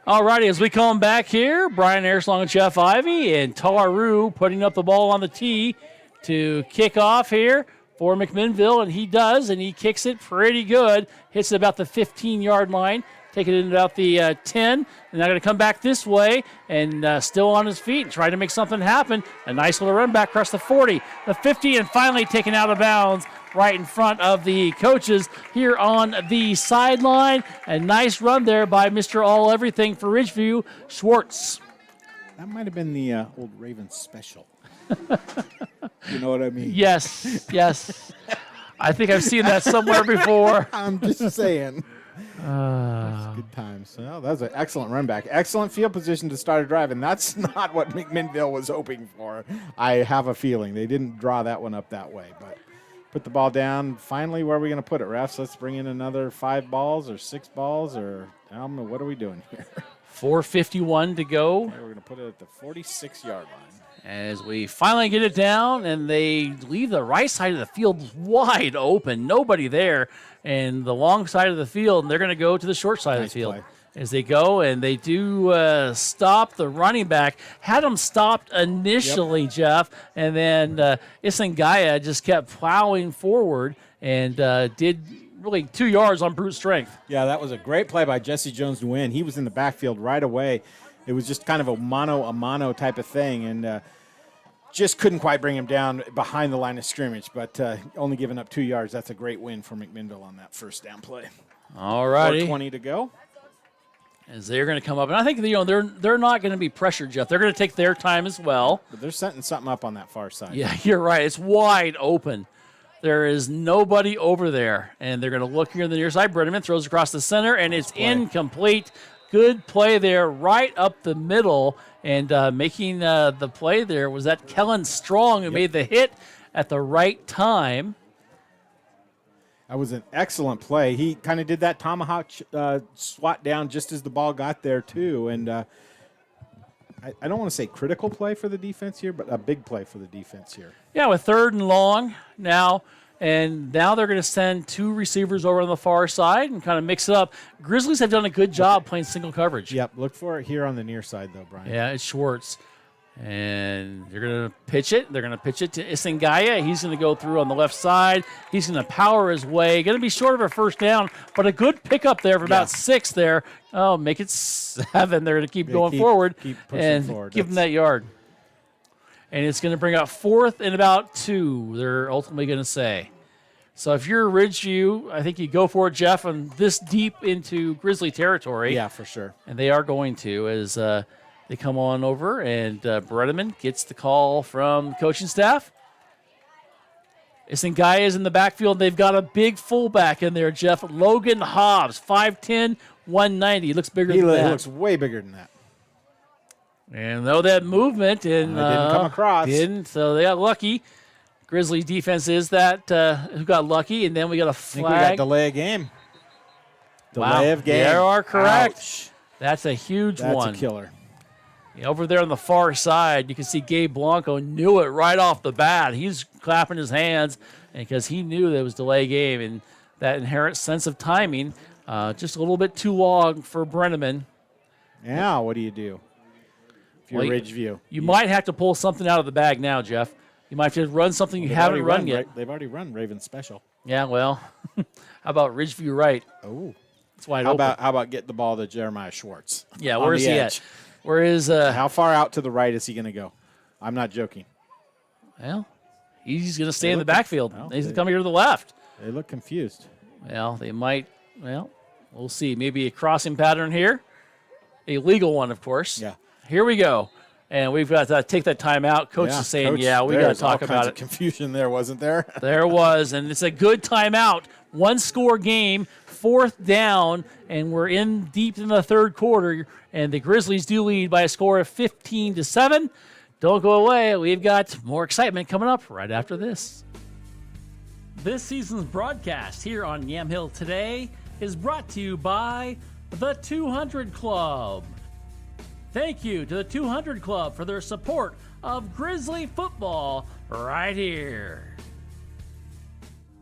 Alrighty, as we come back here, Brian Ayers along with Jeff Ivy and Tar Rue putting up the ball on the tee to kick off here for McMinnville, and he does, and he kicks it pretty good. Hits it about the 15-yard line, taking it about the 10, and now going to come back this way and still on his feet, trying to make something happen. A nice little run back across the 40, the 50, and finally taken out of bounds right in front of the coaches here on the sideline. A nice run there by Mr. All-Everything for Ridgeview, Schwartz. That might have been the old Ravens special. You know what I mean? Yes, yes. I think I've seen that somewhere before. I'm just saying. That's good times. So, that was an excellent run back. Excellent field position to start a drive, and that's not what McMinnville was hoping for. I have a feeling they didn't draw that one up that way, but put the ball down. Finally, where are we going to put it, refs? Let's bring in another 5 balls or 6 balls, or I don't know. What are we doing here? 4:51 to go. Okay, we're going to put it at the 46-yard line. As we finally get it down, and they leave the right side of the field wide open. Nobody there. And the long side of the field, and they're going to go to the short side of the field. Play. As they go, and they do stop the running back. Had him stopped initially, Jeff, and then Isangaya just kept plowing forward and did really 2 yards on brute strength. Yeah, that was a great play by Jesse Jones to win. He was in the backfield right away. It was just kind of a mano type of thing, and just couldn't quite bring him down behind the line of scrimmage, but only giving up 2 yards. That's a great win for McMinnville on that first down play. All righty. 4:20 to go. As they're going to come up, and I think they're not going to be pressured, Jeff. They're going to take their time as well. But they're setting something up on that far side. Yeah, you're right. It's wide open. There is nobody over there, and they're going to look here on the near side. Brenneman throws across the center, and it's incomplete. Good play there, right up the middle, and making the play there was that Kellen Strong who made the hit at the right time. That was an excellent play. He kind of did that tomahawk swat down just as the ball got there, too. And I don't want to say critical play for the defense here, but a big play for the defense here. Yeah, with 3rd and long now. And now they're going to send 2 receivers over on the far side and kind of mix it up. Grizzlies have done a good job playing single coverage. Yep, look for it here on the near side, though, Brian. Yeah, it's Schwartz. And they're going to pitch it. They're going to pitch it to Isangaya. He's going to go through on the left side. He's going to power his way. Going to be short of a first down, but a good pickup there for about 6 there. Oh, make it 7. They're going to keep going forward and forward. give them that yard. And it's going to bring out 4th and about 2, they're ultimately going to say. So if you're Ridgeview, I think you go for it, Jeff, and this deep into Grizzly territory. Yeah, for sure. And they are going to as they come on over, and Brenneman gets the call from coaching staff. Isangaya is in the backfield. They've got a big fullback in there, Jeff. Logan Hobbs, 5'10", 190. He looks bigger than that. He looks way bigger than that. And though that movement and didn't come across. Didn't, so they got lucky. Grizzly defense is that who got lucky, and then we got a flag. I think we got delay of game. Delay of game. You are correct. Ouch. That's a huge one. That's a killer. Yeah, over there on the far side, you can see Gabe Blanco knew it right off the bat. He's clapping his hands because he knew there was delay game, and that inherent sense of timing, just a little bit too long for Brenneman. Now, what do you do if you're Ridgeview? You might have to pull something out of the bag now, Jeff. You might have to run something you They've haven't already run yet. They've already run Raven Special. Yeah, well, how about Ridgeview right? Oh. It's wide How open. about get the ball to Jeremiah Schwartz? Yeah, on where is the he edge. at? Where is How far out to the right is he going to go? I'm not joking. Well, he's going to stay in the look- backfield. well, He's they- coming here to the left. They look confused. Well, they might. Well, we'll see. Maybe a crossing pattern here. A legal one, of course. Yeah. Here we go. And we've got to take that timeout. Coach is saying, Coach, we got to there's talk all about kinds it. of confusion there, wasn't there? There was, and it's a good timeout. One score game, 4th down, and we're in deep in the third quarter, and the Grizzlies do lead by a score of 15-7. Don't go away. We've got more excitement coming up right after this. This season's broadcast here on Yamhill Today is brought to you by the 200 Club. Thank you to the 200 Club for their support of Grizzly football right here.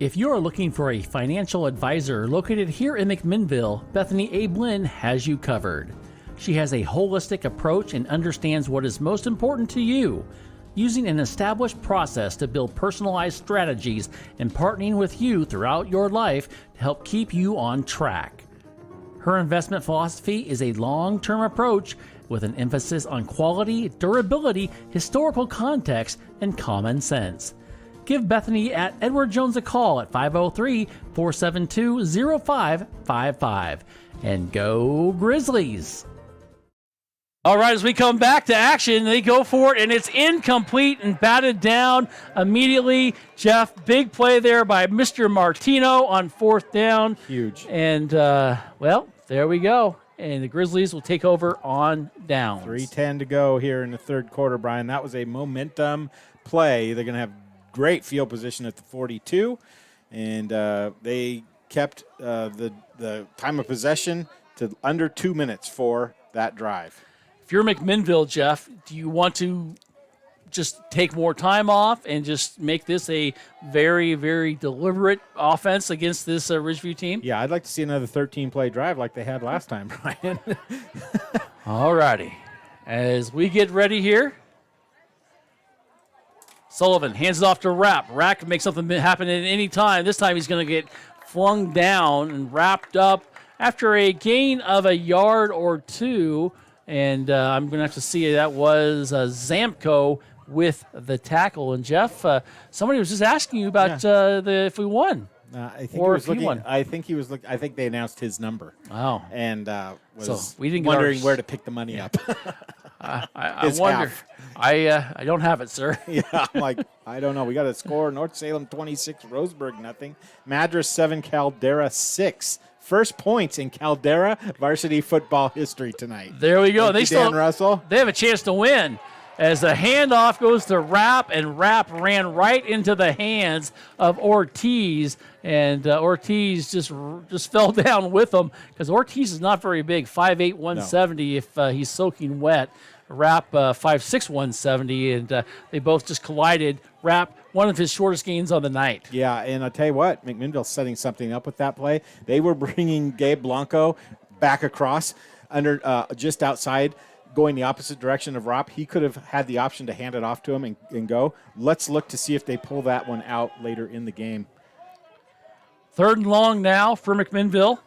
If you're looking for a financial advisor located here in McMinnville, Bethany A. Blinn has you covered. She has a holistic approach and understands what is most important to you, using an established process to build personalized strategies and partnering with you throughout your life to help keep you on track. Her investment philosophy is a long-term approach with an emphasis on quality, durability, historical context, and common sense. Give Bethany at Edward Jones a call at 503-472-0555. And go Grizzlies! All right, as we come back to action, they go for it, and it's incomplete and batted down immediately. Jeff, big play there by Mr. Martino on 4th down. Huge. And, well, there we go. And the Grizzlies will take over on downs. 3:10 to go here in the third quarter, Brian. That was a momentum play. They're going to have great field position at the 42, and they kept the time of possession to under 2 minutes for that drive. If you're McMinnville, Jeff, do you want to just take more time off and just make this a very, very deliberate offense against this Ridgeview team? Yeah, I'd like to see another 13-play drive like they had last time, Brian. All righty. As we get ready here, Sullivan hands it off to Rapp. Rapp can make something happen at any time. This time he's going to get flung down and wrapped up after a gain of a yard or two. And I'm going to have to see that was Zamko with the tackle. And Jeff, somebody was just asking you about if we won. I think Or he was if he looking. won. I think he was looking. I think they announced his number. Oh. And was So we didn't get wondering ours. where to pick the money up. I His wonder. half. I don't have it, sir. Yeah, I'm like, I don't know. We got a score. North Salem 26, Roseburg nothing. Madras 7, Caldera 6. First points in Caldera varsity football history tonight. There we go. Thank They you, still Dan Russell. They have a chance to win. As the handoff goes to Rapp, and Rapp ran right into the hands of Ortiz, and Ortiz just fell down with him because Ortiz is not very big, 5'8", 170 if he's soaking wet. Rapp 5'6", 170, and they both just collided. Rapp, one of his shortest gains on the night. Yeah, and I'll tell you what, McMinnville's setting something up with that play. They were bringing Gabe Blanco back across under just outside, going the opposite direction of Rapp. He could have had the option to hand it off to him and go. Let's look to see if they pull that one out later in the game. 3rd and long now for McMinnville.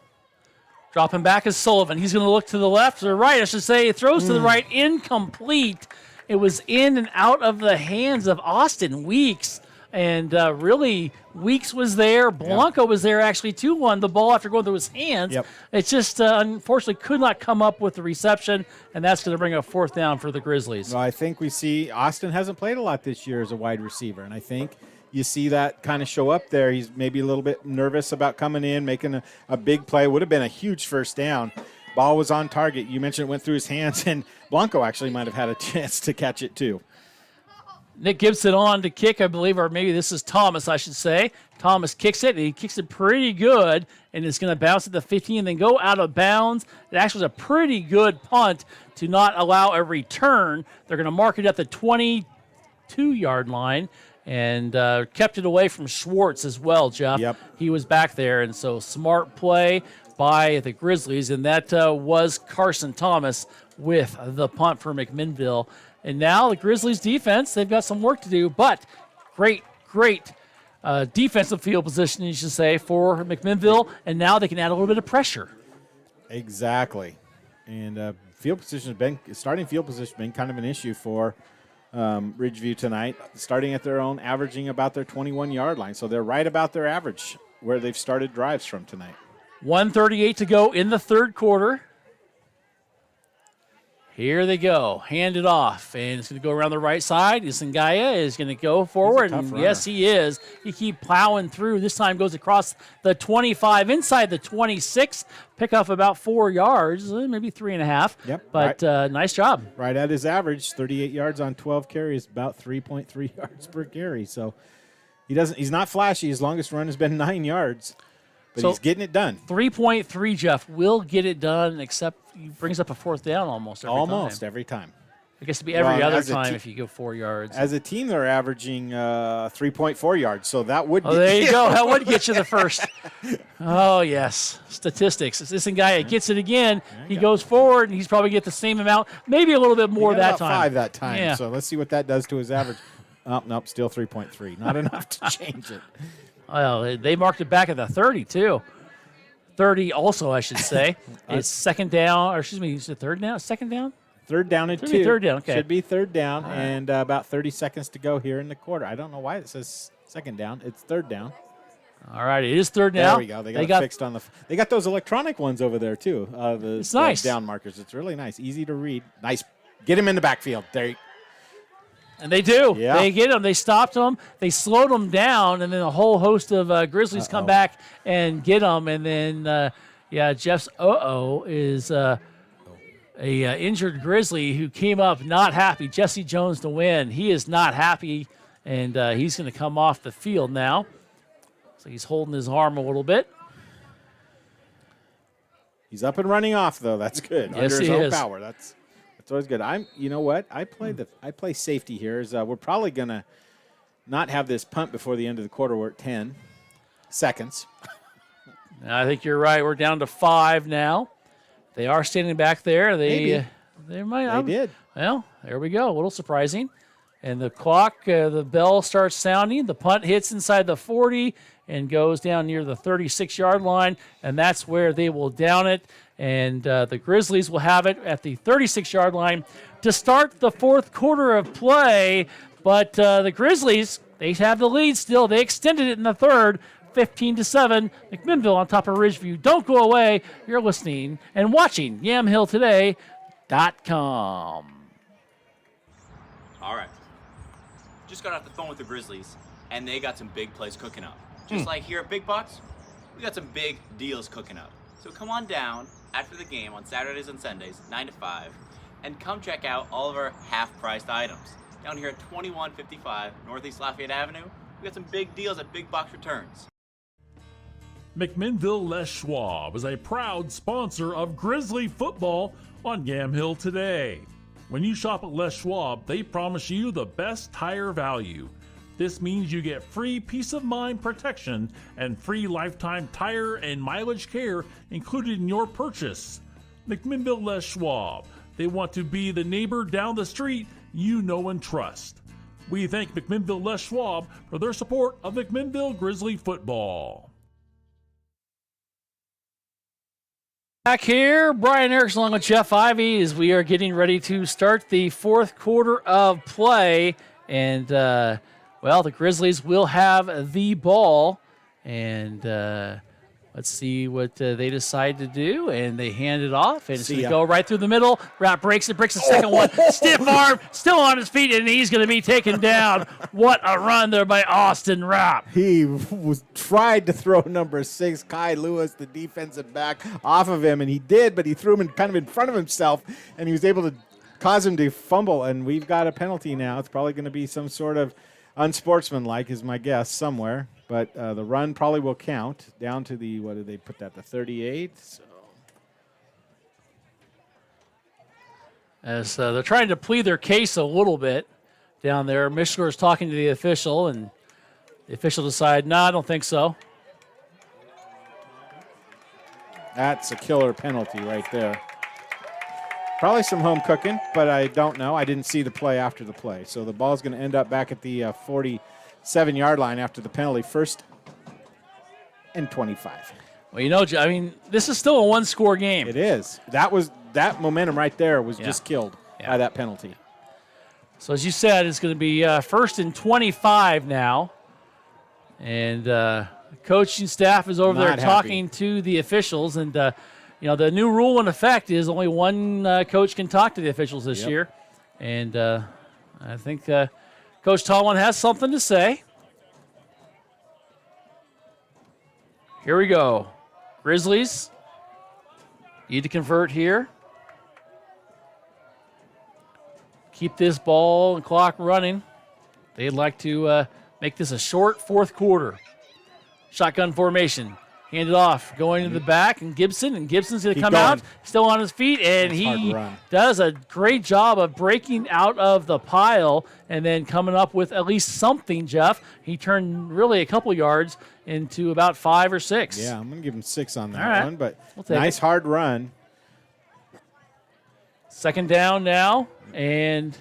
Dropping back is Sullivan. He's going to look to the left or right, I should say. He throws to the right, incomplete. It was in and out of the hands of Austin Weeks. And really, Weeks was there. Blanco was there actually, too, on the ball after going through his hands. Yep. It just, unfortunately, could not come up with the reception, and that's going to bring a 4th down for the Grizzlies. Well, I think we see Austin hasn't played a lot this year as a wide receiver, and I think you see that kind of show up there. He's maybe a little bit nervous about coming in, making a big play. Would have been a huge first down. Ball was on target. You mentioned it went through his hands, and Blanco actually might have had a chance to catch it too. Nick Gibson on to kick, I believe, or maybe this is Thomas, I should say. Thomas kicks it, and he kicks it pretty good, and it's going to bounce at the 15 and then go out of bounds. It actually was a pretty good punt to not allow a return. They're going to mark it at the 22-yard line and kept it away from Schwartz as well, Jeff. Yep. He was back there, and so smart play by the Grizzlies, and that was Carson Thomas with the punt for McMinnville. And now the Grizzlies defense, they've got some work to do, but Great defensive field position, you should say, for McMinnville, and now they can add a little bit of pressure. Exactly. And starting field position has been kind of an issue for Ridgeview tonight, starting at their own, averaging about their 21-yard line. So they're right about their average where they've started drives from tonight. 1:38 to go in the third quarter. Here they go. Hand it off. And it's going to go around the right side. Isangaya is going to go forward. tough And runner. yes, he is. He keep plowing through. This time goes across the 25, inside the 26. Pick off about 4 yards, maybe 3.5. Yep, But nice job. Right at his average, 38 yards on 12 carries, about 3.3 yards per carry. So he's not flashy. His longest run has been 9 yards. But So- he's getting it done. 3.3, Jeff, will get it done, except he brings up a fourth down almost Every time. I guess it'd be every Well, other as a time te- if you go 4 yards. As a team, they're averaging 3.4 yards, so that would Oh, get there you go. That would get you the first. Oh, yes. Statistics. This guy gets it again. He goes forward, and he's probably get the same amount, maybe a little bit more He got that about time. 5 that time. Yeah. So let's see what that does to his average. Oh, nope, still 3.3. Not enough to change it. Well, they marked it back at the 30, too. 30 also, I should say. It's second down, or excuse me, is it third down? Second down? Third down and Should 2. be third down, okay. Should be third down, and about 30 seconds to go here in the quarter. I don't know why it says second down. It's third down. All right, it is third now. There we go. They got it fixed on the. They got those electronic ones over there too. It's nice. The down markers. It's really nice, easy to read. Nice. Get him in the backfield. There. And they do. Yeah. They get him. They stopped him. They slowed him down, and then a whole host of Grizzlies come back and get him. And then, Jeff's is a injured Grizzly who came up not happy. Jesse Jones to win. He is not happy, and he's going to come off the field now. So he's holding his arm a little bit. He's up and running off though. That's good. Yes, Under his he own is. power. That's always good. You know what? I play safety here. We're probably gonna not have this punt before the end of the quarter. We're at 10 seconds. I think you're right. We're down to 5 now. They are standing back there. Maybe. They might. They did. Well, there we go. A little surprising. And the clock, the bell starts sounding. The punt hits inside the 40 and goes down near the 36-yard line, and that's where they will down it. And the Grizzlies will have it at the 36-yard line to start the fourth quarter of play. But the Grizzlies, they have the lead still. They extended it in the third, 15-7. McMinnville on top of Ridgeview. Don't go away. You're listening and watching YamHillToday.com. All right. Just got off the phone with the Grizzlies, and they got some big plays cooking up. Just like here at Big Box, we got some big deals cooking up. So come on down after the game on Saturdays and Sundays, 9 to 5, and come check out all of our half-priced items. Down here at 2155 Northeast Lafayette Avenue, we got some big deals at Big Box Returns. McMinnville Les Schwab is a proud sponsor of Grizzly football on Yamhill Today. When you shop at Les Schwab, they promise you the best tire value. This means you get free peace of mind protection and free lifetime tire and mileage care included in your purchase. McMinnville Les Schwab. They want to be the neighbor down the street you know and trust. We thank McMinnville Les Schwab for their support of McMinnville Grizzly football. Back here, Brian Erickson along with Jeff Ivey as we are getting ready to start the fourth quarter of play. And, the Grizzlies will have the ball. And let's see what they decide to do. And they hand it off. And it's going to go right through the middle. Rapp breaks it, breaks the second one. Stiff arm, still on his feet, and he's going to be taken down. What a run there by Austin Rapp. He tried to throw number 6, Kai Lewis, the defensive back, off of him, and he did, but he threw him kind of in front of himself, and he was able to cause him to fumble, and we've got a penalty now. It's probably going to be some sort of unsportsmanlike is my guess somewhere, but the run probably will count down to the, what did they put that, the 38? So. As they're trying to plead their case a little bit down there. Mishler is talking to the official, and the official decided, no, I don't think so. That's a killer penalty right there. Probably some home cooking, but I don't know. I didn't see the play after the play. So the ball's going to end up back at the 7-yard line after the penalty. 1st and 25. Well, I mean, this is still a one-score game. It is. That momentum right there was just killed by that penalty. So as you said, it's going to be 1st and 25 now. And the coaching staff is over there talking to the officials. And, the new rule in effect is only one coach can talk to the officials this year. And I think Coach Tomlin has something to say. Here we go. Grizzlies need to convert here. Keep this ball and clock running. They'd like to make this a short 4th quarter. Shotgun formation. Hand it off. Going to the back, and Gibson's going to come out. Still on his feet, and he does a great job of breaking out of the pile and then coming up with at least something, Jeff. He turned really a couple yards into about 5 or 6. Yeah, I'm going to give him 6 on that one, but we'll nice hard run. 2nd down now, and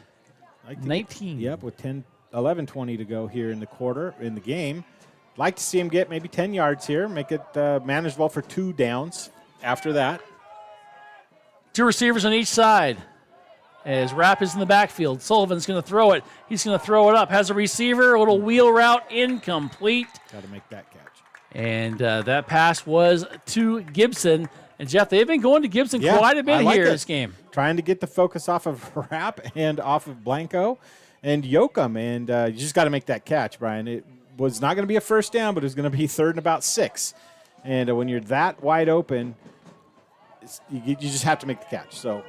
19. Yep, with 11:20 to go here in the game. Like to see him get maybe 10 yards here, make it manageable for 2 downs after that. 2 receivers on each side. As Rapp is in the backfield, Sullivan's going to throw it. He's going to throw it up. Has a receiver, a little wheel route, incomplete. Got to make that catch. And that pass was to Gibson. And, Jeff, they've been going to Gibson quite a bit here this game. Trying to get the focus off of Rapp and off of Blanco and Yoakum. And you just got to make that catch, Brian. It was not going to be a 1st down, but it was going to be 3rd and about 6. And when you're that wide open, you just have to make the catch. So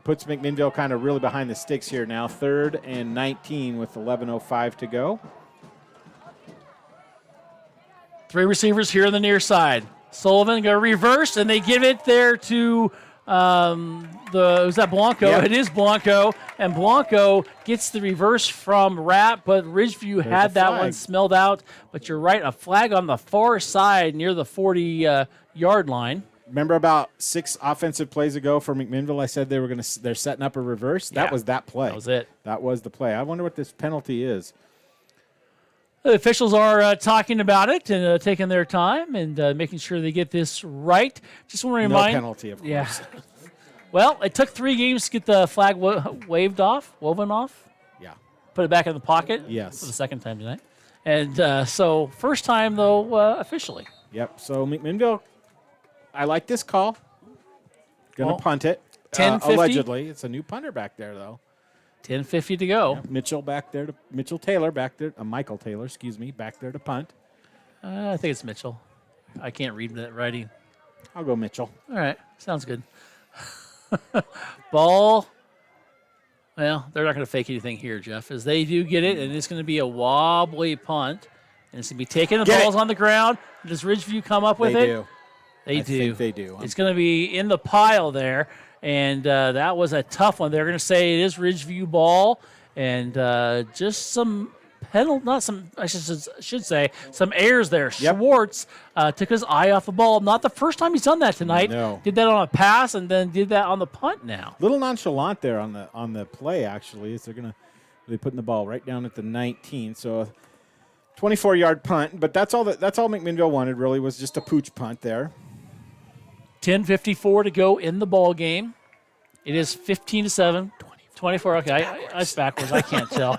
puts McMinnville kind of really behind the sticks here now. 3rd and 19 with 11:05 to go. 3 receivers here on the near side. Sullivan going to reverse, and they give it there to was that Blanco? Yep. It is Blanco, and Blanco gets the reverse from Rapp, but Ridgeview had that one smelled out. But you're right, a flag on the far side near the 40-yard line. Remember about 6 offensive plays ago for McMinnville, I said they're setting up a reverse? That was that play. That was it. That was the play. I wonder what this penalty is. The officials are talking about it and taking their time and making sure they get this right. Just want to remind. No penalty, of course. Yeah. Well, it took 3 games to get the flag woven off. Yeah. Put it back in the pocket. Yes. For the 2nd time tonight. And so first time, though, officially. Yep. So McMinnville, I like this call. Going to punt it. 10-50. Allegedly. It's a new punter back there, though. 10:50 to go. Yep. Michael Taylor back there to punt. I think it's Mitchell. I can't read that writing. I'll go Mitchell. All right. Sounds good. Ball. Well, they're not going to fake anything here, Jeff, as they do get it, and it's going to be a wobbly punt. And it's going to be taking the ball's on the ground. Does Ridgeview come up with it? They do. They do. It's going to be in the pile there. And that was a tough one. They're going to say it is Ridgeview ball, and just some I should say some errors there. Yep. Schwartz took his eye off the ball. Not the first time he's done that tonight. No. Did that on a pass and then did that on the punt now. Little nonchalant there on the play, actually, as they're putting the ball right down at the 19. So a 24-yard punt, but that's all McMinnville wanted really was just a pooch punt there. 10:54 to go in the ball game. It is 15-7. 24. Okay, it's backwards. I can't tell.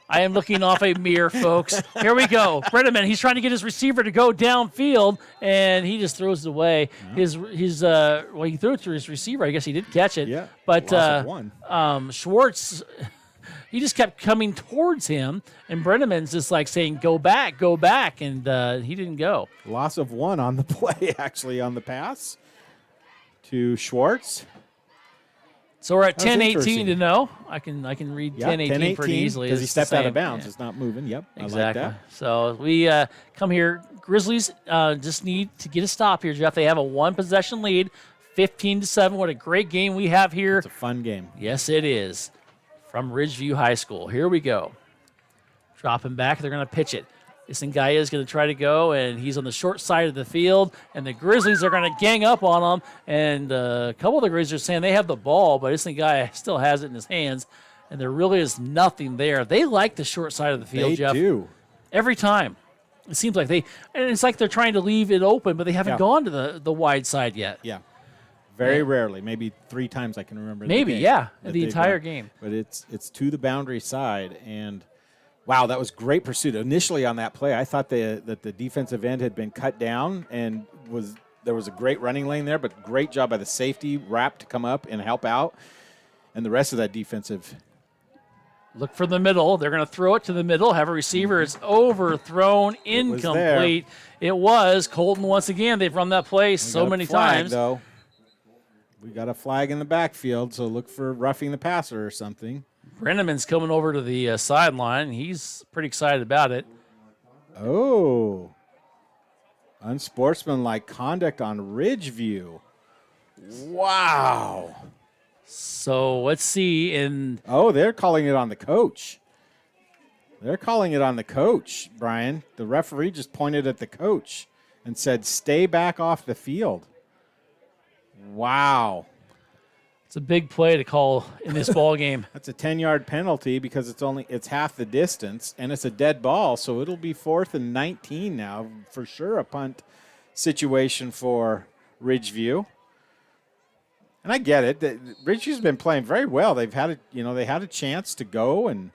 I am looking off a mirror, folks. Here we go. Brenneman, he's trying to get his receiver to go downfield, and he just throws it away. He threw it to his receiver. I guess he did catch it. Yeah. But loss of one. Schwartz, he just kept coming towards him, and Brenneman's just like saying, go back, and he didn't go. Loss of 1 on the play, actually, on the pass to Schwartz. So we're at 10:18 to know. I can read 10:18 pretty easily. Because he stepped out of bounds. Yeah. It's not moving. Yep. Exactly. I like that. So we come here. Grizzlies just need to get a stop here, Jeff. They have a 1-possession lead, 15-7. What a great game we have here. It's a fun game. Yes, it is. From Ridgeview High School. Here we go. Dropping back. They're going to pitch it. Isingaya is going to try to go, and he's on the short side of the field, and the Grizzlies are going to gang up on him, and a couple of the Grizzlies are saying they have the ball, but Isingaya still has it in his hands, and there really is nothing there. They like the short side of the field, Jeff. They do. Every time. It seems like and it's like they're trying to leave it open, but they haven't gone to the wide side yet. Yeah. Very rarely. Maybe 3 times I can remember. Maybe, the entire game. But it's to the boundary side, and wow, that was great pursuit. Initially on that play, I thought that the defensive end had been cut down, and there was a great running lane there, but great job by the safety wrap to come up and help out, and the rest of that defensive. Look for the middle. They're going to throw it to the middle. Have a receiver. It's overthrown. Incomplete. It was. Colton, once again, they've run that play so many times. Though. We got a flag in the backfield, so look for roughing the passer or something. Brenneman's coming over to the sideline. He's pretty excited about it. Oh. Unsportsmanlike conduct on Ridgeview. Wow. So let's see. Oh, they're calling it on the coach. They're calling it on the coach, Brian. The referee just pointed at the coach and said, stay back off the field. Wow. It's a big play to call in this ball game. That's a 10-yard penalty because it's half the distance, and it's a dead ball, so it'll be 4th and 19 now. For sure a punt situation for Ridgeview. And I get it. Ridgeview's been playing very well. They had a chance to go and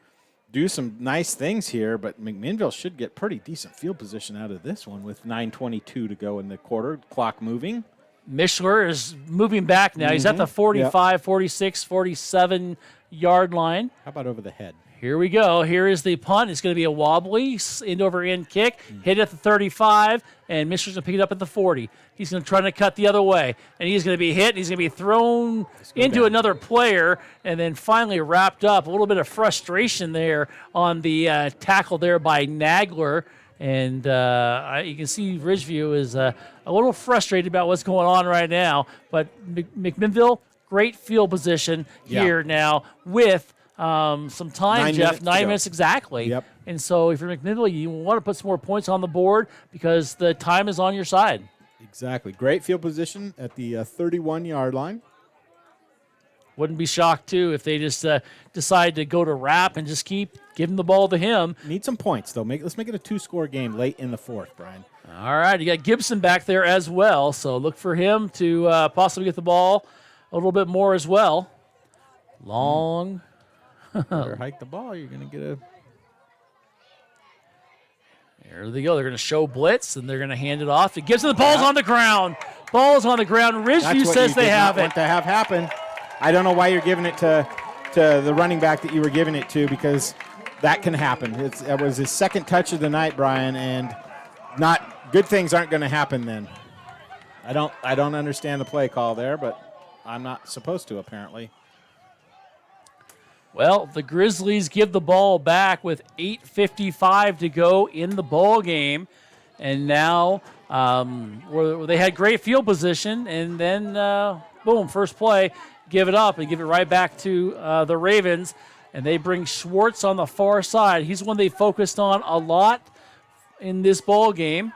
do some nice things here, but McMinnville should get pretty decent field position out of this one with 9:22 to go in the quarter, clock moving. Mishler is moving back now. He's at the 45, 46, 47-yard line. How about over the head? Here we go. Here is the punt. It's going to be a wobbly end-over-end kick. Hit at the 35, and Mishler's going to pick it up at the 40. He's going to try to cut the other way, and he's going to be hit, and he's going to be thrown into another player, and then finally wrapped up. A little bit of frustration there on the tackle there by Nagler. And you can see Ridgeview is a little frustrated about what's going on right now. But McMinnville, great field position here now with some time, Jeff. 9 minutes exactly. Yep. And so if you're McMinnville, you want to put some more points on the board because the time is on your side. Exactly. Great field position at the 31-yard line. Wouldn't be shocked, too, if they just decide to go to wrap and just keep giving the ball to him. Need some points, though. Let's make it a 2-score game late in the 4th, Brian. All right, you got Gibson back there as well, so look for him to possibly get the ball a little bit more as well. Long. Better hike the ball. You're going to get a... There they go. They're going to show blitz, and they're going to hand it off to Gibson. The ball's on the ground. Ball's on the ground. Ridgeview says they have it. Want to have happen. I don't know why you're giving it to the running back that you were giving it to, because that can happen. It was his second touch of the night, Brian, and not good things aren't going to happen then. I don't understand the play call there, but I'm not supposed to apparently. Well, the Grizzlies give the ball back with 8:55 to go in the ball game, and now where they had great field position, and then boom, first play. Give it up and give it right back to the Ravens. And they bring Schwartz on the far side. He's one they focused on a lot in this ball game.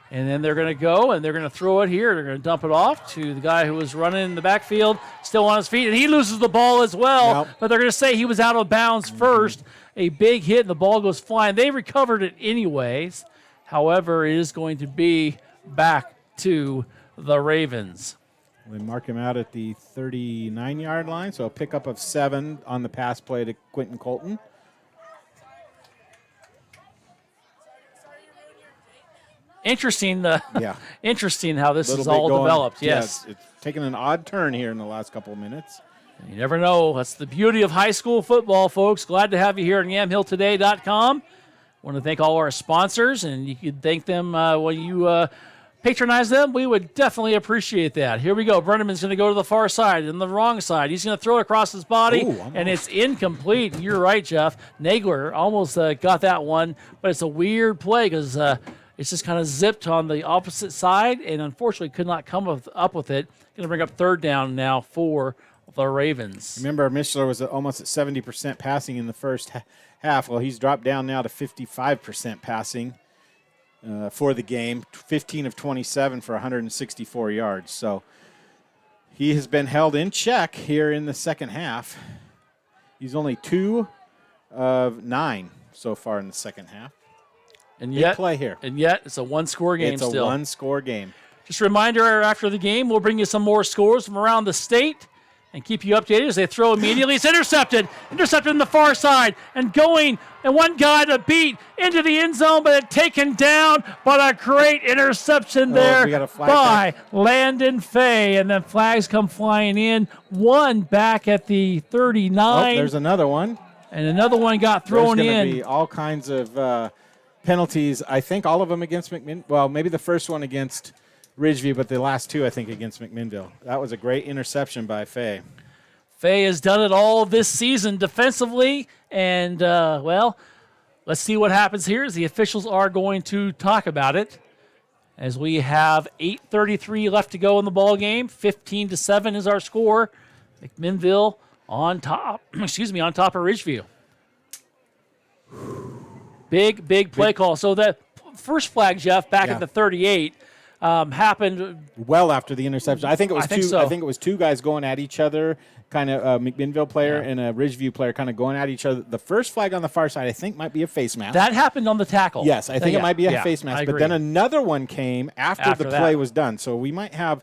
And then they're going to go and they're going to throw it here. They're going to dump it off to the guy who was running in the backfield, still on his feet. And he loses the ball as well. Yep. But they're going to say he was out of bounds first. A big hit and the ball goes flying. They recovered it anyways. However, it is going to be back to the Ravens. We mark him out at the 39-yard line, so a pickup of 7 on the pass play to Quentin Colton. Interesting, interesting how this is all developed. Yes, it's taken an odd turn here in the last couple of minutes. You never know. That's the beauty of high school football, folks. Glad to have you here at YamhillToday.com. Want to thank all our sponsors, and you can thank them when you patronize them. We would definitely appreciate that. Here we go. Brenneman's going to go to the far side and the wrong side. He's going to throw it across his body, and it's incomplete. You're right, Jeff. Nagler almost got that one, but it's a weird play because it's just kind of zipped on the opposite side, and unfortunately could not come up with it. Going to bring up 3rd down now for the Ravens. Remember, Mishler was almost at 70% passing in the first half. Well, he's dropped down now to 55% passing. For the game, 15 of 27 for 164 yards. So he has been held in check here in the second half. He's only 2 of 9 so far in the second half. And Big yet, play here. And yet, it's a one-score game It's a still. one-score game. Just a reminder, after the game, we'll bring you some more scores from around the state and keep you updated as they throw immediately. It's intercepted on the far side, and going, and one guy to beat into the end zone, but taken down. But a great interception there we got a flag by Landon Fay, and then flags come flying in. One back at the 39. Oh, there's another one. And another one got thrown There's in. going to be all kinds of penalties. I think all of them against McMinnville. Well, maybe the first one against Ridgeview, but the last 2, I think, against McMinnville. That was a great interception by Fay. Fay has done it all this season defensively, and, let's see what happens here as the officials are going to talk about it. As we have 8:33 left to go in the ball game, 15-7 is our score. McMinnville on top. On top of Ridgeview. Big play call. So that first flag, Jeff, back at the 38, happened well after the interception. I think it was so. I think it was 2 guys going at each other, kind of a McMinnville player and a Ridgeview player kind of going at each other. The first flag on the far side, I think, might be a face mask. That happened on the tackle. Yes, I think it might be a face I mask. agree. But then another one came after the play that. was done. So we might have.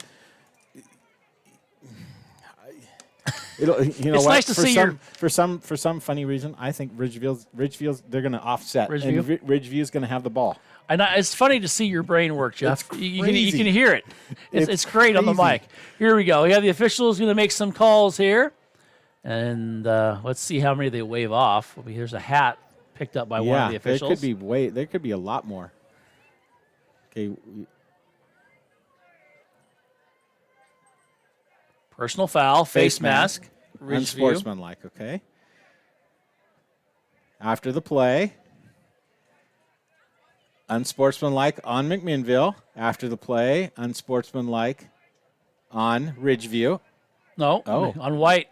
You know It's what? nice to see for some funny reason, I think Ridgeville's they're going to offset, Ridgeview? and Ridgeview's going to have the ball. And it's funny to see your brain work, Jeff. It's You crazy. can hear it. It's great on the crazy. mic. Here we go. We have the officials going to make some calls here. And let's see how many they wave off. Here's a hat picked up by one of the officials. There could be a lot more. Okay. Personal foul, face mask. Ridgeview. Unsportsmanlike, okay. After the play. Unsportsmanlike on McMinnville. After the play, unsportsmanlike on Ridgeview. No, Oh. on White.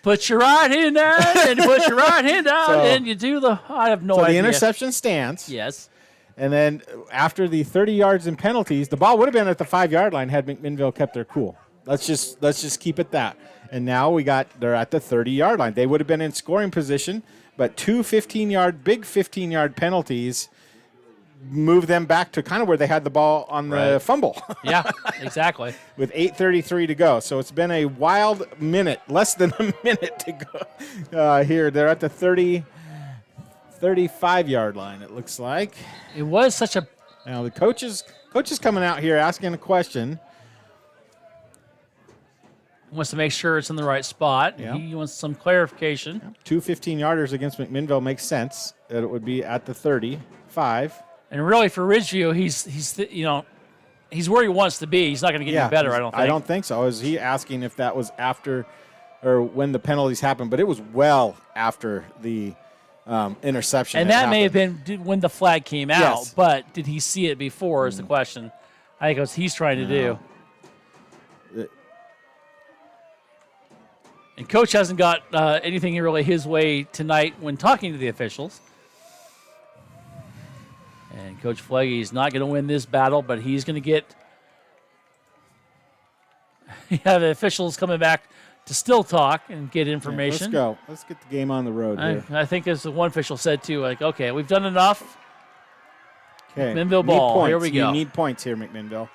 Put your right hand out and put your right hand out and you do the. I have no So idea. the interception stands. Yes. And then after the 30 yards in penalties, the ball would have been at the 5-yard line had McMinnville kept their cool. Let's just keep it that. And now they're at the 30-yard line. They would have been in scoring position, but 2 big 15-yard penalties move them back to kind of where they had the ball on the fumble. Yeah, exactly. With 8:33 to go. So it's been a wild minute, less than a minute to go here. They're at the 35-yard line, it looks like. It was such a. Now the coach is coming out here asking a question. Wants to make sure it's in the right spot. Yeah. He wants some clarification. 2 15-yarders against McMinnville makes sense that it would be at the 35. And really, for Ridgeview, he's where he wants to be. He's not going to get any better, I don't think. I don't think so. Is he asking if that was after or when the penalties happened? But it was well after the interception. And that may have been when the flag came out, Yes. but did he see it before is the question. I think it's what he's trying to do. And Coach hasn't got anything really his way tonight when talking to the officials. And Coach Flaggy's not going to win this battle, but he's going to get the officials coming back to still talk and get information. Let's go. Let's get the game on the road here. I think as the one official said, too, like, okay, we've done enough. Okay. McMinnville ball. Points. Here we go. You need points here, McMinnville.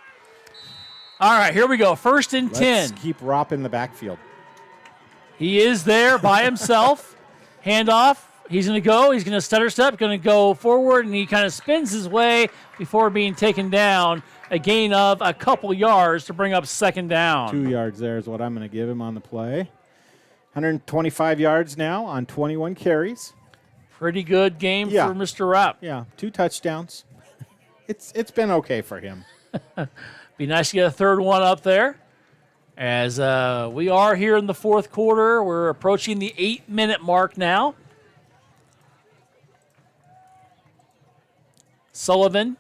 All right, here we go. 1st and 10. Let's keep Ropp in the backfield. He is there by himself. Handoff. He's going to go. He's going to stutter step, going to go forward, and he kind of spins his way before being taken down. A gain of a couple yards to bring up 2nd down. 2 yards there is what I'm going to give him on the play. 125 yards now on 21 carries. Pretty good game Yeah. for Mr. Rapp. Yeah, 2 touchdowns. It's been okay for him. Be nice to get a third one up there. As we are here in the 4th quarter, we're approaching the 8-minute mark now. Sullivan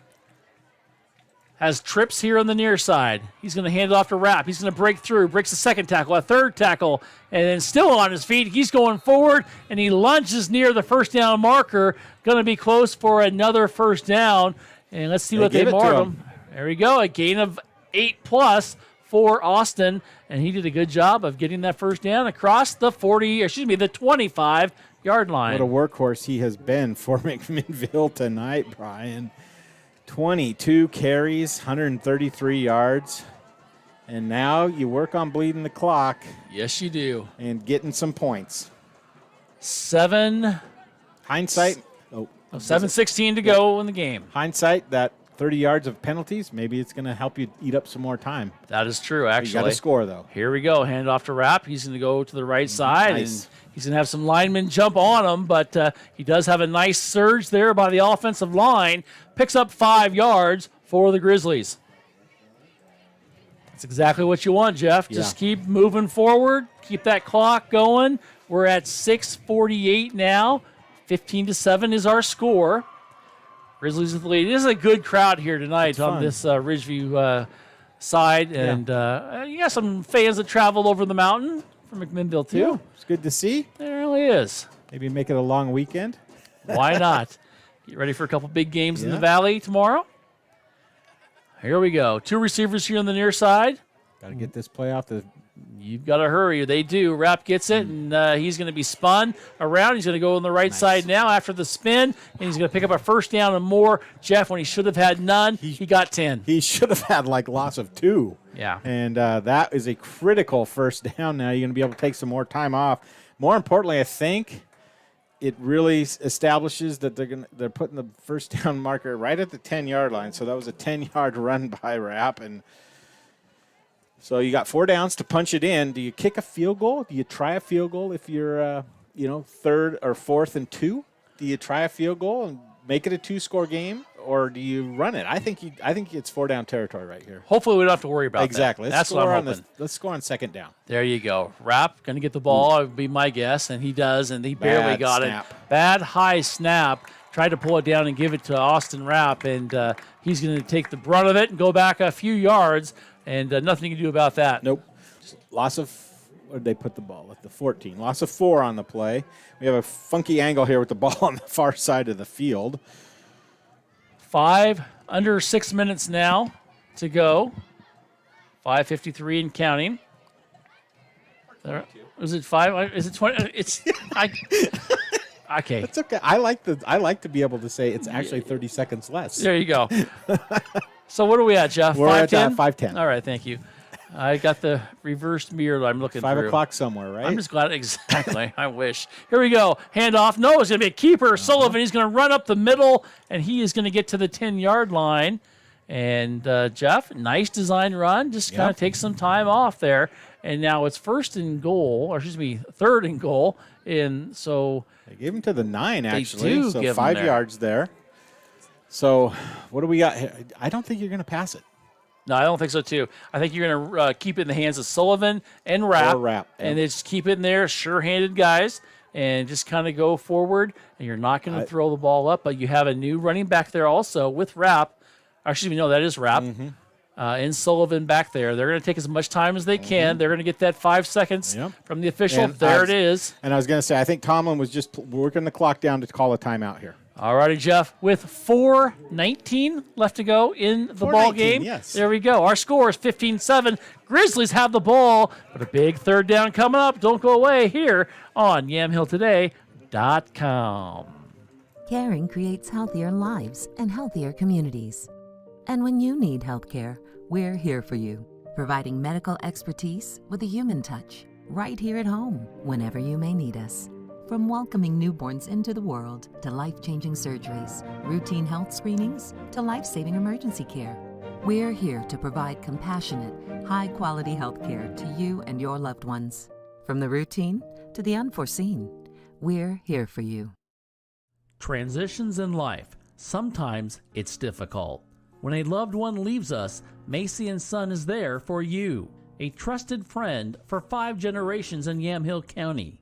has trips here on the near side. He's going to hand it off to Rapp. He's going to break through, breaks the 2nd tackle, a 3rd tackle, and then still on his feet. He's going forward, and he lunges near the 1st down marker. Going to be close for another 1st down. And let's see what they gave it to mark him. him. There we go, a gain of 8+, for Austin, and he did a good job of getting that first down across the 25-yard line. What a workhorse he has been for McMinnville tonight, Brian. 22 carries, 133 yards. And now you work on bleeding the clock. Yes, you do. And getting some points. 7-16 to go in the game. Hindsight, that 30 yards of penalties, maybe it's going to help you eat up some more time. That is true, actually. You got to score, though. Here we go. Hand off to Rapp. He's going to go to the right side. Nice. And he's going to have some linemen jump on him, but he does have a nice surge there by the offensive line. Picks up 5 yards for the Grizzlies. That's exactly what you want, Jeff. Just keep moving forward. Keep that clock going. We're at 6:48 now. 15-7 is our score. Grizzlies with the lead. This is a good crowd here tonight on this Ridgeview side. And you got some fans that traveled over the mountain from McMinnville, too. Yeah, it's good to see. It really is. Maybe make it a long weekend. Why not? Get ready for a couple big games in the Valley tomorrow. Here we go. 2 receivers here on the near side. Got to get this play off the... You've got to hurry. They do. Rapp gets it, and he's going to be spun around. He's going to go on the right side now after the spin, and he's going to pick up a first down and more. Jeff, when he should have had none, he got 10. He should have had like loss of 2. Yeah. And that is a critical first down now. You're going to be able to take some more time off. More importantly, I think it really establishes that they're putting the first down marker right at the 10-yard line. So that was a 10-yard run by Rapp, and so you got 4 downs to punch it in. Do you kick a field goal? Do you try a field goal if you're, 3rd or 4th and 2? Do you try a field goal and make it a 2-score game, or do you run it? I think it's 4-down territory right here. Hopefully we don't have to worry about exactly. that. That's what I'm hoping. Let's score on 2nd down. There you go. Rapp going to get the ball, would be my guess, and he does, and he barely got it. Bad high snap. Tried to pull it down and give it to Austin Rapp, and he's going to take the brunt of it and go back a few yards. And nothing you can do about that. Nope. Loss of, where did they put the ball? At the 14. Loss of 4 on the play. We have a funky angle here with the ball on the far side of the field. Under 6 minutes now to go. 5:53 and counting. Is it 5? Is it 20? It's okay. It's okay. I like to be able to say it's actually 30 seconds less. There you go. So what are we at, Jeff? We're 5:10? at 5:10. All right, thank you. I got the reversed mirror that I'm looking 5 through. o'clock somewhere, right? I'm just glad. Exactly. I wish. Here we go. Handoff. No, it's going to be a keeper. Sullivan. He's going to run up the middle, and he is going to get to the 10-yard line. And, Jeff, nice design run. Just kind of take some time off there. And now it's 3rd and goal. And so they gave him to the 9, actually. Do so give 5 him yards there. So what do we got here? I don't think you're going to pass it. No, I don't think so, too. I think you're going to keep it in the hands of Sullivan and Rapp. And just keep it in there, sure-handed guys, and just kind of go forward. And you're not going to throw the ball up, but you have a new running back there also with Rapp. Excuse me, no, that is Rapp. And Sullivan back there. They're going to take as much time as they can. They're going to get that 5 seconds from the official. And it is. And I was going to say, I think Tomlin was just working the clock down to call a timeout here. All righty, Jeff, with 4:19 left to go in the ball game. Yes. There we go. Our score is 15-7. Grizzlies have the ball, but a big 3rd down coming up. Don't go away here on YamhillToday.com. Caring creates healthier lives and healthier communities. And when you need health care, we're here for you, providing medical expertise with a human touch, right here at home, whenever you may need us. From welcoming newborns into the world to life-changing surgeries, routine health screenings to life-saving emergency care, we're here to provide compassionate, high-quality health care to you and your loved ones. From the routine to the unforeseen, we're here for you. Transitions in life. Sometimes it's difficult. When a loved one leaves us, Macy & Son is there for you, a trusted friend for 5 generations in Yamhill County.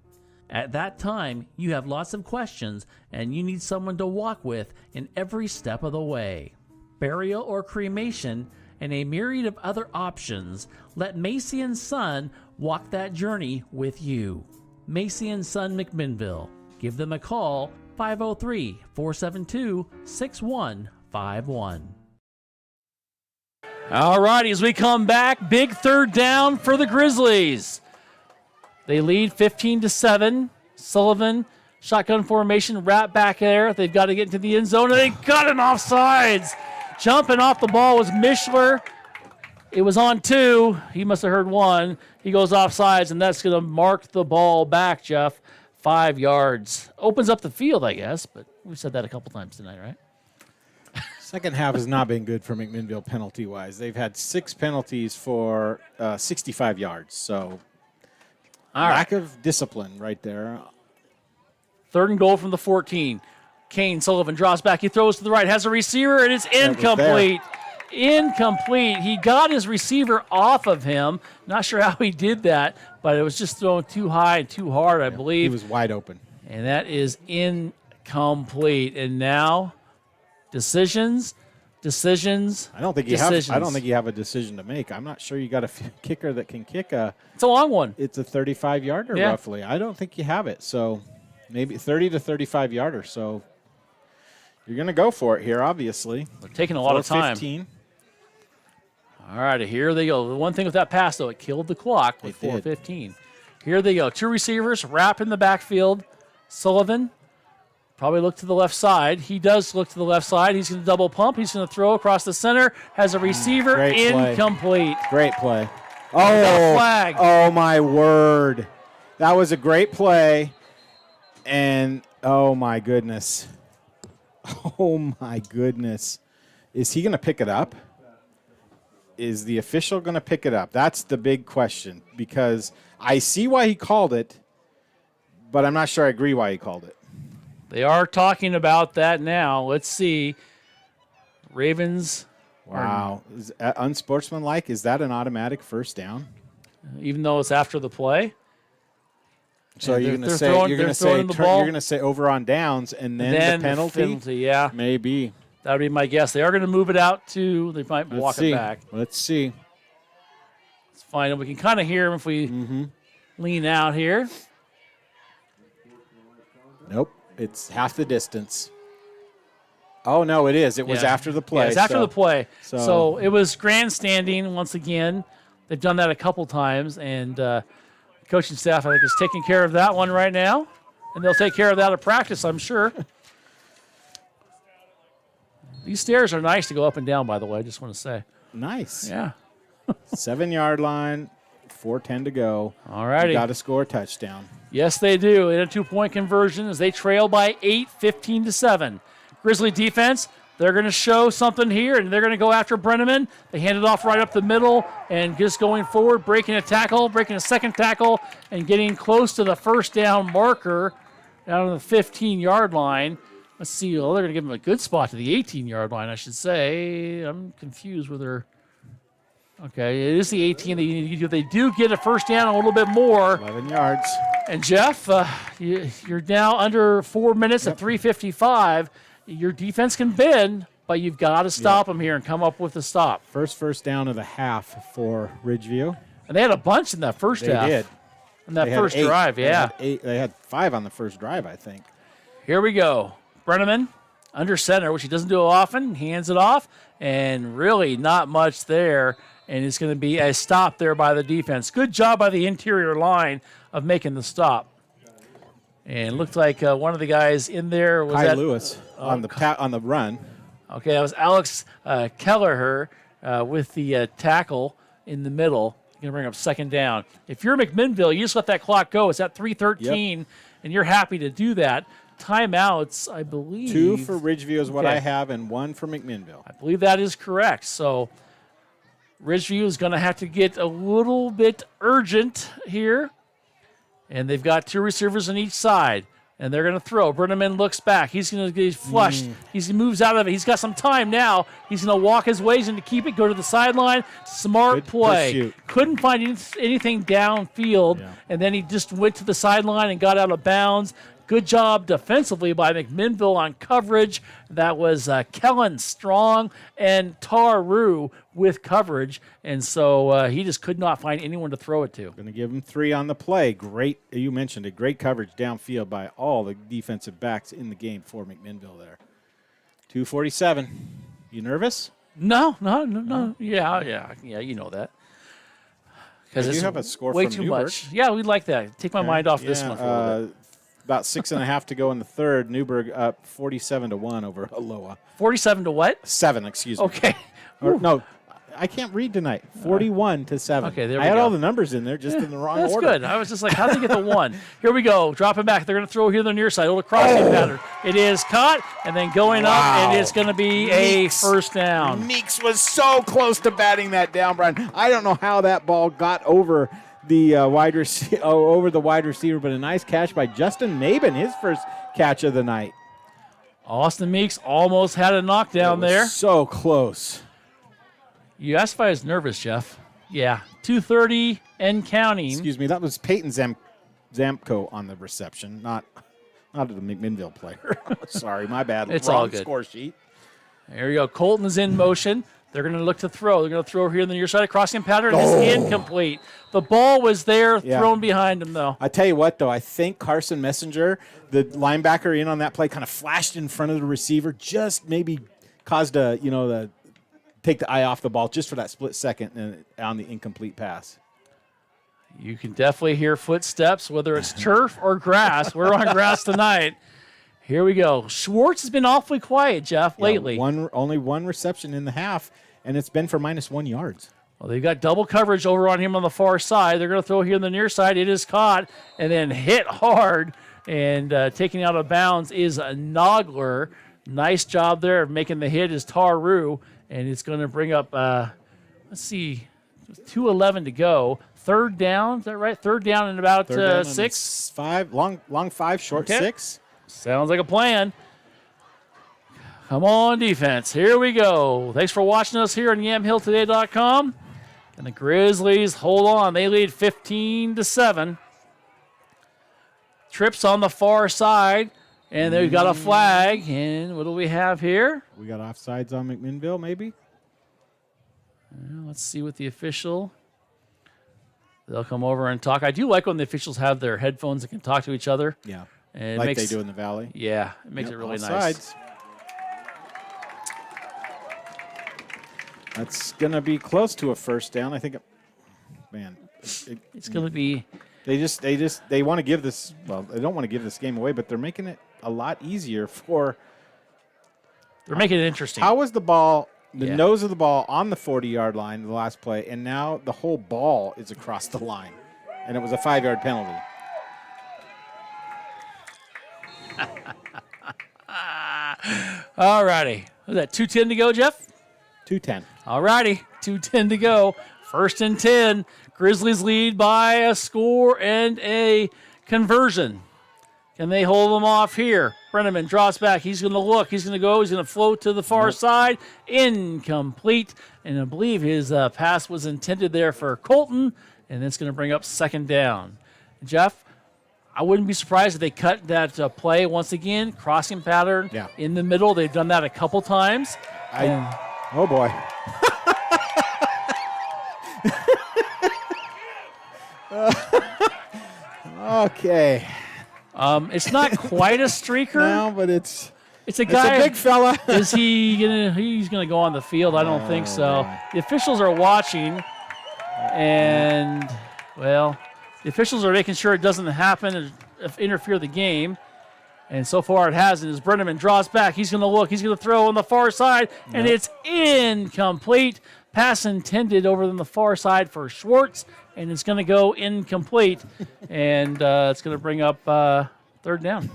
At that time, you have lots of questions and you need someone to walk with in every step of the way. Burial or cremation and a myriad of other options, let Macy & Son walk that journey with you. Macy & Son McMinnville. Give them a call, 503-472-6151. All righty, as we come back, big third down for the Grizzlies. They lead 15-7. Sullivan, shotgun formation, wrap back there. They've got to get into the end zone, and they got an offsides. Jumping off the ball was Mishler. It was on 2. He must have heard 1. He goes offsides, and that's going to mark the ball back, Jeff. 5 yards. Opens up the field, I guess, but we've said that a couple times tonight, right? Second half has not been good for McMinnville penalty-wise. They've had 6 penalties for 65 yards, so lack of discipline right there. 3rd and goal from the 14. Kane Sullivan draws back. He throws to the right, has a receiver, and it's incomplete. Incomplete. He got his receiver off of him. Not sure how he did that, but it was just thrown too high and too hard, I believe. He was wide open. And that is incomplete. And now decisions. I don't think you have a decision to make. I'm not sure you got a kicker that can kick It's a long one. It's a 35-yarder roughly. I don't think you have it. So maybe 30 to 35-yarder. So you're going to go for it here, obviously. They're taking a lot of time. 15. All right, here they go. The one thing with that pass, though, it killed the clock with 4:15. Here they go. 2 receivers, wrap in the backfield. Sullivan probably look to the left side. He does look to the left side. He's going to double pump. He's going to throw across the center. Has a receiver. Incomplete. Great play. Flag. Oh, my word. That was a great play. And, oh, my goodness. Oh, my goodness. Is he going to pick it up? Is the official going to pick it up? That's the big question, because I see why he called it, but I'm not sure I agree why he called it. They are talking about that now. Let's see. Ravens. Wow. Is unsportsmanlike? Is that an automatic first down? Even though it's after the play? So you're going to say over on downs and then the penalty? Yeah. Maybe. That would be my guess. They are going to move it out to, they might walk it back. Let's see. Let's find it. We can kind of hear him if we lean out here. Nope. It's half the distance. Oh, no, it is. It was after the play. Yeah, it's after the play. So it was grandstanding once again. They've done that a couple times, and coaching staff, I think, is taking care of that one right now. And they'll take care of that at practice, I'm sure. These stairs are nice to go up and down, by the way. I just want to say. Nice. Yeah. 7-yard line, 4:10 to go. All righty. Got to score a touchdown. Yes, they do. In a 2-point conversion as they trail by 8, 15-7. Grizzly defense, they're going to show something here, and they're going to go after Brenneman. They hand it off right up the middle and just going forward, breaking a tackle, breaking a second tackle, and getting close to the first down marker down on the 15-yard line. Let's see. Well, they're going to give him a good spot to the 18-yard line, I should say. I'm confused with their. Okay, it is the 18 that you need to do. They do get a first down a little bit more. 11 yards. And, Jeff, you're now under 4 minutes at 3:55. Your defense can bend, but you've got to stop them here and come up with a stop. First down of the half for Ridgeview. And they had a bunch in that first half. They did. In that first drive, yeah. They had 5 on the first drive, I think. Here we go. Brenneman under center, which he doesn't do often, hands it off, and really not much there. And it's going to be a stop there by the defense. Good job by the interior line of making the stop. And it looked like one of the guys in there was Kai Lewis on the run. Okay, that was Alex Kelleher with the tackle in the middle. Going to bring up second down. If you're McMinnville, you just let that clock go. It's at 3:13, and you're happy to do that. Timeouts, I believe. 2 for Ridgeview is what I have, and 1 for McMinnville. I believe that is correct. So Ridgeview is going to have to get a little bit urgent here. And they've got 2 receivers on each side. And they're going to throw. Brenneman looks back. He's going to get flushed. He moves out of it. He's got some time now. He's going to walk his ways in to keep it, go to the sideline. Smart play. Pursuit. Couldn't find anything downfield. Yeah. And then he just went to the sideline and got out of bounds. Good job defensively by McMinnville on coverage. That was Kellen Strong and Taru with coverage. And so he just could not find anyone to throw it to. Going to give him 3 on the play. Great, you mentioned it, great coverage downfield by all the defensive backs in the game for McMinnville there. 2:47. You nervous? No. Yeah, you know that. Because You it's have a score way from too Newburgh. much. Yeah, we'd like that. Take my mind off this one for a little bit. About 6.5 to go in the third. Newburgh up 47-1 over Aloha. 47 to what? 7, excuse me. Okay. Or, no, I can't read tonight. 41-7. Okay, there we I had go. all the numbers in there just in the wrong That's order. good. I was just like, how did they get the 1? Here we go. Drop it back. They're going to throw here the near side. Little crossing pattern. It is caught and then going up, and it's going to be a first down. Meeks was so close to batting that down, Brian. I don't know how that ball got over the wide receiver, but a nice catch by Justin Maben, his first catch of the night. Austin Meeks almost had a knockdown there. So close. You asked if I was nervous, Jeff. Yeah, 2:30 and counting. Excuse me, that was Peyton Zamko on the reception, not the McMinnville player. Sorry, my bad. It's Wrong all good. Score sheet. There you go. Colton is in motion. They're going to look to throw. They're going to throw here in the near side. Crossing pattern is incomplete. The ball was there, thrown behind him, though. I tell you what, though, I think Carson Messenger, the linebacker in on that play, kind of flashed in front of the receiver, just maybe caused take the eye off the ball just for that split second on the incomplete pass. You can definitely hear footsteps, whether it's turf or grass. We're on grass tonight. Here we go. Schwartz has been awfully quiet, Jeff, lately. Only one reception in the half, and it's been for -1 yards. Well, they've got double coverage over on him on the far side. They're going to throw here on the near side. It is caught and then hit hard, and taking out of bounds is a Nogler. Nice job there of making the hit is Taru, and it's going to bring up, 2:11 to go. Third down, is that right? Third down and about Third down 6. 5, long 5, short 6. Sounds like a plan. Come on, defense. Here we go. Thanks for watching us here on YamHillToday.com. And the Grizzlies hold on. They lead 15-7. Trips on the far side. And they've got a flag. And what do we have here? We got offsides on McMinnville, maybe? Let's see what the official. They'll come over and talk. I do like when the officials have their headphones and can talk to each other. Yeah. And Like they do in the Valley. Yeah, it makes it really nice. Offsides. That's going to be close to a first down. I think, It's going to be. They want to give this, well, they don't want to give this game away, but they're making it a lot easier for. They're making it interesting. How was the ball, nose of the ball on the 40-yard line, the last play, and now the whole ball is across the line, and it was a 5-yard penalty. All righty. Was that 2:10 to go, Jeff? 2:10. All righty. 2:10 to go. First and 10. Grizzlies lead by a score and a conversion. Can they hold them off here? Brenneman draws back. He's going to look. He's going to go. He's going to float to the far side. Incomplete. And I believe his pass was intended there for Colton. And it's going to bring up second down. Jeff, I wouldn't be surprised if they cut that play once again. Crossing pattern in the middle. They've done that a couple times. Oh, boy. Okay. It's not quite a streaker. No, but it's a guy. It's a big fella. Is he gonna? He's gonna go on the field? I don't think so. Man. The officials are watching, and the officials are making sure it doesn't happen and interfere the game. And so far it hasn't. As Brenneman draws back, he's going to look. He's going to throw on the far side, and it's incomplete. Pass intended over on the far side for Schwartz, and it's going to go incomplete. And it's going to bring up third down.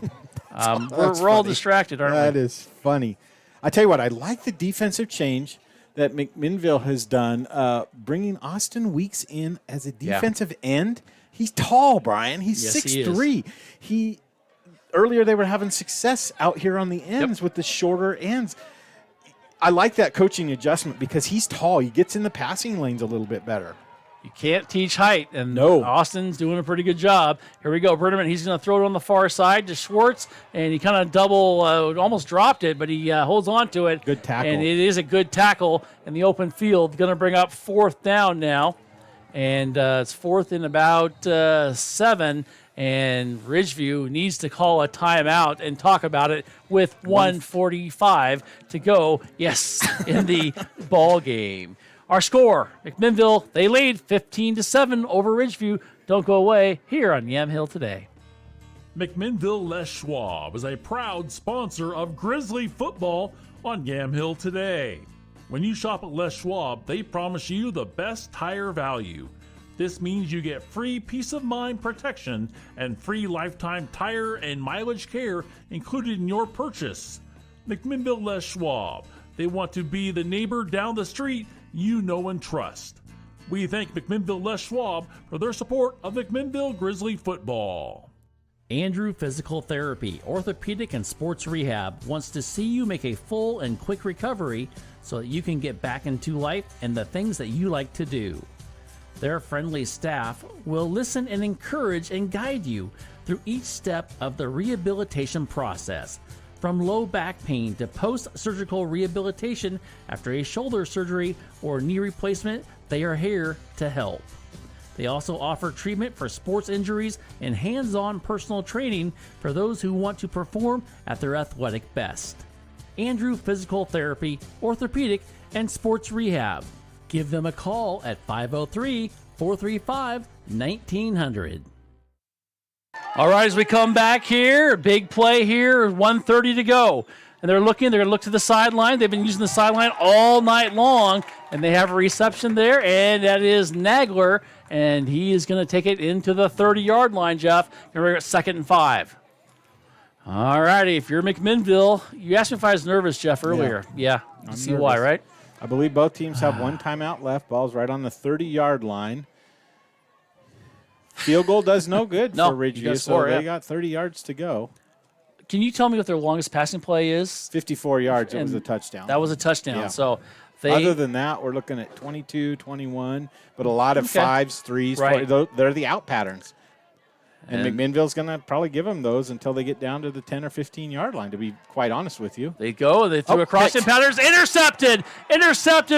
We're all distracted, aren't we? That is funny. I tell you what, I like the defensive change that McMinnville has done, bringing Austin Weeks in as a defensive end. He's tall, Brian. He's 6'3". Earlier they were having success out here on the ends with the shorter ends. I like that coaching adjustment because he's tall. He gets in the passing lanes a little bit better. You can't teach height, and Austin's doing a pretty good job. Here we go. Brenneman, he's going to throw it on the far side to Schwartz, and he kind of almost dropped it, but he holds on to it. Good tackle. And it is a good tackle in the open field. Going to bring up fourth down now, and it's fourth and about 7. and Ridgeview needs to call a timeout and talk about it with 1:45 to go. Yes, in the ball game. Our score: McMinnville, they lead 15-7 over Ridgeview. Don't go away here on Yamhill Today. McMinnville Les Schwab is a proud sponsor of Grizzly football on Yamhill Today. When you shop at Les Schwab, they promise you the best tire value. This means you get free peace of mind protection and free lifetime tire and mileage care included in your purchase. McMinnville Les Schwab. They want to be the neighbor down the street you know and trust. We thank McMinnville Les Schwab for their support of McMinnville Grizzly football. Andrew Physical Therapy, Orthopedic and Sports Rehab wants to see you make a full and quick recovery so that you can get back into life and the things that you like to do. Their friendly staff will listen and encourage and guide you through each step of the rehabilitation process. From low back pain to post-surgical rehabilitation after a shoulder surgery or knee replacement, they are here to help. They also offer treatment for sports injuries and hands-on personal training for those who want to perform at their athletic best. Andrew Physical Therapy, Orthopedic, and Sports Rehab. Give them a call at 503-435-1900. All right, as we come back here, big play here, 1:30 to go. And they're going to look to the sideline. They've been using the sideline all night long, and they have a reception there, and that is Nagler, and he is going to take it into the 30-yard line, Jeff. And we're at 2nd and 5. All righty, if you're McMinnville, you asked me if I was nervous, Jeff, earlier. Yeah, you see nervous. why, right? I believe both teams have one timeout left. Ball's right on the 30-yard line. Field goal does no good for Ridgeview, so they got 30 yards to go. Can you tell me what their longest passing play is? 54 yards. It was a touchdown. That was a touchdown. Yeah. So other than that, we're looking at 22, 21, but a lot of 5s, 3s. Right. 4, they're the out patterns. And McMinnville's going to probably give them those until they get down to the 10 or 15-yard line, to be quite honest with you. They go. They threw a crossing patterns. Intercepted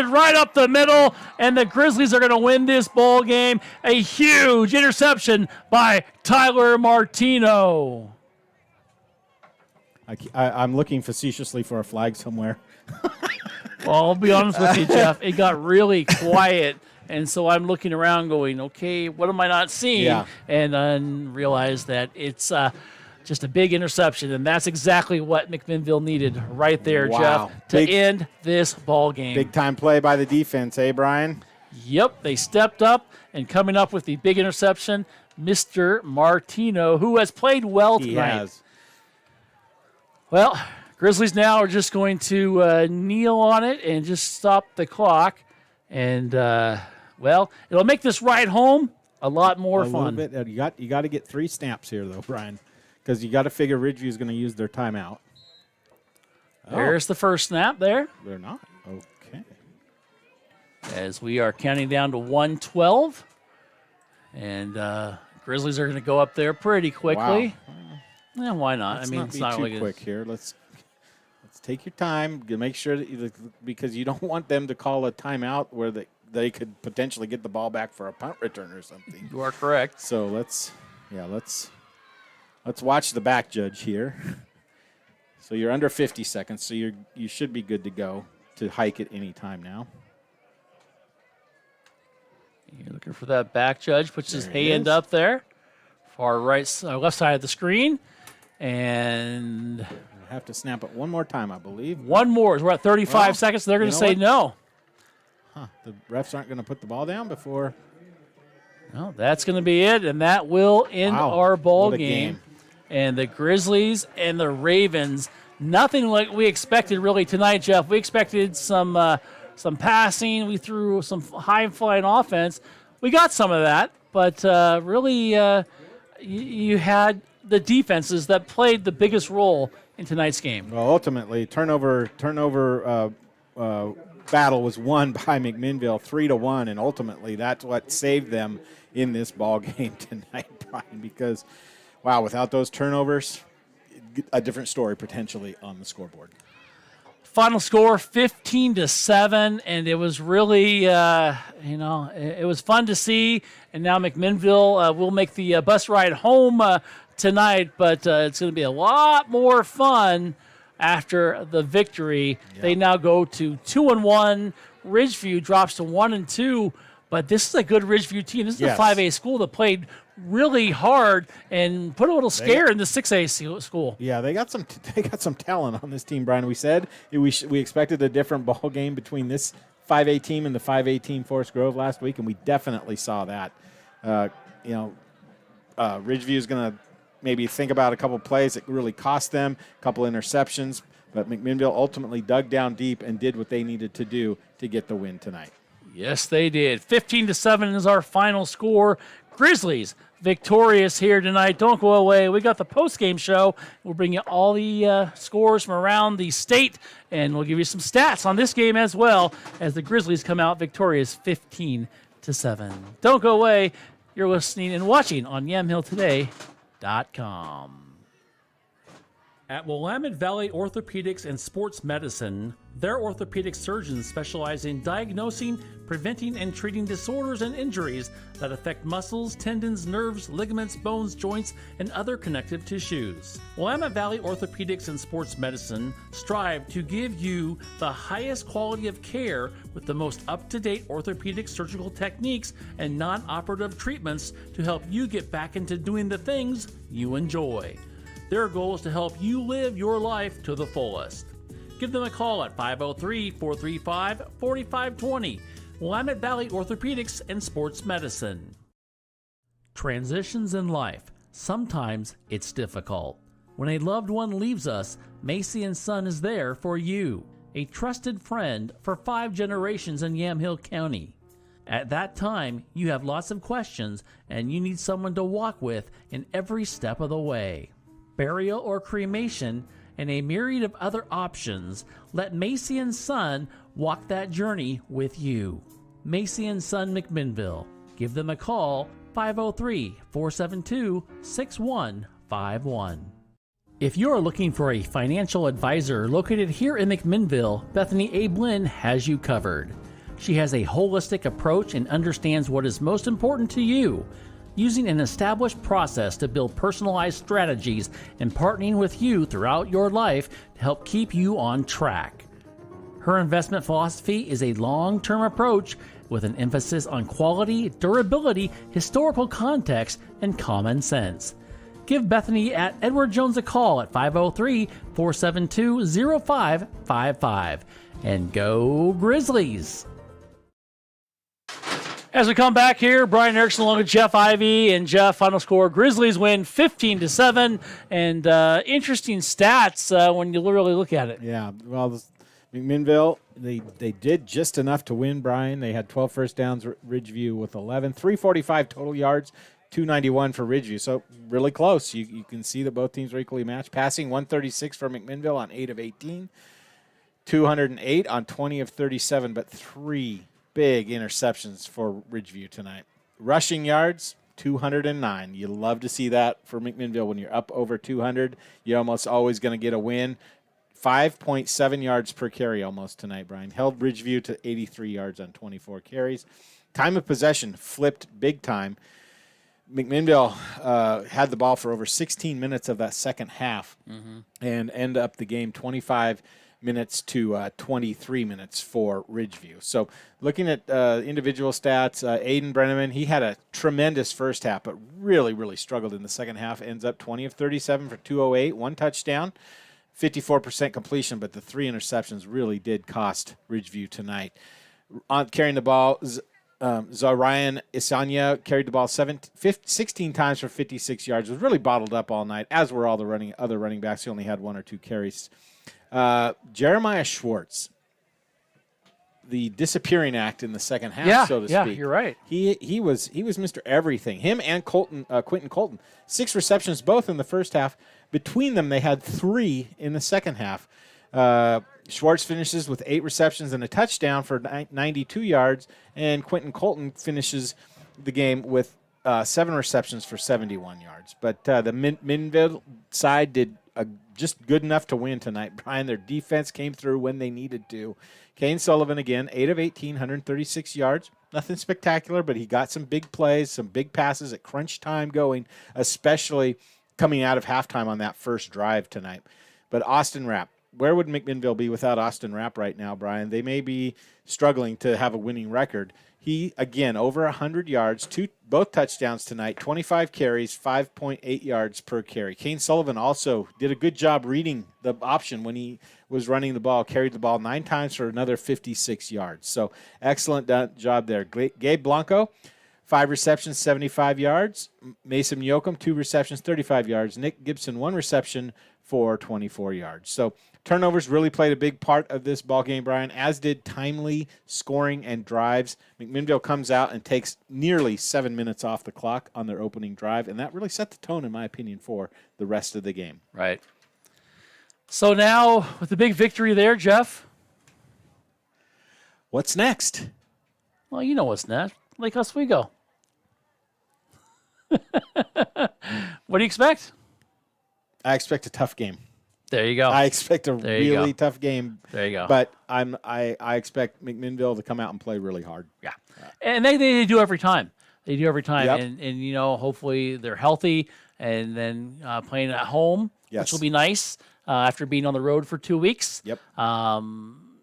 right up the middle, and the Grizzlies are going to win this ball game. A huge interception by Tyler Martino. I'm looking facetiously for a flag somewhere. Well, I'll be honest with you, Jeff. It got really quiet, and so I'm looking around going, okay, what am I not seeing? Yeah. And then realized that it's just a big interception, and that's exactly what McMinnville needed right there, Wow. Jeff, to end this ball game. Big-time play by the defense, Brian? Yep, they stepped up, and coming up with the big interception, Mr. Martino, who has played well tonight. He has. Well, Grizzlies now are just going to kneel on it and just stop the clock. And, it'll make this ride home a lot more fun. A little bit. You got to get 3 snaps here, though, Brian, because you got to figure Ridgeview is going to use their timeout. There's the first snap there. They're not. Okay. As we are counting down to 1:12. And Grizzlies are going to go up there pretty quickly. Wow. Yeah, why not? Let's I mean, not it's be not too really quick here. Let's take your time. Make sure that because you don't want them to call a timeout where they could potentially get the ball back for a punt return or something. You are correct. So let's watch the back judge here. So you're under 50 seconds, so you should be good to go to hike at any time now. You're looking for that back judge. Puts his hand up there. Far left side of the screen. And you have to snap it one more time, I believe. One more. We're at 35 seconds. They're going to say no. The refs aren't going to put the ball down before. No, that's going to be it, and that will end our ball What a game. And the Grizzlies and the Ravens, nothing like we expected really tonight, Jeff. We expected some passing. We threw some high-flying offense. We got some of that, but really you had the defenses that played the biggest role in tonight's game. Well, ultimately, turnover battle was won by McMinnville 3-1, and ultimately that's what saved them in this ball game tonight, Brian, because, wow, without those turnovers, a different story potentially on the scoreboard. Final score 15-7, and it was really it was fun to see. And now McMinnville will make the bus ride home tonight, but it's going to be a lot more fun after the victory. Yeah. They now go to 2-1. Ridgeview drops to 1-2. But this is a good Ridgeview team. This is a 5A school that played really hard and put a little scare in the 6A school. Yeah, they got some talent on this team, Brian. We said we expected a different ball game between this 5A team and the 5A team Forest Grove last week, and we definitely saw that. Ridgeview is going to maybe think about a couple plays that really cost them, a couple interceptions, but McMinnville ultimately dug down deep and did what they needed to do to get the win tonight. Yes, they did. 15-7 is our final score. Grizzlies victorious here tonight. Don't go away. We got the post-game show. We'll bring you all the scores from around the state, and we'll give you some stats on this game as well as the Grizzlies come out victorious 15-7. Don't go away. You're listening and watching on YamhillToday.com. At Willamette Valley Orthopedics and Sports Medicine, their orthopedic surgeons specialize in diagnosing, preventing, and treating disorders and injuries that affect muscles, tendons, nerves, ligaments, bones, joints, and other connective tissues. Willamette Valley Orthopedics and Sports Medicine strive to give you the highest quality of care with the most up-to-date orthopedic surgical techniques and non-operative treatments to help you get back into doing the things you enjoy. Their goal is to help you live your life to the fullest. Give them a call at 503-435-4520. Willamette Valley Orthopedics and Sports Medicine. Transitions in life. Sometimes it's difficult. When a loved one leaves us, Macy & Son is there for you. A trusted friend for 5 generations in Yamhill County. At that time, you have lots of questions and you need someone to walk with in every step of the way. Burial or cremation, and a myriad of other options, let Macy & Son walk that journey with you. Macy & Son McMinnville. Give them a call, 503-472-6151. If you're looking for a financial advisor located here in McMinnville, Bethany A. Blinn has you covered. She has a holistic approach and understands what is most important to you, using an established process to build personalized strategies and partnering with you throughout your life to help keep you on track. Her investment philosophy is a long-term approach with an emphasis on quality, durability, historical context, and common sense. Give Bethany at Edward Jones a call at 503-472-0555. And go Grizzlies! As we come back here, Brian Erickson along with Jeff Ivey. And Jeff, final score, Grizzlies win 15-7. And interesting stats when you literally look at it. Yeah, well, McMinnville, they did just enough to win, Brian. They had 12 first downs, Ridgeview with 11. 345 total yards, 291 for Ridgeview. So really close. You can see that both teams were equally matched. Passing 136 for McMinnville on 8 of 18. 208 on 20 of 37, but 3 big interceptions for Ridgeview tonight. Rushing yards, 209. You love to see that for McMinnville. When you're up over 200, you're almost always going to get a win. 5.7 yards per carry almost tonight, Brian. Held Ridgeview to 83 yards on 24 carries. Time of possession flipped big time. McMinnville had the ball for over 16 minutes of that second half and end up the game 25 minutes to 23 minutes for Ridgeview. So looking at individual stats, Aiden Brenneman, he had a tremendous first half, but really, really struggled in the second half. Ends up 20 of 37 for 208, 1 touchdown, 54% completion, but the 3 interceptions really did cost Ridgeview tonight. On carrying the ball, Zarian Isanya carried the ball 16 times for 56 yards. Was really bottled up all night, as were all the other running backs. He only had 1 or 2 carries. Jeremiah Schwartz, the disappearing act in the second half, so to speak. Yeah, you're right. He was Mr. Everything. Him and Quentin Colton, 6 receptions both in the first half. Between them, they had 3 in the second half. Schwartz finishes with 8 receptions and a touchdown for 92 yards, and Quentin Colton finishes the game with 7 receptions for 71 yards. But the McMinnville side did a just good enough to win tonight, Brian. Their defense came through when they needed to. Kane Sullivan again, 8 of 18, 136 yards. Nothing spectacular, but he got some big plays, some big passes at crunch time going, especially coming out of halftime on that first drive tonight. But Austin Rapp, where would McMinnville be without Austin Rapp right now, Brian? They may be struggling to have a winning record. He, again, over 100 yards, both touchdowns tonight, 25 carries, 5.8 yards per carry. Kane Sullivan also did a good job reading the option when he was running the ball, carried the ball 9 times for another 56 yards. So excellent job there. Gabe Blanco, 5 receptions, 75 yards. Mason Yoakum, 2 receptions, 35 yards. Nick Gibson, 1 reception for 24 yards. So turnovers really played a big part of this ball game, Brian, as did timely scoring and drives. McMinnville comes out and takes nearly 7 minutes off the clock on their opening drive, and that really set the tone, in my opinion, for the rest of the game. Right. So now, with the big victory there, Jeff. What's next? Well, you know what's next. Lake Oswego. What do you expect? I expect a tough game. There you go. I expect a really tough game. There you go. But I expect McMinnville to come out and play really hard. Yeah. And they do every time. They do every time. Yep. And you know, hopefully they're healthy and then playing at home, which will be nice after being on the road for 2 weeks. Yep.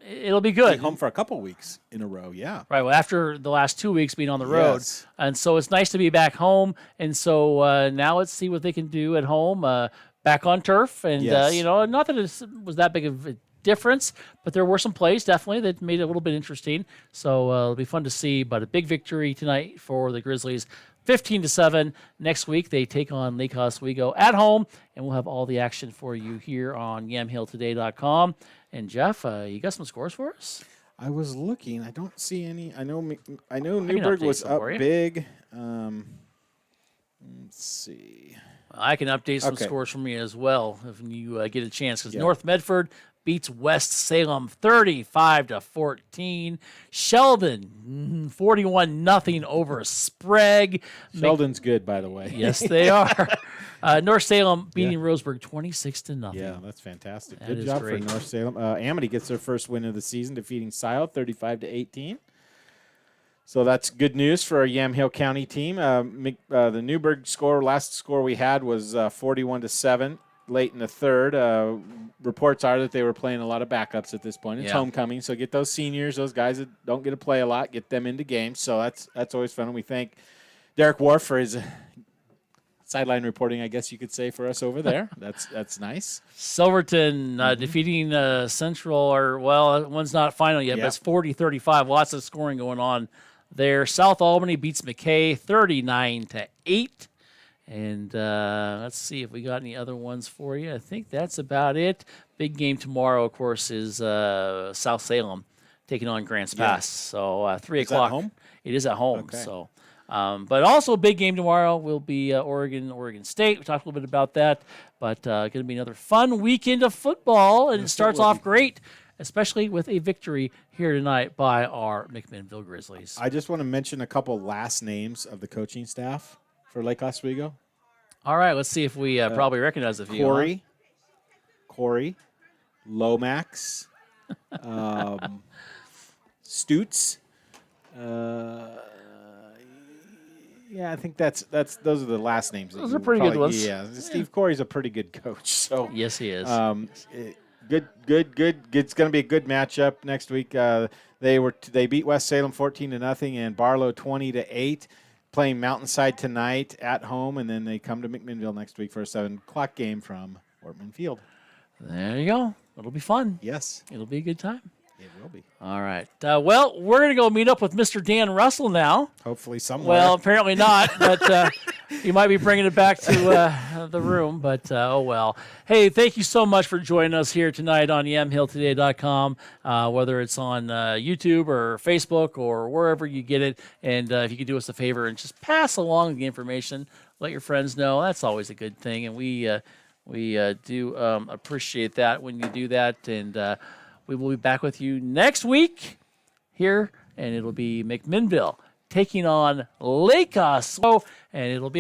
It'll be good. Being home for a couple weeks in a row, yeah. Right. Well, after the last 2 weeks being on the road. Yes. And so it's nice to be back home. And so now let's see what they can do at home. Back on turf, and you know, not that it was that big of a difference, but there were some plays definitely that made it a little bit interesting. So it'll be fun to see. But a big victory tonight for the Grizzlies, 15-7. Next week they take on Lake Oswego at home, and we'll have all the action for you here on YamhillToday.com. And Jeff, you got some scores for us? I was looking. I don't see any. I know Newburgh was up big. Let's see. I can update some scores for me as well if you get a chance, because North Medford beats West Salem 35-14. Sheldon 41-0 over Sprague. Sheldon's good, by the way. Yes, they are. North Salem beating Roseburg 26-0. Yeah, that's fantastic. That Good is job great. for North Salem. Amity gets their first win of the season, defeating Scioto 35-18. So that's good news for our Yamhill County team. The Newburgh last score we had was 41-7 late in the third. Reports are that they were playing a lot of backups at this point. It's homecoming, so get those seniors, those guys that don't get to play a lot, get them into games. So that's always fun. And we thank Derek Wharf for his sideline reporting, I guess you could say, for us over there. That's nice. Silverton defeating Central, one's not final yet, but it's 40-35. Lots of scoring going on there. South Albany beats McKay 39-8. And let's see if we got any other ones for you. I think that's about it. Big game tomorrow, of course, is South Salem taking on Grants Pass. So 3 o'clock. At home? It is at home. Okay. So, but also a big game tomorrow will be Oregon State. We talked a little bit about that. But going to be another fun weekend of football. And it starts off great, especially with a victory here tonight by our McMinnville Grizzlies. I just want to mention a couple last names of the coaching staff for Lake Oswego. All right, let's see if we probably recognize a few. Corey, Lomax, Stutz. I think those are the last names. Those are pretty good ones. Yeah, Steve Corey's a pretty good coach. So yes, he is. Good. It's going to be a good matchup next week. They beat West Salem 14-0 and Barlow 20-8. Playing Mountainside tonight at home, and then they come to McMinnville next week for a 7 o'clock game from Ortman Field. There you go. It'll be fun. Yes. It'll be a good time. It will be. All right. Well, we're going to go meet up with Mr. Dan Russell now. Hopefully somewhere. Well, apparently not, but he might be bringing it back to the room, but oh well. Hey, thank you so much for joining us here tonight on YamhillToday.com, whether it's on YouTube or Facebook or wherever you get it. And if you could do us a favor and just pass along the information, let your friends know, that's always a good thing. And we do appreciate that when you do that. And we will be back with you next week here, and it'll be McMinnville taking on Lake Oswego, and it'll be...